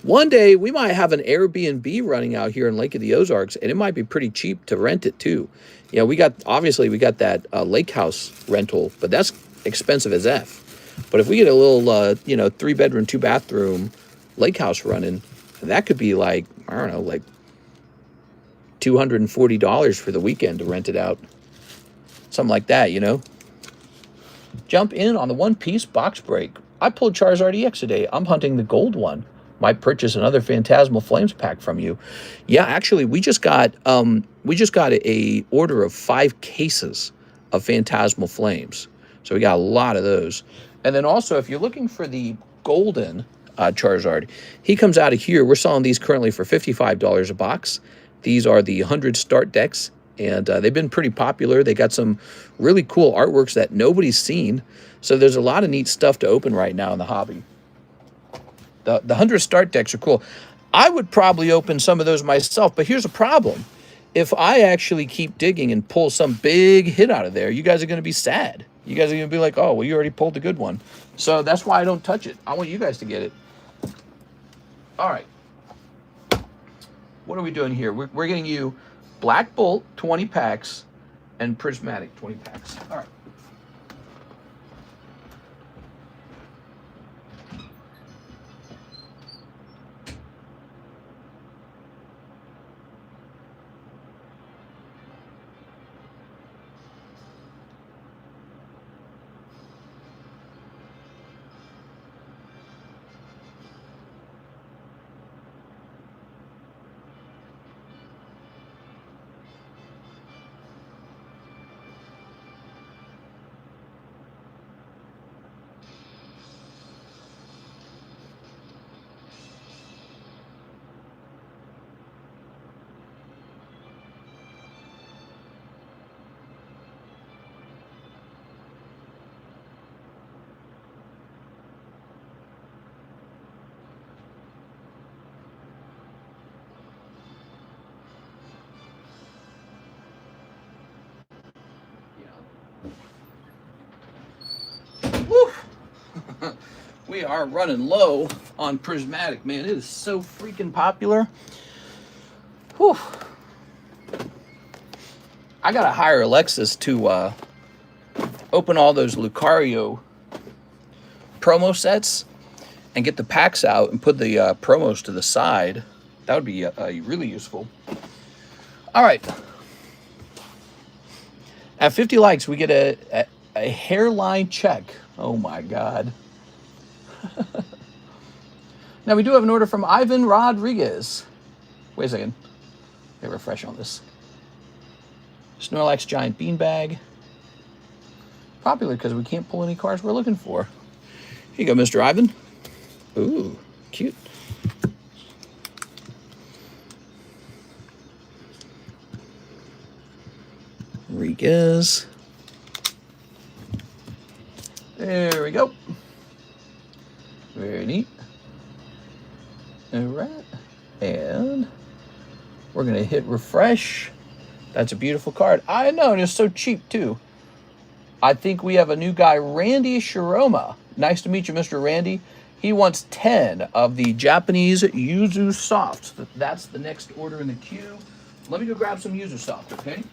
One day we might have an Airbnb running out here in Lake of the Ozarks, and it might be pretty cheap to rent it too. We got that lake house rental, but that's expensive as F. But if we get a little 3-bedroom, 2-bathroom lake house running, that could be like, I don't know, like $240 for the weekend to rent it out. Something like that, Jump in on the One Piece box break. I pulled Charizard EX today. I'm hunting the gold one. Might purchase another Phantasmal Flames pack from you. Yeah, actually, we just got a order of 5 cases of Phantasmal Flames. So we got a lot of those. And then also, if you're looking for the golden Charizard, he comes out of here. We're selling these currently for $55 a box. These are the 100 start decks, and they've been pretty popular. They got some really cool artworks that nobody's seen. So there's a lot of neat stuff to open right now in the hobby. The 100 start decks are cool. I would probably open some of those myself, but here's a problem. if I actually keep digging and pull some big hit out of there, you guys are going to be sad. You guys are going to be like, oh, well, you already pulled the good one. So that's why I don't touch it. I want you guys to get it. All right. What are we doing here? We're getting you Black Bolt 20 packs and Prismatic 20 packs. All right. We are running low on Prismatic, man. It is so freaking popular. Whew. I gotta hire Alexis to open all those Lucario promo sets and get the packs out and put the promos to the side. That would be really useful. All right. At 50 likes, we get a hairline check. Oh my God. Now we do have an order from Ivan Rodriguez. Wait a second. Let me refresh on this. Snorlax Giant Beanbag. Popular because we can't pull any cards we're looking for. Here you go, Mr. Ivan. Ooh, cute. Rodriguez. There we go. Very neat. All right. And we're going to hit refresh. That's a beautiful card. I know, and it's so cheap, too. I think we have a new guy, Randy Shiroma. Nice to meet you, Mr. Randy. He wants 10 of the Japanese Yuzu Softs. That's the next order in the queue. Let me go grab some Yuzu Soft, okay?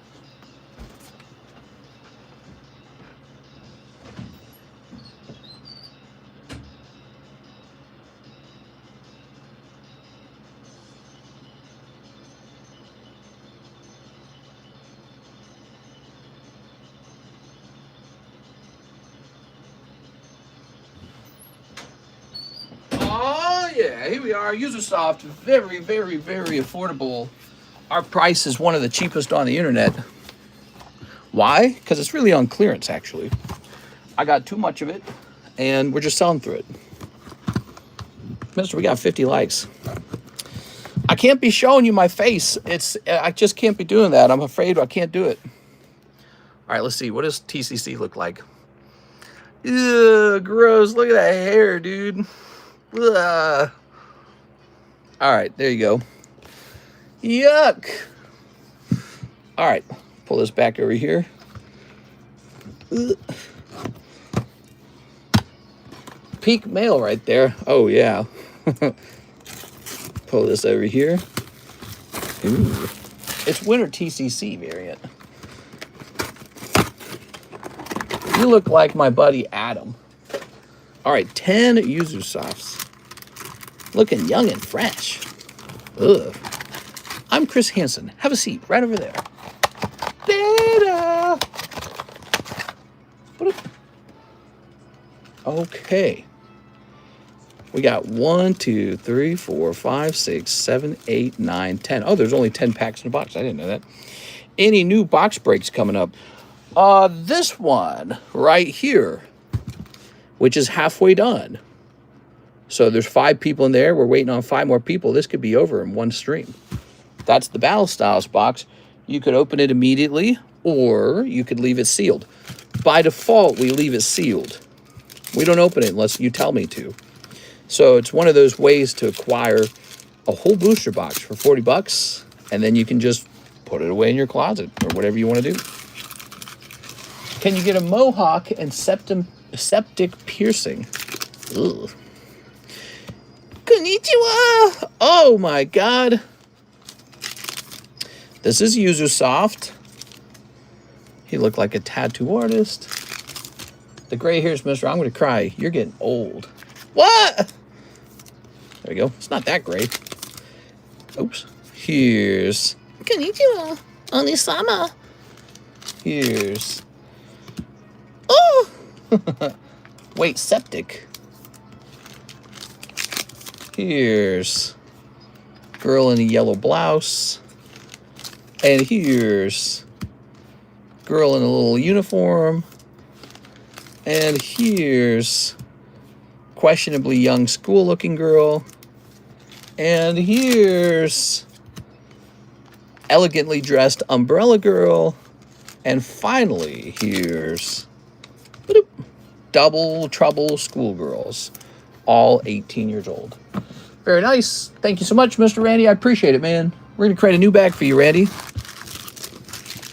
Yeah, here we are. Usersoft, very, very, very affordable. Our price is one of the cheapest on the internet. Why? Because it's really on clearance, actually. I got too much of it, and we're just selling through it. Mister, we got 50 likes. I can't be showing you my face. I just can't be doing that. I'm afraid I can't do it. All right, let's see. What does TCC look like? Ugh, gross. Look at that hair, dude. Ugh. All right, there you go. Yuck. All right, pull this back over here. Ugh. Peak mail right there. Oh, yeah. Pull this over here. Ooh. It's Winter TCC variant. You look like my buddy Adam. All right, 10 Yuzu Softs. Looking young and fresh. Ugh. I'm Chris Hansen. Have a seat right over there. Data. Okay. We got 1, 2, 3, 4, 5, 6, 7, 8, 9, 10. Oh, there's only 10 packs in a box. I didn't know that. Any new box breaks coming up? This one right here, which is halfway done. So there's 5 people in there. We're waiting on 5 more people. This could be over in one stream. That's the Battle Styles box. You could open it immediately, or you could leave it sealed. By default, we leave it sealed. We don't open it unless you tell me to. So it's one of those ways to acquire a whole booster box for 40 bucks, and then you can just put it away in your closet or whatever you want to do. Can you get a mohawk and septic piercing? Ugh. Konnichiwa! Oh my god. This is Uzusoft. He looked like a tattoo artist. The gray hairs, mister. I'm going to cry. You're getting old. What? There we go. It's not that gray. Oops. Here's Konnichiwa. Onisama. Here's... Oh! Wait, septic. Here's girl in a yellow blouse. And here's girl in a little uniform. And here's questionably young school-looking girl. And here's elegantly dressed umbrella girl. And finally, here's double trouble schoolgirls, all 18 years old. Very nice. Thank you so much, Mr. Randy. I appreciate it, man. We're going to create a new bag for you, Randy.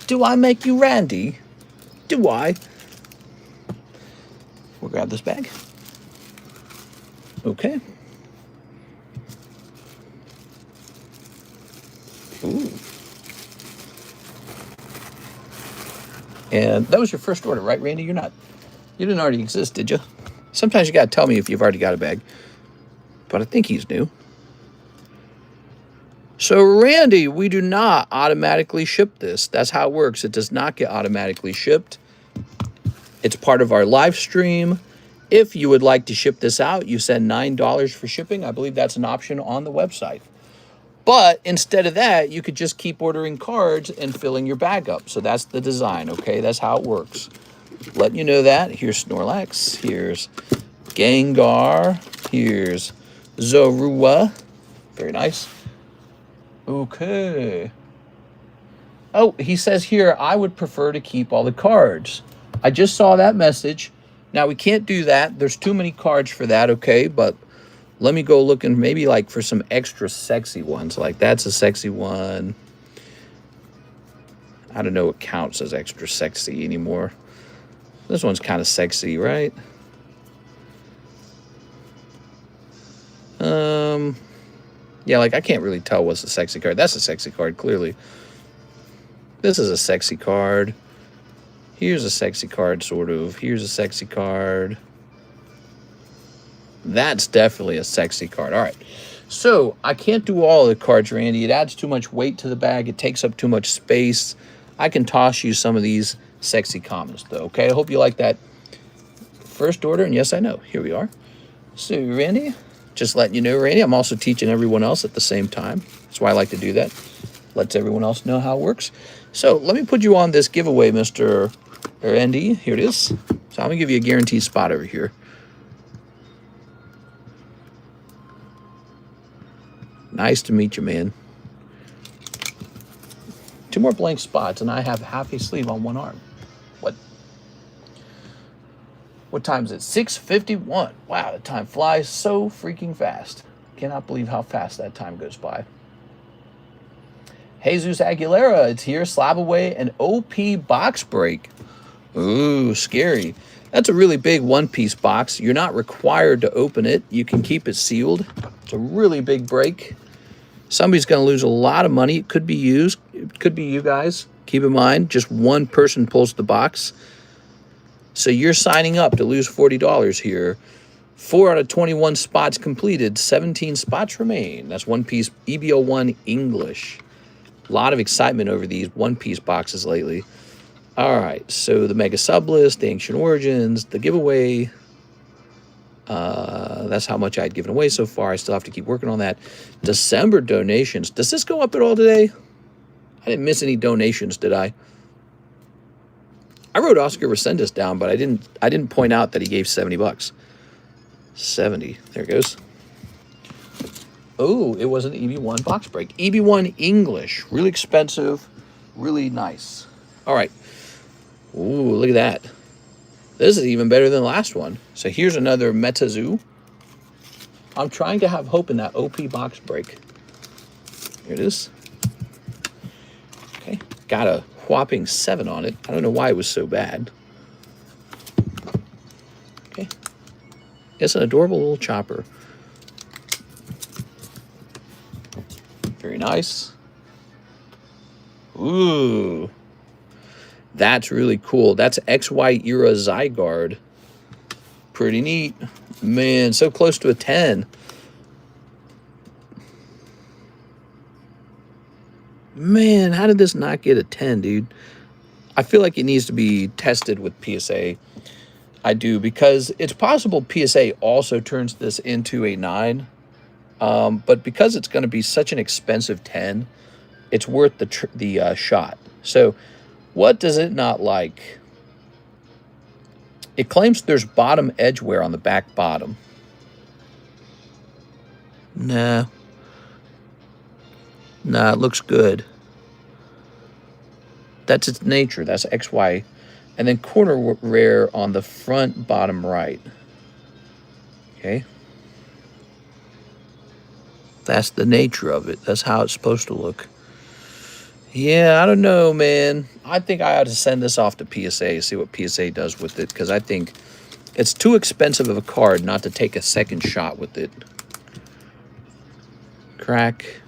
Do I make you Randy? Do I? We'll grab this bag. Okay. Ooh. And that was your first order, right, Randy? You didn't already exist, did you? Sometimes you got to tell me if you've already got a bag. But I think he's new. So, Randy, we do not automatically ship this. That's how it works. It does not get automatically shipped. It's part of our live stream. If you would like to ship this out, you send $9 for shipping. I believe that's an option on the website. But instead of that, you could just keep ordering cards and filling your bag up. So that's the design, okay? That's how it works. Letting you know that. Here's Snorlax. Here's Gengar. Here's Zorua. Very nice. Okay. Oh, he says here, I would prefer to keep all the cards. I just saw that message. Now, we can't do that. There's too many cards for that, okay? But let me go looking maybe like for some extra sexy ones. Like that's a sexy one. I don't know what counts as extra sexy anymore. This one's kind of sexy, right? Yeah, like I can't really tell what's a sexy card. That's a sexy card, clearly. This is a sexy card. Here's a sexy card, sort of. Here's a sexy card. That's definitely a sexy card. All right. So I can't do all the cards, Randy. It adds too much weight to the bag. It takes up too much space. I can toss you some of these sexy commons, though. Okay. I hope you like that first order. And yes, I know. Here we are. So, Randy, just letting you know, Randy, I'm also teaching everyone else at the same time. That's why I like to do that. Lets everyone else know how it works. So let me put you on this giveaway, Mr. Randy. Here it is. So I'm going to give you a guaranteed spot over here. Nice to meet you, man. 2 more blank spots, and I have half a sleeve on one arm. What time is it? 6:51. Wow, the time flies so freaking fast. Cannot believe how fast that time goes by. Jesus Aguilera, it's here. Slab away an OP box break. Ooh, scary. That's a really big one-piece box. You're not required to open it. You can keep it sealed. It's a really big break. Somebody's going to lose a lot of money. It could be used. It could be you guys. Keep in mind, just one person pulls the box. So you're signing up to lose $40 here. 4 out of 21 spots completed. 17 spots remain. That's one piece EBO1 English. A lot of excitement over these one-piece boxes lately. All right, so the Mega Sub List, the Ancient Origins, the giveaway. That's how much I'd given away so far. I still have to keep working on that. December donations. Does this go up at all today? I didn't miss any donations, did I? I wrote Oscar Resendez down, but I didn't point out that he gave $70. 70. There it goes. Oh, it was an EB1 box break. EB1 English. Really expensive. Really nice. All right. Ooh, look at that. This is even better than the last one. So here's another Metazoo. I'm trying to have hope in that OP box break. Here it is. Okay, got a whopping 7 on it. I don't know why it was so bad. Okay, it's an adorable little chopper. Very nice. Ooh, that's really cool. That's XY era Zygarde. Pretty neat. Man, so close to a 10. Man, how did this not get a 10, dude? I feel like it needs to be tested with PSA. I do, because it's possible PSA also turns this into a 9. But because it's going to be such an expensive 10, it's worth the shot. So what does it not like? It claims there's bottom edge wear on the back bottom. Nah. Nah, it looks good. That's its nature. That's XY. And then corner wear on the front bottom right. Okay. That's the nature of it. That's how it's supposed to look. Yeah, I don't know, man. I think I ought to send this off to PSA, see what PSA does with it, because I think it's too expensive of a card not to take a second shot with it. Crack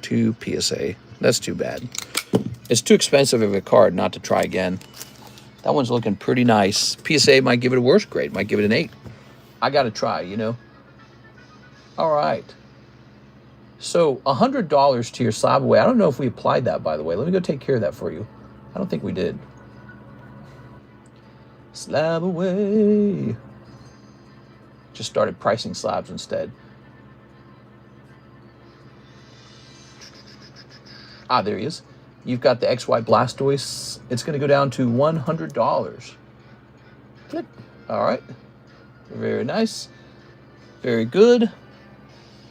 to PSA. That's too bad. It's too expensive of a card not to try again. That one's looking pretty nice. PSA might give it a worse grade, might give it an 8. I got to try, you know. All right. So $100 to your slab away. I don't know if we applied that, by the way. Let me go take care of that for you. I don't think we did. Slab away. Just started pricing slabs instead. Ah, there he is. You've got the XY Blastoise. It's going to go down to $100. Good. All right. Very nice. Very good.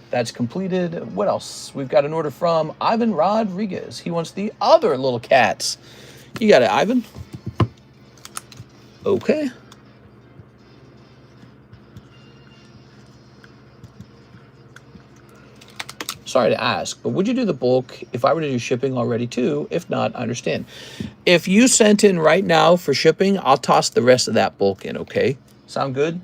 That's completed. What else? We've got an order from Ivan Rodriguez. He wants the other little cats. You got it, Ivan? Okay. Sorry to ask, but would you do the bulk if I were to do shipping already too? If not, I understand. If you sent in right now for shipping, I'll toss the rest of that bulk in, okay? Sound good?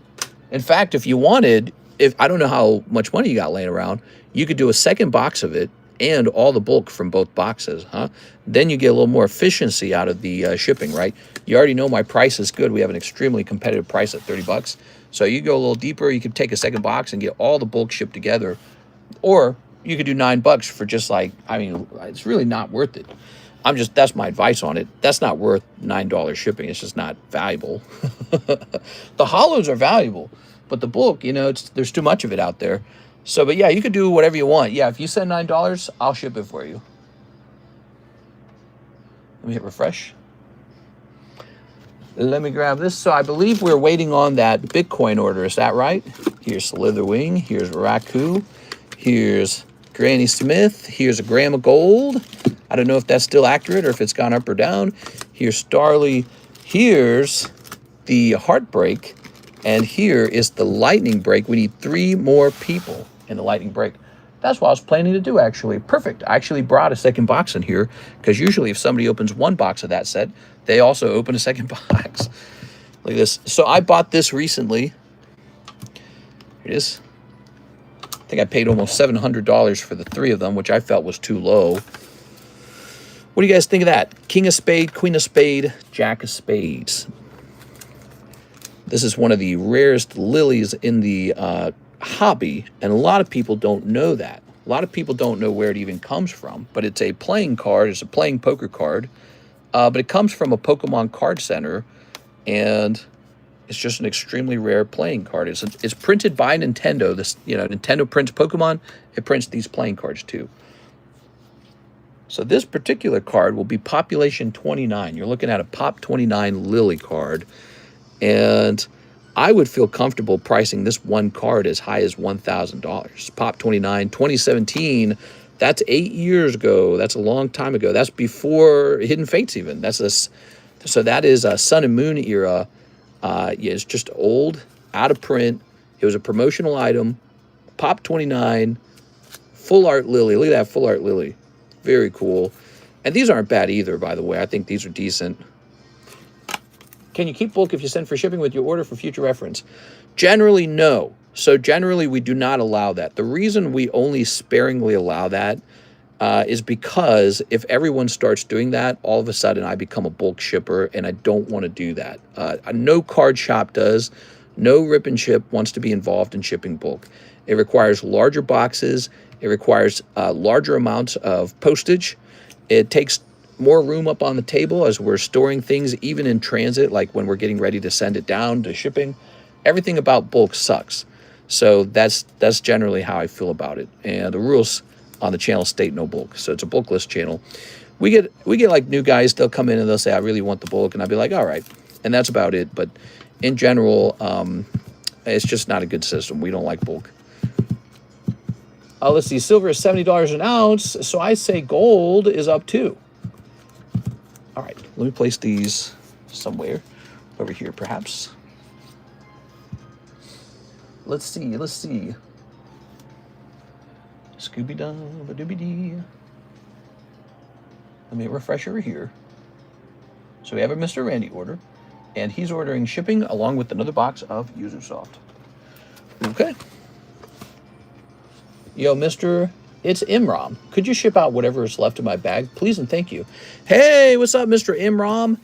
In fact, if you wanted, if I don't know how much money you got laying around, you could do a second box of it and all the bulk from both boxes, huh? Then you get a little more efficiency out of the shipping, right? You already know my price is good. We have an extremely competitive price at 30 bucks. So you go a little deeper, you could take a second box and get all the bulk shipped together. Or you could do $9 for just like, I mean, it's really not worth it. That's my advice on it. That's not worth $9 shipping. It's just not valuable. The hollows are valuable, but the bulk, you know, there's too much of it out there. So, but yeah, you could do whatever you want. Yeah, if you send $9, I'll ship it for you. Let me hit refresh. Let me grab this. So I believe we're waiting on that Bitcoin order. Is that right? Here's Slitherwing. Here's Raku. Here's Granny Smith. Here's a gram of gold. I don't know if that's still accurate or if it's gone up or down. Here's Starly. Here's the Heartbreak. And here is the Lightning Break. We need 3 more people in the Lightning Break. That's what I was planning to do, actually. Perfect. I actually brought a second box in here because usually if somebody opens one box of that set, they also open a second box. Look at this. So I bought this recently. Here it is. I think I paid almost $700 for the 3 of them, which I felt was too low. What do you guys think of that? King of Spade, Queen of Spade, Jack of Spades. This is one of the rarest lilies in the hobby, and a lot of people don't know that. A lot of people don't know where it even comes from, but it's a playing card. It's a playing poker card, but it comes from a Pokemon card center, and it's just an extremely rare playing card. It's printed by Nintendo. This, you know, Nintendo prints Pokemon. It prints these playing cards too. So this particular card will be Population 29. You're looking at a Pop 29 Lily card, and I would feel comfortable pricing this one card as high as $1,000. Pop 29, 2017. That's 8 years ago. That's a long time ago. That's before Hidden Fates even. So that is a Sun and Moon era. Yeah, it's just old, out of print. It was a promotional item. Pop 29, full art lily. Look at that full art lily. Very cool. And these aren't bad either, by the way. I think these are decent. Can you keep bulk if you send for shipping with your order for future reference? Generally, no. So generally, we do not allow that. The reason we only sparingly allow that is because if everyone starts doing that, all of a sudden I become a bulk shipper, and I don't want to do that. No card shop does. No rip and ship wants to be involved in shipping bulk. It requires larger boxes. It requires larger amounts of postage. It takes more room up on the table as we're storing things, even in transit, like when we're getting ready to send it down to shipping. Everything about bulk sucks. So that's generally how I feel about it. And the rules on the channel state no bulk. So it's a bulkless channel. We get like new guys, they'll come in and they'll say, I really want the bulk. And I'll be like, all right. And that's about it. But in general, it's just not a good system. We don't like bulk. Let's see, silver is $70 an ounce. So I say gold is up too. All right, let me place these somewhere over here, perhaps. Let's see. Scooby-Doo-ba-dooby-dee. Let me refresh over here. So we have a Mr. Randy order, and he's ordering shipping along with another box of Usersoft. Okay. Yo, Mr. It's Imram. Could you ship out whatever is left in my bag, please and thank you? Hey, what's up, Mr. Imram?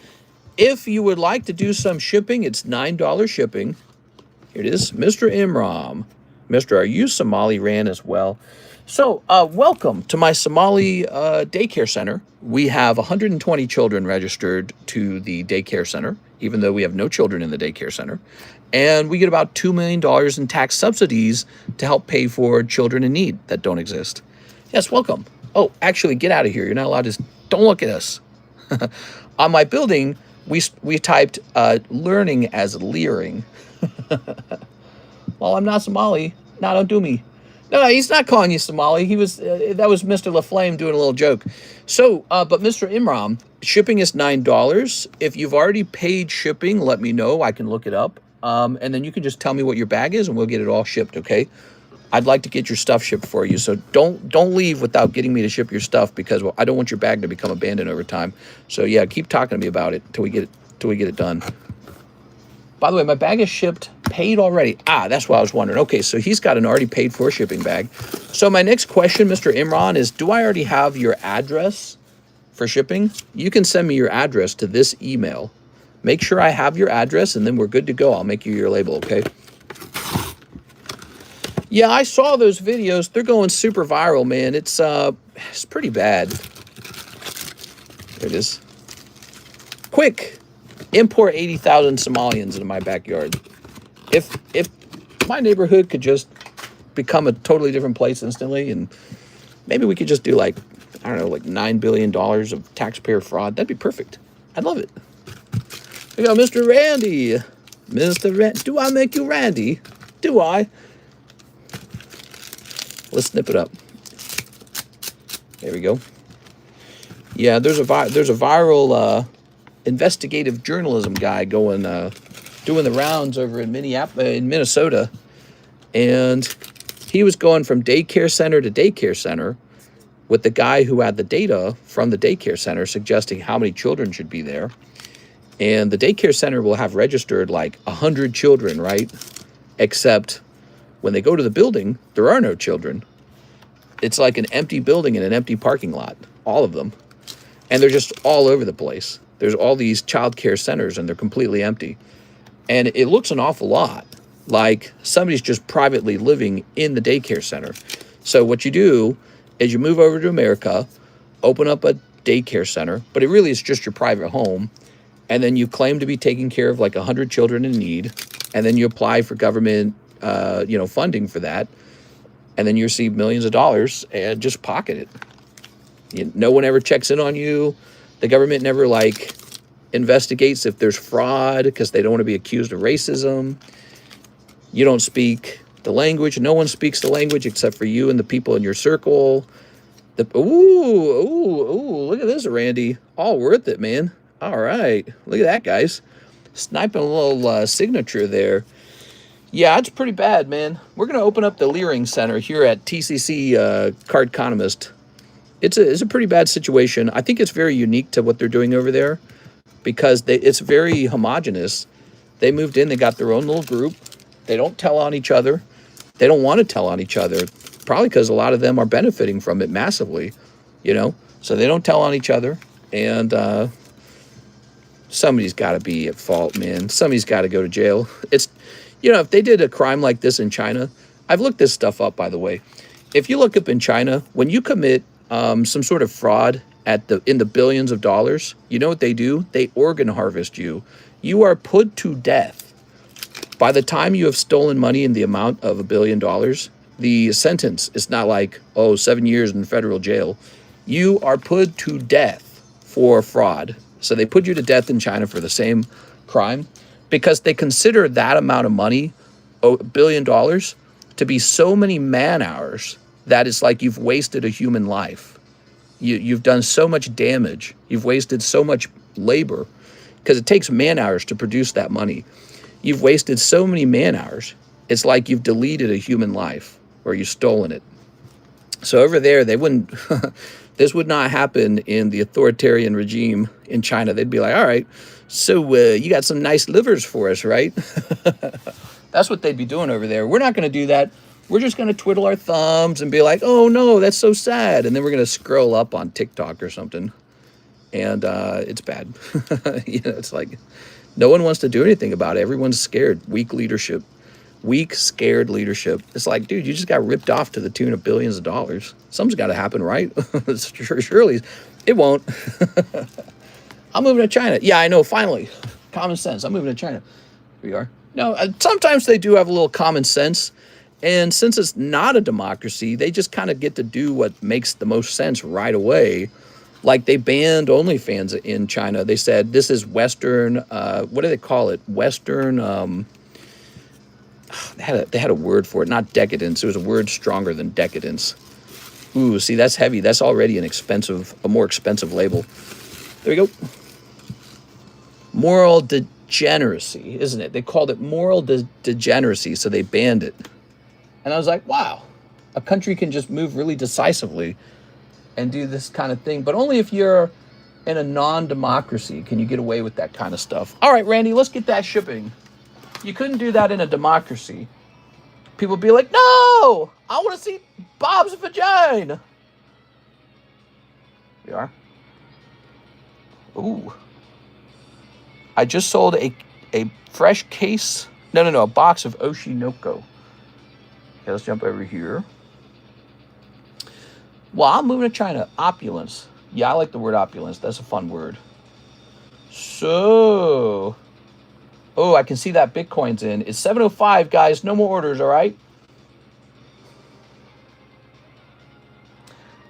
If you would like to do some shipping, it's $9 shipping. Here it is, Mr. Imram. Mr. Are you Somali ran as well? So, welcome to my Somali daycare center. We have 120 children registered to the daycare center, even though we have no children in the daycare center. And we get about $2 million in tax subsidies to help pay for children in need that don't exist. Yes, welcome. Oh, actually, get out of here. You're not allowed to. Don't look at us. On my building, we typed learning as leering. Well, I'm not Somali. No, don't do me. No, he's not calling you Somali. He was that was Mr. LaFlame doing a little joke. So, but Mr. Imram, shipping is $9. If you've already paid shipping, let me know. I can look it up. And then you can just tell me what your bag is, and we'll get it all shipped. Okay. I'd like to get your stuff shipped for you. So don't leave without getting me to ship your stuff, because I don't want your bag to become abandoned over time. So yeah, keep talking to me about it till we get it done. By the way, my bag is shipped, paid already. That's what I was wondering. Okay, so he's got an already paid for shipping bag. So my next question, Mr. Imran, is do I already have your address for shipping? You can send me your address to this email. Make sure I have your address, and then we're good to go. I'll make you your label, okay? Yeah, I saw those videos. They're going super viral, man. It's pretty bad. There it is. Quick. Import 80,000 Somalians into my backyard. If my neighborhood could just become a totally different place instantly, and maybe we could just do like, I don't know, like $9 billion of taxpayer fraud, that'd be perfect. I'd love it. We got Mr. Randy. Mr. Randy. Do I make you Randy? Do I? Let's snip it up. There we go. Yeah, there's a viral investigative journalism guy going doing the rounds over in Minnesota, and he was going from daycare center to daycare center with the guy who had the data from the daycare center suggesting how many children should be there. And the daycare center will have registered like 100 children, right? Except when they go to the building, there are no children. It's like an empty building and an empty parking lot, all of them. And they're just all over the place. There's all these child care centers, and they're completely empty. And it looks an awful lot like somebody's just privately living in the daycare center. So what you do is you move over to America, open up a daycare center, but it really is just your private home. And then you claim to be taking care of like 100 children in need. And then you apply for government, funding for that. And then you receive millions of dollars and just pocket it. No one ever checks in on you. The government never investigates if there's fraud because they don't want to be accused of racism. You don't speak the language. No one speaks the language except for you and the people in your circle. Look at this, Randy. All worth it, man. All right. Look at that, guys. Sniping a little signature there. Yeah, it's pretty bad, man. We're going to open up the Leering Center here at TCC Cardconomist. it's a pretty bad situation. I think it's very unique to what they're doing over there because it's very homogenous. They moved in, they got their own little group. They don't tell on each other. They don't want to tell on each other, probably because a lot of them are benefiting from it massively, you know? So they don't tell on each other. And somebody's got to be at fault, man. Somebody's got to go to jail. It's, you know, if they did a crime like this in China, I've looked this stuff up, by the way. If you look up in China, when you commit some sort of fraud in the billions of dollars, you know what they do? They organ harvest you. You are put to death. By the time you have stolen money in the amount of $1 billion, the sentence is not like, 7 years in federal jail. You are put to death for fraud. So they put you to death in China for the same crime because they consider that amount of money, $1 billion, to be so many man hours that it's like you've wasted a human life. You've done so much damage. You've wasted so much labor because it takes man hours to produce that money. You've wasted so many man hours. It's like you've deleted a human life or you've stolen it. So over there, they wouldn't, this would not happen in the authoritarian regime in China. They'd be like, all right, so you got some nice livers for us, right? That's what they'd be doing over there. We're not going to do that. We're just going to twiddle our thumbs and be like, oh no, that's so sad. And then we're going to scroll up on TikTok or something. And it's bad. You know, it's like, no one wants to do anything about it. Everyone's scared. Weak leadership. Weak, scared leadership. It's like, dude, you just got ripped off to the tune of billions of dollars. Something's got to happen, right? Surely. It won't. I'm moving to China. Yeah, I know, finally. Common sense. I'm moving to China. Here we are. No, sometimes they do have a little common sense. And since it's not a democracy, they just kind of get to do what makes the most sense right away. Like they banned OnlyFans in China. They said this is Western, what do they call it? Western, they had a word for it, not decadence. It was a word stronger than decadence. Ooh, see, that's heavy. That's already a more expensive label. There we go. Moral degeneracy, isn't it? They called it moral degeneracy, so they banned it. And I was like, wow, a country can just move really decisively and do this kind of thing, but only if you're in a non-democracy can you get away with that kind of stuff. All right, Randy, let's get that shipping. You couldn't do that in a democracy. People would be like, no, I want to see Bob's vagina. We are. Ooh. I just sold a fresh case. No, a box of Oshinoko. Okay, let's jump over here. Well, I'm moving to China. Opulence. Yeah, I like the word opulence. That's a fun word. So, oh, I can see that Bitcoin's in. It's 7:05, guys. No more orders, all right?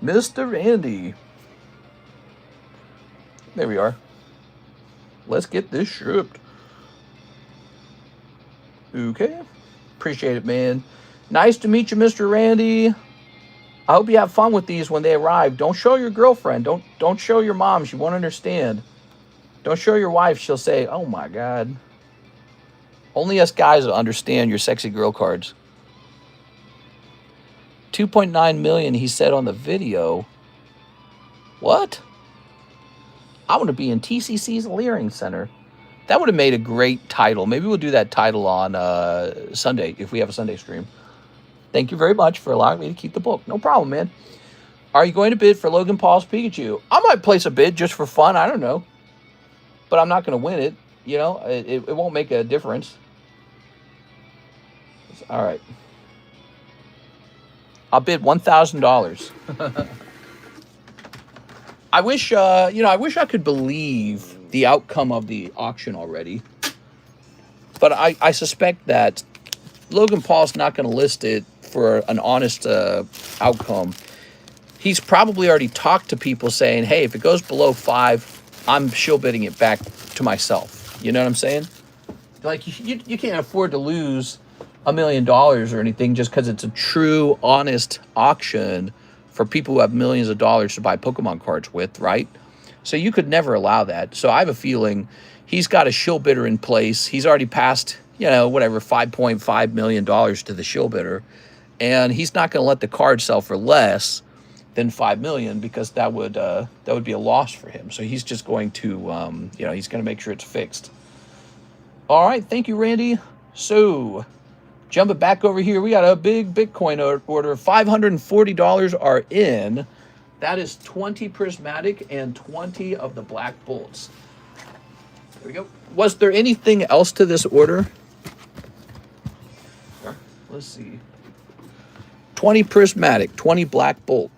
Mr. Randy. There we are. Let's get this shipped. Okay. Appreciate it, man. Nice to meet you, Mr. Randy. I hope you have fun with these when they arrive. Don't show your girlfriend. Don't show your mom. She won't understand. Don't show your wife. She'll say, oh my God. Only us guys will understand your sexy girl cards. 2.9 million, he said on the video. What? I want to be in TCC's Leering Center. That would have made a great title. Maybe we'll do that title on Sunday if we have a Sunday stream. Thank you very much for allowing me to keep the book. No problem, man. Are you going to bid for Logan Paul's Pikachu? I might place a bid just for fun. I don't know. But I'm not going to win it. You know, it won't make a difference. All right. I'll bid $1,000. I wish, I wish I could believe the outcome of the auction already. But I suspect that Logan Paul's not going to list it for an honest outcome. He's probably already talked to people saying, hey, if it goes below 5, I'm shill bidding it back to myself. You know what I'm saying? Like, you can't afford to lose $1 million or anything just because it's a true, honest auction for people who have millions of dollars to buy Pokemon cards with, right? So you could never allow that. So I have a feeling he's got a shill bidder in place. He's already passed, $5.5 million to the shill bidder. And he's not going to let the card sell for less than 5 million, because that would be a loss for him. So he's just going to, he's going to make sure it's fixed. All right, thank you, Randy. So jumping back over here, we got a big Bitcoin order. $540 are in. That is 20 prismatic and 20 of the black bolts. There we go. Was there anything else to this order? Let's see. 20 prismatic, 20 black bolt.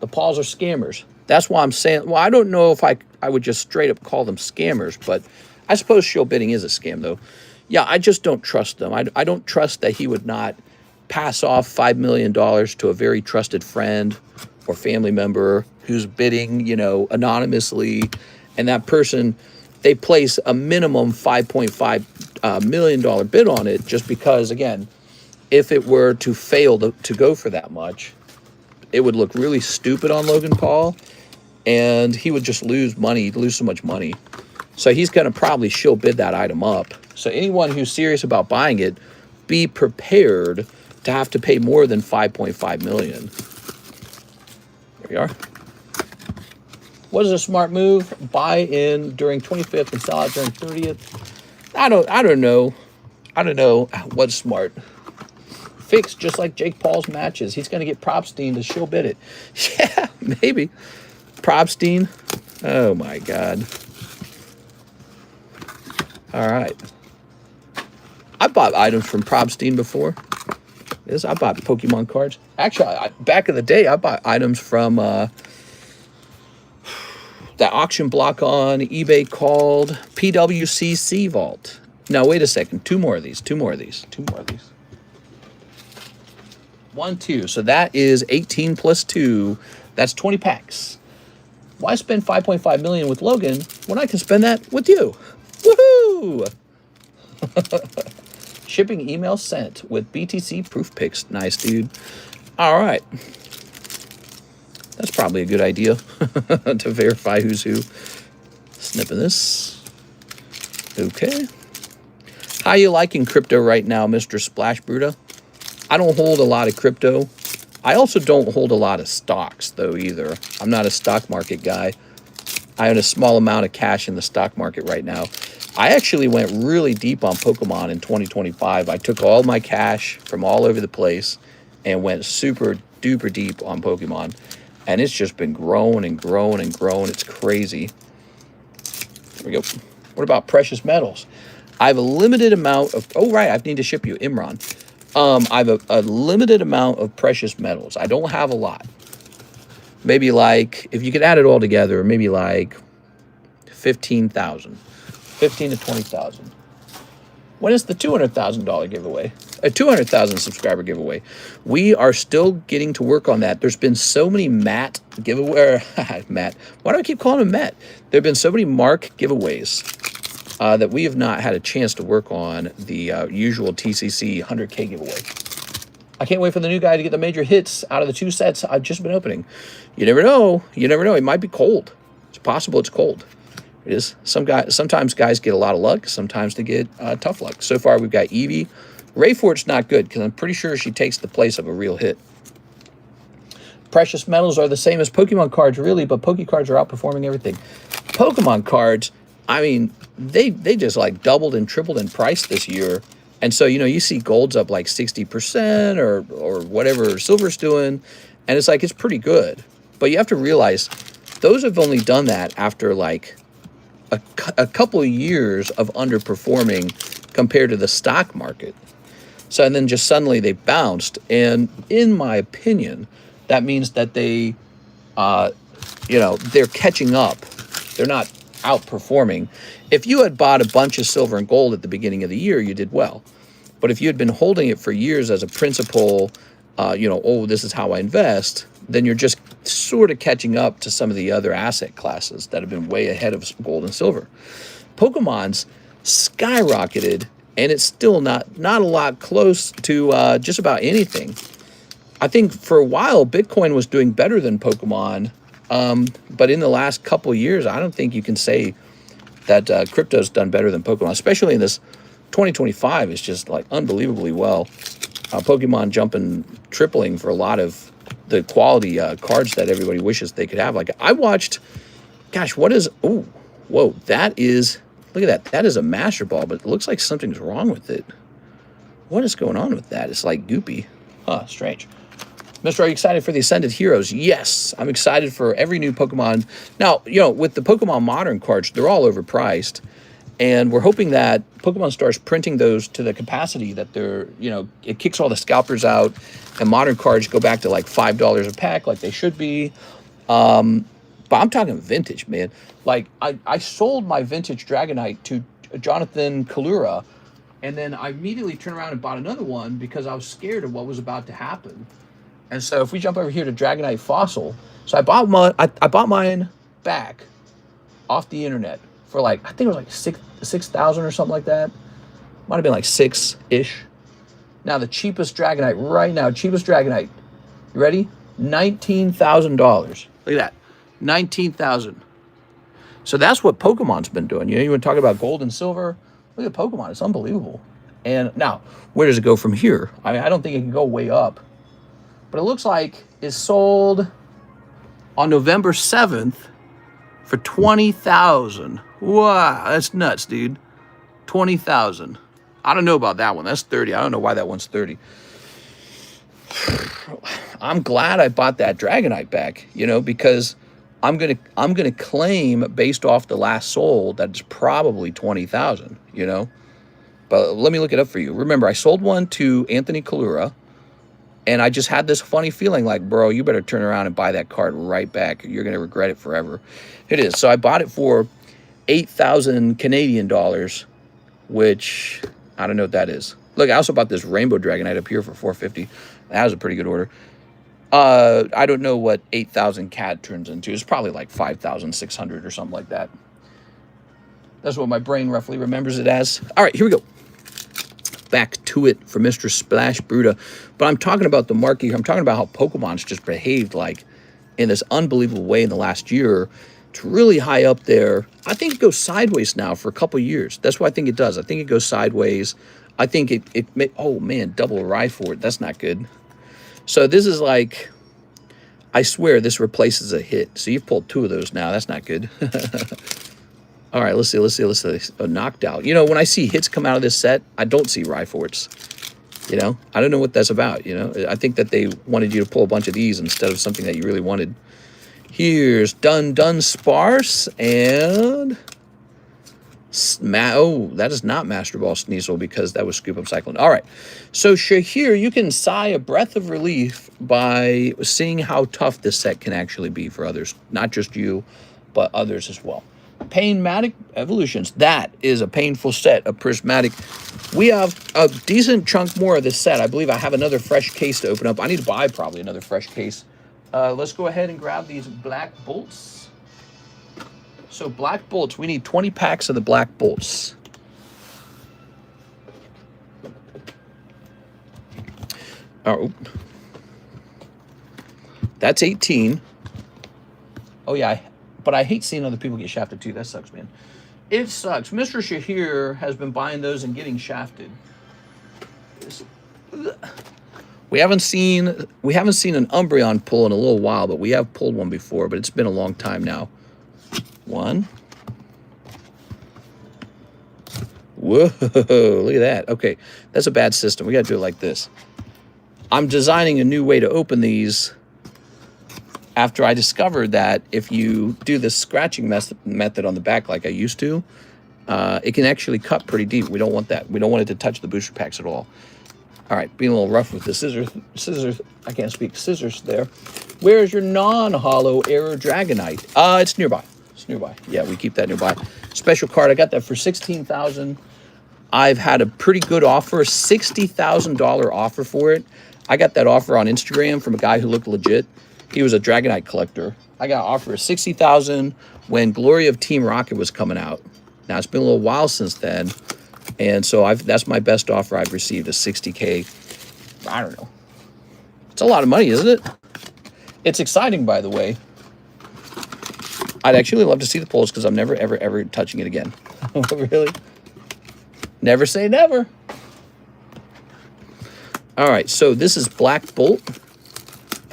The Pauls are scammers. That's why I'm saying, well, I don't know if I would just straight up call them scammers, but I suppose shill bidding is a scam, though. Yeah, I just don't trust them. I don't trust that he would not pass off $5 million to a very trusted friend or family member who's bidding, anonymously, and that person, they place a minimum $5.5 million bid on it, just because, again, if it were to fail to go for that much, it would look really stupid on Logan Paul, and he would just lose money, lose so much money. So he's going to probably shill bid that item up. So anyone who's serious about buying it, be prepared to have to pay more than 5.5 million. There we are. What is a smart move? Buy in during 25th and sell out during 30th. I don't know. I don't know what's smart. Fixed just like Jake Paul's matches. He's going to get Propstein to shill bid it. Yeah, maybe. Propstein. Oh my God. All right. I bought items from Propstein before. Yes, I bought Pokemon cards. Actually, back in the day, I bought items from the auction block on eBay called PWCC Vault. Now, wait a second. Two more of these. 1, 2. So that is 18 plus 2. That's 20 packs. Why spend 5.5 million with Logan when I can spend that with you? Woohoo! Shipping email sent with BTC proof pics. Nice, dude. All right. That's probably a good idea to verify who's who. Snipping this. Okay. How you liking crypto right now, Mr. Splash Bruta? I don't hold a lot of crypto. I also don't hold a lot of stocks, though, either. I'm not a stock market guy. I own a small amount of cash in the stock market right now. I actually went really deep on Pokemon in 2025. I took all my cash from all over the place and went super duper deep on Pokemon. And it's just been growing and growing and growing. It's crazy. There we go. What about precious metals? I have a limited amount of... Oh, right. I need to ship you, Imran. I have a limited amount of precious metals. I don't have a lot. Maybe like, if you could add it all together, maybe like 15,000. 15 to 20,000. When is the $200,000 giveaway? A 200,000 subscriber giveaway. We are still getting to work on that. There's been so many Matt giveaway. Matt. Why do I keep calling him Matt? There have been so many Mark giveaways that we have not had a chance to work on the usual TCC 100K giveaway. I can't wait for the new guy to get the major hits out of the 2 sets I've just been opening. You never know. You never know. It might be cold. It's possible it's cold. It is. Sometimes guys get a lot of luck. Sometimes they get tough luck. So far, we've got Eevee. Rayfort's not good because I'm pretty sure she takes the place of a real hit. Precious metals are the same as Pokemon cards, really, but Poke cards are outperforming everything. Pokemon cards, I mean, they just like doubled and tripled in price this year. And so, you see gold's up like 60% or whatever silver's doing. And it's like, it's pretty good. But you have to realize those have only done that after like a couple of years of underperforming compared to the stock market. So, and then just suddenly they bounced. And in my opinion, that means that they, they're catching up. They're not outperforming. If you had bought a bunch of silver and gold at the beginning of the year, you did well. But if you had been holding it for years as a principal, this is how I invest, then you're just sort of catching up to some of the other asset classes that have been way ahead of gold and silver. Pokemon's skyrocketed, and it's still not a lot close to just about anything. I think for a while, Bitcoin was doing better than Pokemon, but in the last couple of years, I don't think you can say that crypto's done better than Pokemon, especially in this 2025 is just like unbelievably well. Pokemon tripling for a lot of the quality cards that everybody wishes they could have. Like I watched, gosh, what is, oh, whoa, that is, look at that. That is a Master Ball, but it looks like something's wrong with it. What is going on with that? It's like goopy. Huh, strange. Mr. Are you excited for the Ascended Heroes? Yes, I'm excited for every new Pokemon. Now, you know, with the Pokemon Modern cards, they're all overpriced. And we're hoping that Pokemon starts printing those to the capacity that they're, you know, it kicks all the scalpers out. And modern cards go back to like $5 a pack like they should be. But I'm talking vintage, man. Like, I sold my vintage Dragonite to Jonathan Kalura. And then I immediately turned around and bought another one because I was scared of what was about to happen. And so if we jump over here to Dragonite Fossil, so I bought mine back off the internet for like, I think it was like 6,000 or something like that. Might have been like 6-ish. Now the cheapest Dragonite right now, cheapest Dragonite. You ready? $19,000. Look at that, 19,000. So that's what Pokemon's been doing. You know, you want to talk about gold and silver. Look at Pokemon, it's unbelievable. And now, where does it go from here? I mean, I don't think it can go way up. But it looks like it's sold on November 7th for $20,000. Wow, that's nuts, dude. 20,000. I don't know about that one. That's 30. I don't know why that one's 30. I'm glad I bought that Dragonite back, you know, because I'm gonna claim based off the last sold that it's probably 20,000, you know. But let me look it up for you. Remember, I sold one to Anthony Kalura. And I just had this funny feeling like, bro, you better turn around and buy that card right back. You're going to regret it forever. It is. So I bought it for 8,000 Canadian dollars, which I don't know what that is. Look, I also bought this Rainbow Dragonite up here for 450. That was a pretty good order. I don't know what 8,000 CAD turns into. It's probably like 5,600 or something like that. That's what my brain roughly remembers it as. All right, here we go. Back to it for Mr. Splash Bruta. But I'm talking about the market here. I'm talking about how Pokemon's just behaved like in this unbelievable way in the last year. It's really high up there. I think it goes sideways now for a couple of years. That's what I think it does. I think it goes sideways. I think it may, oh man, double Rhyhorn. That's not good. So this is like, I swear this replaces a hit. So you've pulled 2 of those now. That's not good. All right, let's see. A knocked out. You know, when I see hits come out of this set, I don't see Rhyhorns. You know, I don't know what that's about, you know. I think that they wanted you to pull a bunch of these instead of something that you really wanted. Here's Dun Sparse and... Oh, that is not Master Ball Sneasel because that was Scoop Up Cyclone. All right, so Shahir, you can sigh a breath of relief by seeing how tough this set can actually be for others. Not just you, but others as well. Painmatic Evolutions. That is a painful set of Prismatic. We have a decent chunk more of this set. I believe I have another fresh case to open up. I need to buy probably another fresh case. Let's go ahead and grab these Black Bolts. So Black Bolts, we need 20 packs of the Black Bolts. Oh, that's 18. Oh yeah, but I hate seeing other people get shafted too. That sucks, man. It sucks. Mr. Shahir has been buying those and getting shafted. We haven't seen an Umbreon pull in a little while, but we have pulled one before, but it's been a long time now. One. Whoa, look at that. Okay, that's a bad system. We got to do it like this. I'm designing a new way to open these after I discovered that if you do the scratching method on the back like I used to, it can actually cut pretty deep. We don't want that. We don't want it to touch the booster packs at all. All right, being a little rough with the scissors, I can't speak, scissors there. Where's your non-hollow Error Dragonite? It's nearby. It's nearby. Yeah, we keep that nearby. Special card, I got that for $16,000. I've had a pretty good offer, $60,000 offer for it. I got that offer on Instagram from a guy who looked legit. He was a Dragonite collector. I got an offer of $60,000 when Glory of Team Rocket was coming out. Now, it's been a little while since then. And so that's my best offer I've received, a $60K. I don't know. It's a lot of money, isn't it? It's exciting, by the way. I'd actually love to see the polls because I'm never, ever, ever touching it again. Really? Never say never. All right, so this is Black Bolt.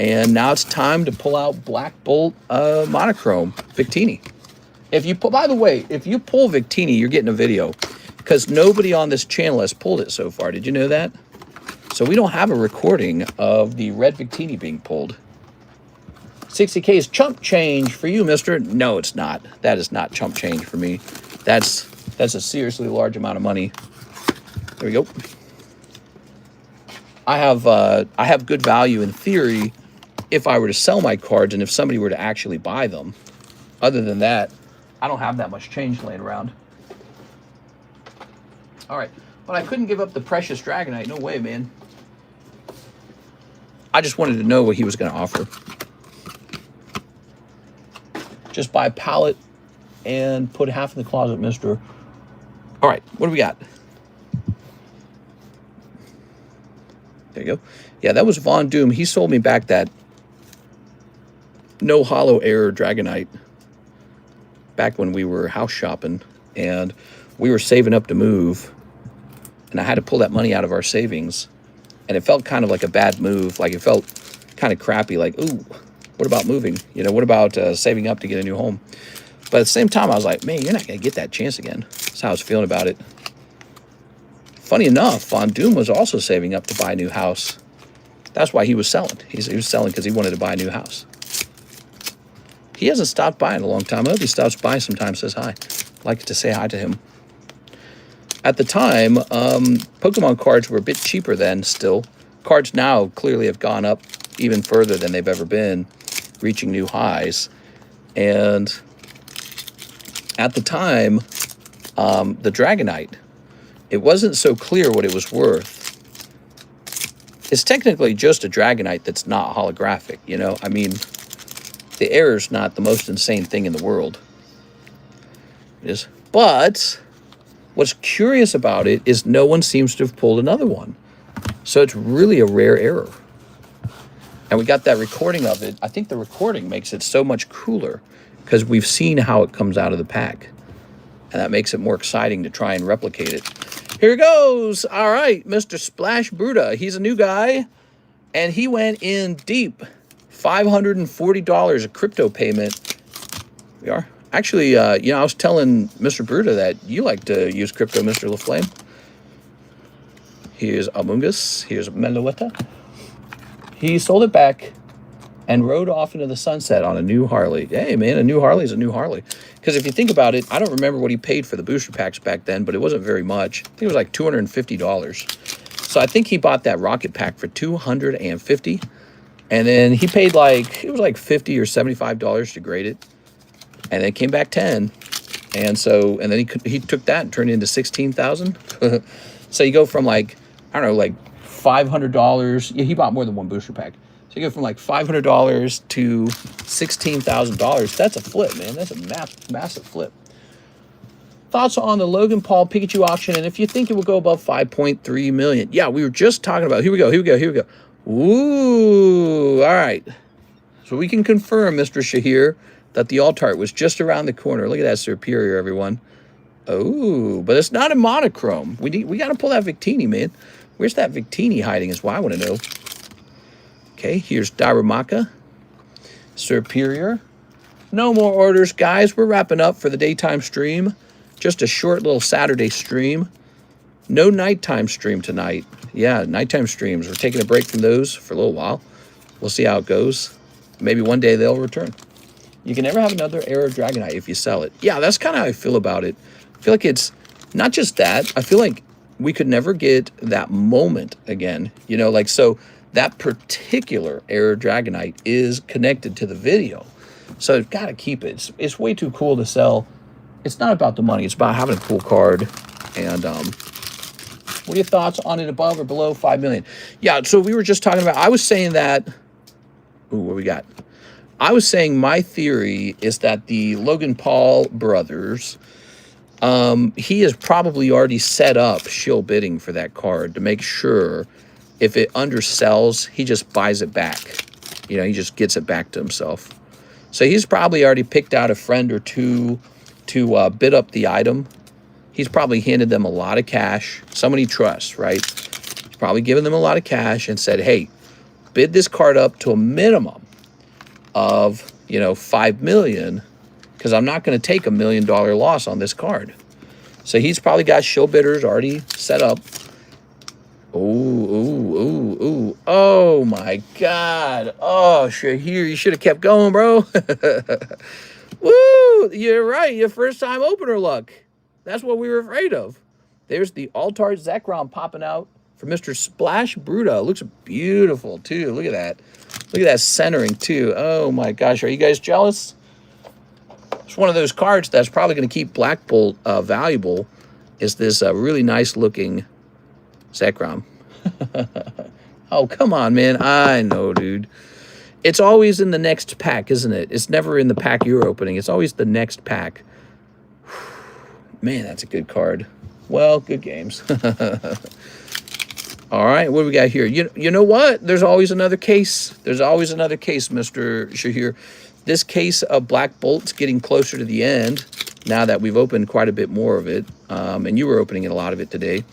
And now it's time to pull out Black Bolt monochrome Victini. If you pull, by the way, if you pull Victini, you're getting a video, because nobody on this channel has pulled it so far. Did you know that? So we don't have a recording of the red Victini being pulled. 60K is chump change for you, mister. No, it's not. That is not chump change for me. That's a seriously large amount of money. There we go. I have good value in theory if I were to sell my cards and if somebody were to actually buy them. Other than that, I don't have that much change laying around. All right, but I couldn't give up the precious Dragonite. No way, man. I just wanted to know what he was going to offer. Just buy a pallet and put half in the closet, mister. All right, what do we got? There you go. Yeah, that was Von Doom. He sold me back that no hollow error Dragonite back when we were house shopping and we were saving up to move, and I had to pull that money out of our savings, and it felt kind of like a bad move. Like, it felt kind of crappy, like, ooh, what about moving? You know, what about saving up to get a new home? But at the same time, I was like, man, you're not going to get that chance again. That's how I was feeling about it. Funny enough, Von Doom was also saving up to buy a new house. That's why he was selling. He was selling because he wanted to buy a new house. He hasn't stopped by in a long time. I hope he stops by sometime, says hi. I'd like to say hi to him. At the time, Pokemon cards were a bit cheaper then still. Cards now clearly have gone up even further than they've ever been, reaching new highs. And at the time, the Dragonite, it wasn't so clear what it was worth. It's technically just a Dragonite that's not holographic, you know? I mean, the error's not the most insane thing in the world. It is. But what's curious about it is no one seems to have pulled another one. So it's really a rare error. And we got that recording of it. I think the recording makes it so much cooler because we've seen how it comes out of the pack. And that makes it more exciting to try and replicate it. Here goes. All right, Mr. Splash Bruta. He's a new guy, and he went in deep. $540 a crypto payment. We are. Actually, you know, I was telling Mr. Bruta that you like to use crypto, Mr. LaFlame. Here's Amungus. Here's Meloetta. He sold it back and rode off into the sunset on a new Harley. Hey, man, a new Harley is a new Harley. Because if you think about it, I don't remember what he paid for the booster packs back then, but it wasn't very much. I think it was like $250. So I think he bought that rocket pack for $250. And then he paid like, it was like $50 or $75 to grade it. And then it came back 10. And so, and then he took that and turned it into 16,000. So you go from like, I don't know, like $500. Yeah, he bought more than one booster pack. So you go from like $500 to $16,000. That's a flip, man. That's a massive flip. Thoughts on the Logan Paul Pikachu auction, and if you think it will go above 5.3 million. Yeah, we were just talking about, here we go. Ooh, all right. So we can confirm, Mr. Shahir, that the Altart was just around the corner. Look at that Superior, everyone. Oh, but it's not a monochrome. We got to pull that Victini, man. Where's that Victini hiding is what I want to know. Okay, here's Darumaka. Superior. No more orders, guys. We're wrapping up for the daytime stream. Just a short little Saturday stream. No nighttime stream tonight. Yeah, nighttime streams. We're taking a break from those for a little while. We'll see how it goes. Maybe one day they'll return. You can never have another Arrow Dragonite if you sell it. Yeah, that's kind of how I feel about it. I feel like it's not just that. I feel like we could never get that moment again. You know, like, so that particular Arrow Dragonite is connected to the video. So you've got to keep it. It's way too cool to sell. It's not about the money. It's about having a cool card. And what are your thoughts on it above or below 5 million? Yeah, so we were just talking about, I was saying that, ooh, what we got? I was saying my theory is that the Logan Paul brothers, he has probably already set up shill bidding for that card to make sure if it undersells, he just buys it back. You know, he just gets it back to himself. So he's probably already picked out a friend or two to bid up the item. He's probably handed them a lot of cash. Someone he trusts, right? He's probably given them a lot of cash and said, hey, bid this card up to a minimum of, you know, 5 million, because I'm not going to take $1 million loss on this card. So he's probably got show bidders already set up. Ooh. Oh my God. Oh, Shahir, you should have kept going, bro. Woo, you're right. Your first time opener luck. That's what we were afraid of. There's the Altar Zekrom popping out for Mr. Splash Bruta. Looks beautiful too. Look at that. Look at that centering too. Oh my gosh. Are you guys jealous? It's one of those cards that's probably going to keep Black Bolt valuable, is this really nice looking Zekrom. Oh, come on, man. I know, dude. It's always in the next pack, isn't it? It's never in the pack you're opening. It's always the next pack. Man, that's a good card. Well, good games. All right, what do we got here? You know what? There's always another case. There's always another case, Mr. Shahir. This case of Black Bolt's getting closer to the end now that we've opened quite a bit more of it. And you were opening a lot of it today.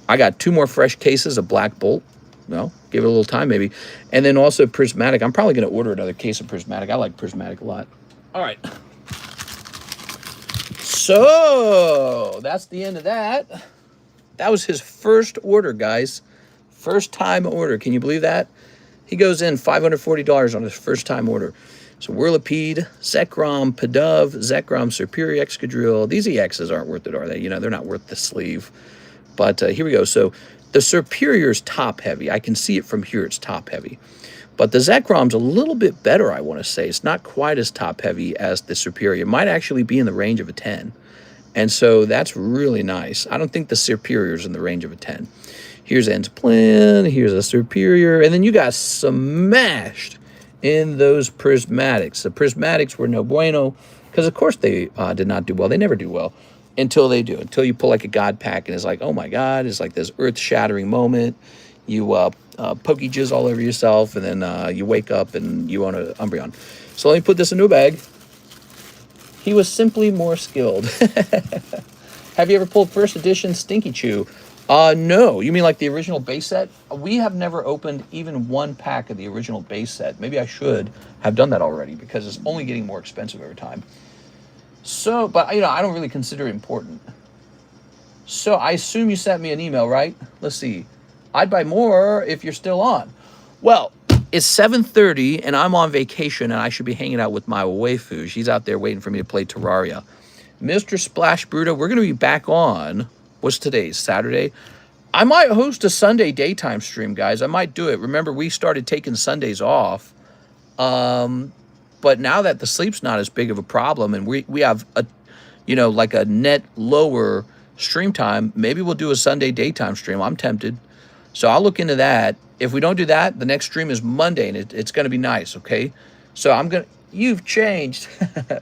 I got 2 more fresh cases of Black Bolt. Well, give it a little time maybe. And then also Prismatic. I'm probably going to order another case of Prismatic. I like Prismatic a lot. All right. So that's the end of that. That was his first order, guys. First time order. Can you believe that? He goes in $540 on his first time order. So Whirlipede, Zekrom, Pidove, Zekrom, Superior Excadrill. These EXs aren't worth it, are they? You know, they're not worth the sleeve. But here we go. So the Superior's top heavy. I can see it from here. It's top heavy. But the Zekrom's a little bit better, I want to say. It's not quite as top heavy as the Superior. It might actually be in the range of a 10. And so that's really nice. I don't think the Superior's in the range of a 10. Here's Antiplin. Here's a Superior. And then you got smashed in those Prismatics. The Prismatics were no bueno, because of course they did not do well. They never do well until they do. Until you pull like a God pack and it's like, oh my God, it's like this earth-shattering moment. You pokey jizz all over yourself, and then you wake up and you own an Umbreon. So let me put this in a bag. He was simply more skilled. Have you ever pulled first edition Stinky Chew? No. You mean like the original base set? We have never opened even 1 pack of the original base set. Maybe I should have done that already, because it's only getting more expensive every time. So, but you know, I don't really consider it important. So I assume you sent me an email, right? Let's see. I'd buy more if you're still on. Well, it's 7:30 and I'm on vacation, and I should be hanging out with my waifu. She's out there waiting for me to play Terraria. Mr. Splash Bruta, we're going to be back on, what's today, Saturday? I might host a Sunday daytime stream, guys. I might do it. Remember, we started taking Sundays off. But now that the sleep's not as big of a problem, and we have a, you know, like a net lower stream time, maybe we'll do a Sunday daytime stream. I'm tempted. So I'll look into that. If we don't do that, the next stream is Monday, and it's going to be nice, okay? So I'm going to... You've changed.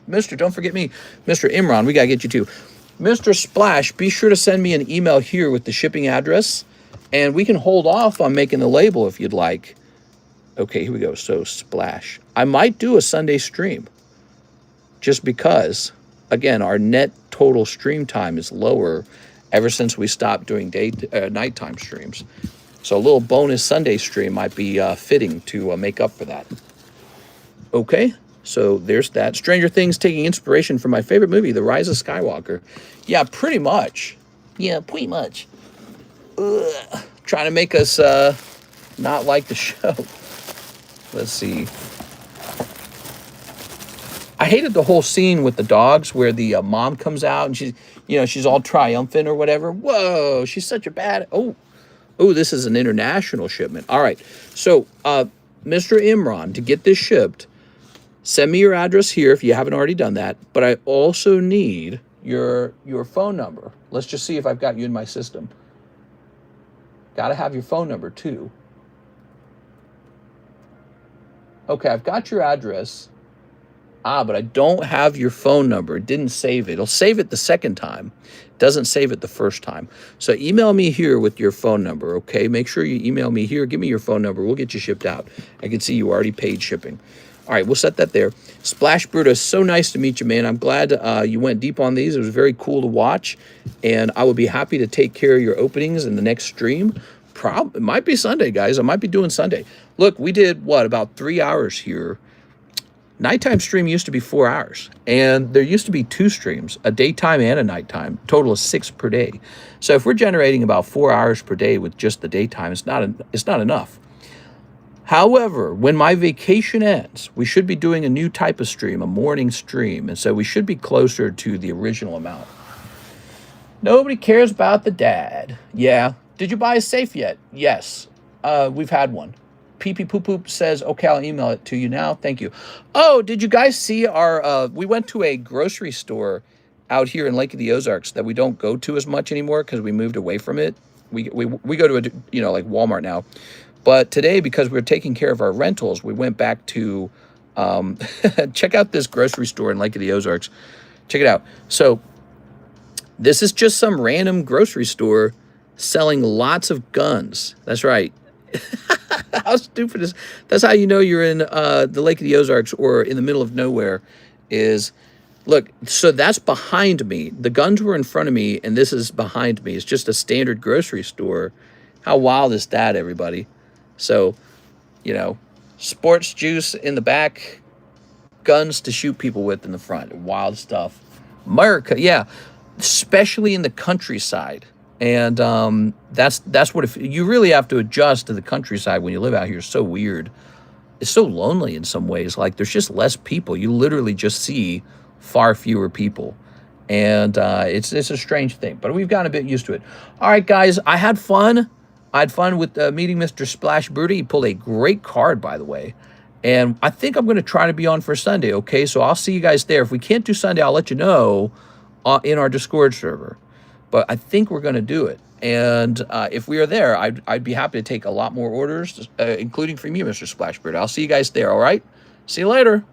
Don't forget me. Mr. Imran, we got to get you too. Mr. Splash, be sure to send me an email here with the shipping address, and we can hold off on making the label if you'd like. Okay, here we go. So Splash. I might do a Sunday stream just because, again, our net total stream time is lower ever since we stopped doing nighttime streams. So a little bonus Sunday stream might be fitting to make up for that. Okay, so there's that. Stranger Things taking inspiration from my favorite movie, The Rise of Skywalker. Yeah, pretty much. Yeah, pretty much. Ugh. Trying to make us not like the show. Let's see. I hated the whole scene with the dogs where the mom comes out and she's all triumphant or whatever. Whoa, she's such a bad... Oh, this is an international shipment. All right. So, Mr. Imran, to get this shipped, send me your address here if you haven't already done that. But I also need your phone number. Let's just see if I've got you in my system. Got to have your phone number, too. Okay, I've got your address. But I don't have your phone number. It didn't save it. It'll save it the second time. It doesn't save it the first time. So email me here with your phone number, okay? Make sure you email me here. Give me your phone number. We'll get you shipped out. I can see you already paid shipping. All right, we'll set that there. Splash Bruta, so nice to meet you, man. I'm glad you went deep on these. It was very cool to watch. And I will be happy to take care of your openings in the next stream. It might be Sunday, guys. I might be doing Sunday. Look, we did what, about 3 hours here. Nighttime stream used to be 4 hours, and there used to be 2 streams, a daytime and a nighttime, total of 6 per day. So if we're generating about 4 hours per day with just the daytime, it's not enough. However, when my vacation ends, we should be doing a new type of stream, a morning stream, and so we should be closer to the original amount. Nobody cares about the dad. Yeah. Did you buy a safe yet? Yes. We've had one. Pee Pee Poop Poop says, okay, I'll email it to you now. Thank you. Oh, did you guys see our, we went to a grocery store out here in Lake of the Ozarks that we don't go to as much anymore because we moved away from it. We go to, like Walmart now. But today, because we were taking care of our rentals, we went back to, check out this grocery store in Lake of the Ozarks. Check it out. So this is just some random grocery store selling lots of guns. That's right. How stupid is that's how you know you're in the Lake of the Ozarks or in the middle of nowhere is, look, so that's behind me. The guns were in front of me, and this is behind me. It's just a standard grocery store. How wild is that, everybody? So, sports juice in the back, guns to shoot people with in the front. Wild stuff. America, yeah, especially in the countryside. And that's what you really have to adjust to the countryside when you live out here. It's so weird. It's so lonely in some ways. Like, there's just less people. You literally just see far fewer people. And it's a strange thing. But we've gotten a bit used to it. All right, guys, I had fun. I had fun with meeting Mr. Splash Booty. He pulled a great card, by the way. And I think I'm going to try to be on for Sunday, okay? So I'll see you guys there. If we can't do Sunday, I'll let you know in our Discord server. But I think we're going to do it. And if we are there, I'd be happy to take a lot more orders, including from you, Mr. Splashbird. I'll see you guys there, all right? See you later.